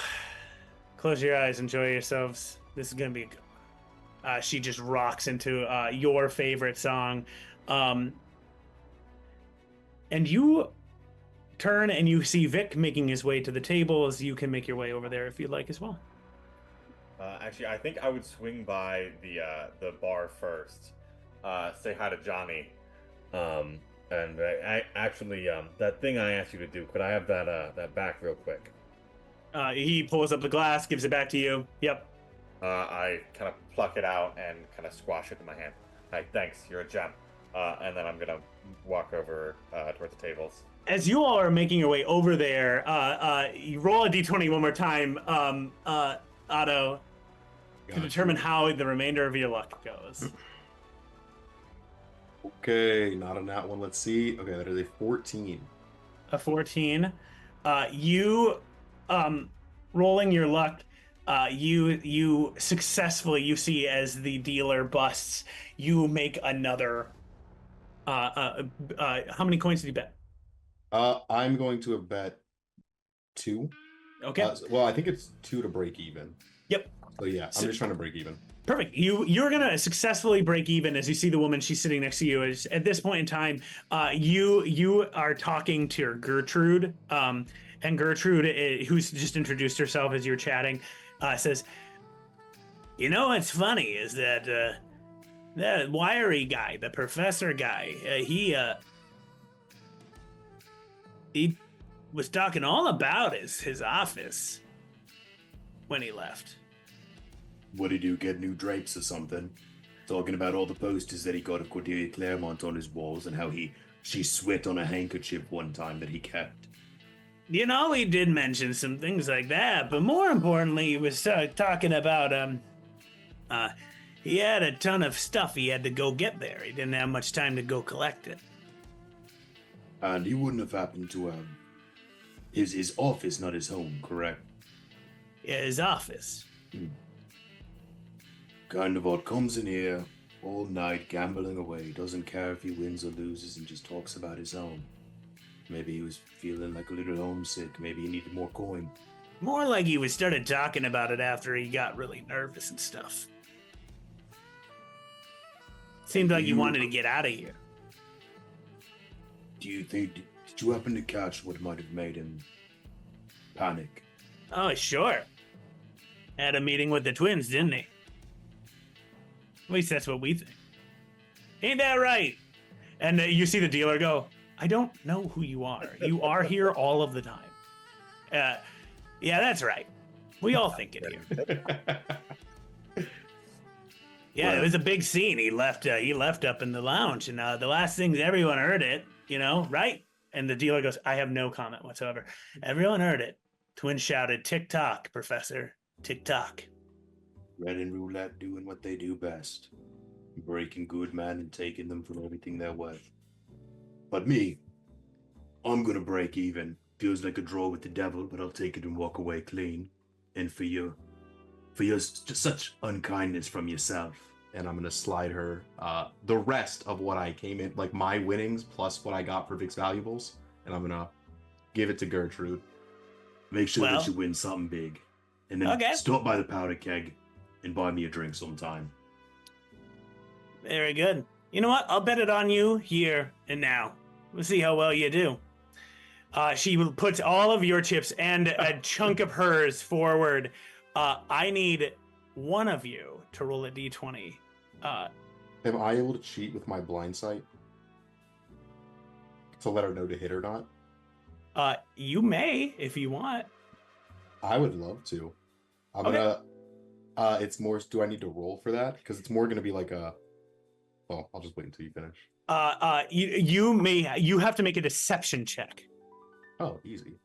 Close your eyes, enjoy yourselves. This is going to be a good one." She just rocks into your favorite song. And you turn and you see Vic making his way to the tables. You can make your way over there if you'd like as well. Actually, I think I would swing by the bar first, say hi to Johnny, and that thing I asked you to do. Could I have that back real quick? He pulls up the glass, gives it back to you. Yep. I kind of pluck it out and kind of squash it in my hand. Hi, thanks. You're a gem. And then I'm gonna walk over towards the tables. As you all are making your way over there, you roll a d20 one more time, Otto, to determine how the remainder of your luck goes. Okay, not on that one. Let's see. Okay, that is a 14. A 14. You, rolling your luck, you successfully, you see as the dealer busts, you make another. How many coins did you bet? I'm going to have bet 2. Okay. Well, I think it's 2 to break even. Yep. So yeah, I'm just trying to break even. Perfect. You're gonna successfully break even as you see the woman. She's sitting next to you. Is at this point in time, you are talking to Gertrude, and Gertrude, who's just introduced herself as you're chatting, says, "You know what's funny is that that wiry guy, the professor guy, he was talking all about his office when he left." What did you get new drapes or something? Talking about all the posters that he got of Cordelia Claremont on his walls and how she sweat on a handkerchief one time that he kept. You know, he did mention some things like that, but more importantly, he was talking about he had a ton of stuff he had to go get there. He didn't have much time to go collect it. And he wouldn't have happened to his office, not his home, correct? Yeah, his office. Kind of odd. Comes in here all night, gambling away. Doesn't care if he wins or loses, and just talks about his home. Maybe he was feeling like a little homesick. Maybe he needed more coin. More like he was started talking about it after he got really nervous and stuff. Seemed like he wanted to get out of here. Do you think? Did you happen to catch what might have made him panic? Oh, sure. Had a meeting with the twins, didn't he? At least that's what we think. Ain't that right? And you see the dealer go, "I don't know who you are. You are here all of the time." Yeah, that's right. We all think it here. Yeah, it was a big scene. He left up in the lounge, and the last thing everyone heard it, right? And the dealer goes, "I have no comment whatsoever." Everyone heard it. Twins shouted, "Tick tock, Professor, tick tock." Red and roulette doing what they do best. Breaking good men and taking them for everything they're worth. But me, I'm gonna break even. Feels like a draw with the devil, but I'll take it and walk away clean. And for you, just such unkindness from yourself. And I'm gonna slide her the rest of what I came in, like my winnings plus what I got for Vic's valuables, and I'm gonna give it to Gertrude. Make sure that you win something big. And then stop by the powder keg and buy me a drink sometime. Very good. You know what? I'll bet it on you here and now. We'll see how well you do. She puts all of your chips and a chunk of hers forward. I need one of you to roll a d20. Am I able to cheat with my blind sight to let her know to hit or not? You may if you want. I would love to. I'm gonna. It's more. Do I need to roll for that? Because it's more gonna be like a. Well, I'll just wait until you finish. You have to make a deception check. Oh, easy.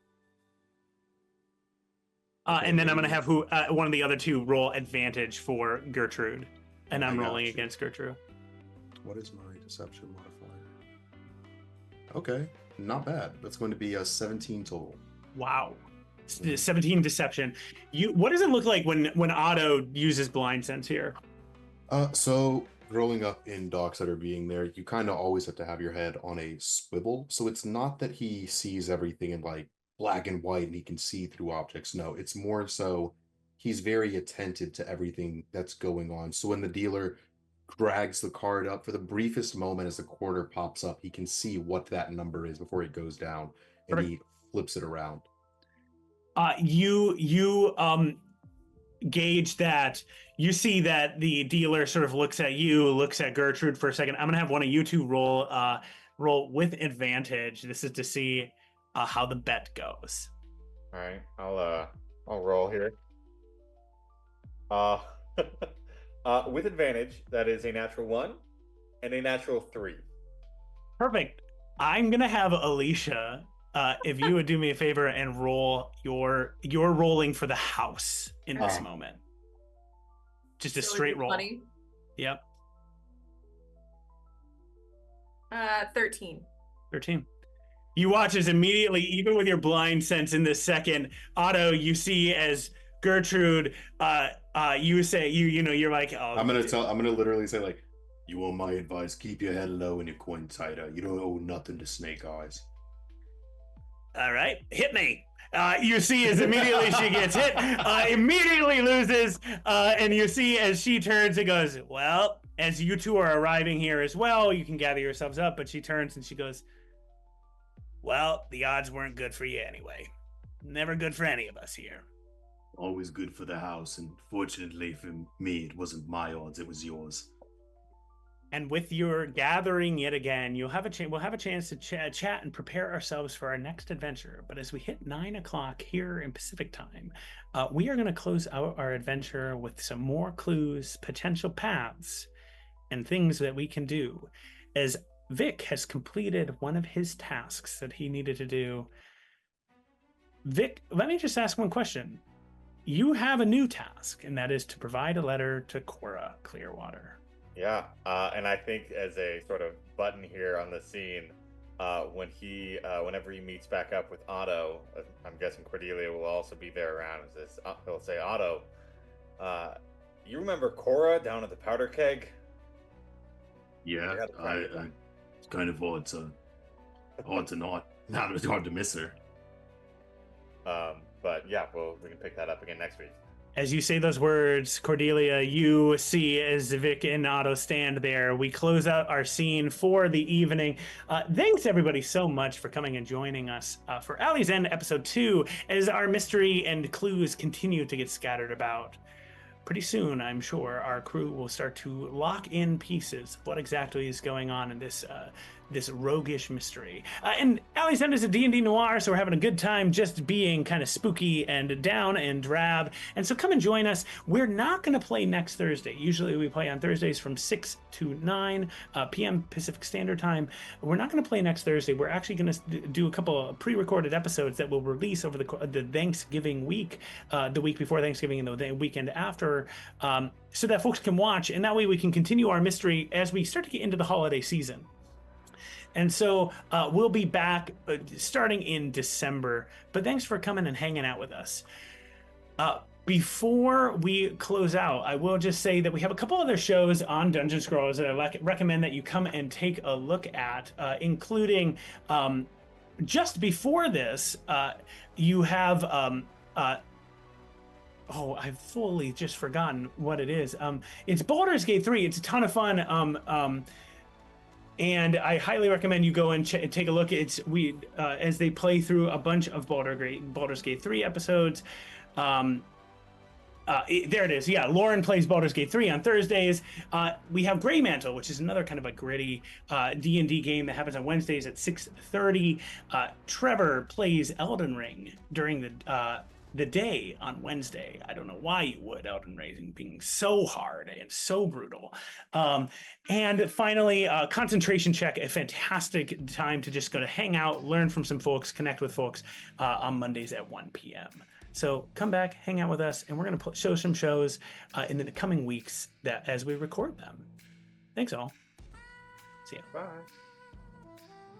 And then I'm gonna have one of the other two roll advantage for Gertrude, and I'm rolling against Gertrude. What is my deception modifier? Okay, not bad. That's going to be a 17 total. Wow. 17 deception. What does it look like when Otto uses blind sense here? So growing up in Dockside being there, you kind of always have to have your head on a swivel. So it's not that he sees everything in like black and white and he can see through objects. No, it's more so he's very attentive to everything that's going on. So when the dealer drags the card up for the briefest moment as the quarter pops up, he can see what that number is before it goes down, and he flips it around. You gauge that. You see that the dealer sort of looks at you, looks at Gertrude for a second. I'm gonna have one of you two roll with advantage. This is to see how the bet goes. All right, I'll roll here. With advantage, that is a natural 1 and a natural 3. Perfect. I'm gonna have Alicia. If you would do me a favor and roll you're rolling for the house in this moment. Just a straight roll. Funny. Yep. 13. 13. You watch as immediately, even with your blind sense in this second, Otto, you see as Gertrude, you say, you're like, oh. I'm gonna literally say like, you want my advice, keep your head low and your coin tighter. You don't owe nothing to Snake Eyes. All right, hit me. You see as immediately she gets hit, immediately loses, and you see as she turns and goes, well, as you two are arriving here as well, you can gather yourselves up, but she turns and she goes, well, the odds weren't good for you anyway. Never good for any of us here. Always good for the house, and fortunately for me, it wasn't my odds, it was yours. And with your gathering yet again, we'll have a chance to chat and prepare ourselves for our next adventure. But as we hit 9 o'clock here in Pacific time, we are going to close out our adventure with some more clues, potential paths, and things that we can do. As Vic has completed one of his tasks that he needed to do. Vic, let me just ask one question. You have a new task, and that is to provide a letter to Cora Clearwater. Yeah, and I think as a sort of button here on the scene, whenever he meets back up with Otto, I'm guessing Cordelia will also be there around. He'll say, Otto, you remember Cora down at the powder keg? Yeah, it's kind of hard to not. Now it's hard to miss her. But yeah, we can pick that up again next week. As you say those words, Cordelia, you see as Vic and Otto stand there. We close out our scene for the evening. Thanks, everybody, so much for coming and joining us for Alley's End Episode 2 as our mystery and clues continue to get scattered about. Pretty soon, I'm sure, our crew will start to lock in pieces of what exactly is going on in this roguish mystery. And Alley's End is a D&D Noir, so we're having a good time just being kind of spooky and down and drab. And so come and join us. We're not going to play next Thursday. Usually we play on Thursdays from 6 to 9 p.m. Pacific Standard Time. We're not going to play next Thursday. We're actually going to do a couple of pre-recorded episodes that will release over the Thanksgiving week, the week before Thanksgiving and the weekend after, so that folks can watch. And that way we can continue our mystery as we start to get into the holiday season. And so we'll be back starting in December. But thanks for coming and hanging out with us. Before we close out, I will just say that we have a couple other shows on Dungeon Scrolls that I recommend that you come and take a look at, including just before this, you have... I've fully just forgotten what it is. It's Baldur's Gate 3. It's a ton of fun. And I highly recommend you go and take a look. As they play through a bunch of Baldur's Gate 3 episodes. There it is. Yeah, Lauren plays Baldur's Gate 3 on Thursdays. We have Grey Mantle, which is another kind of a gritty D&D game that happens on Wednesdays at 6:30. Trevor plays Elden Ring during the day on Wednesday. I don't know why you would. Elden Ring being so hard and so brutal. And finally, Concentration Check, a fantastic time to just go to hang out, learn from some folks, connect with folks on Mondays at 1 p.m. So come back, hang out with us, and we're going to show some shows in the coming weeks that as we record them. Thanks all. See ya. Bye.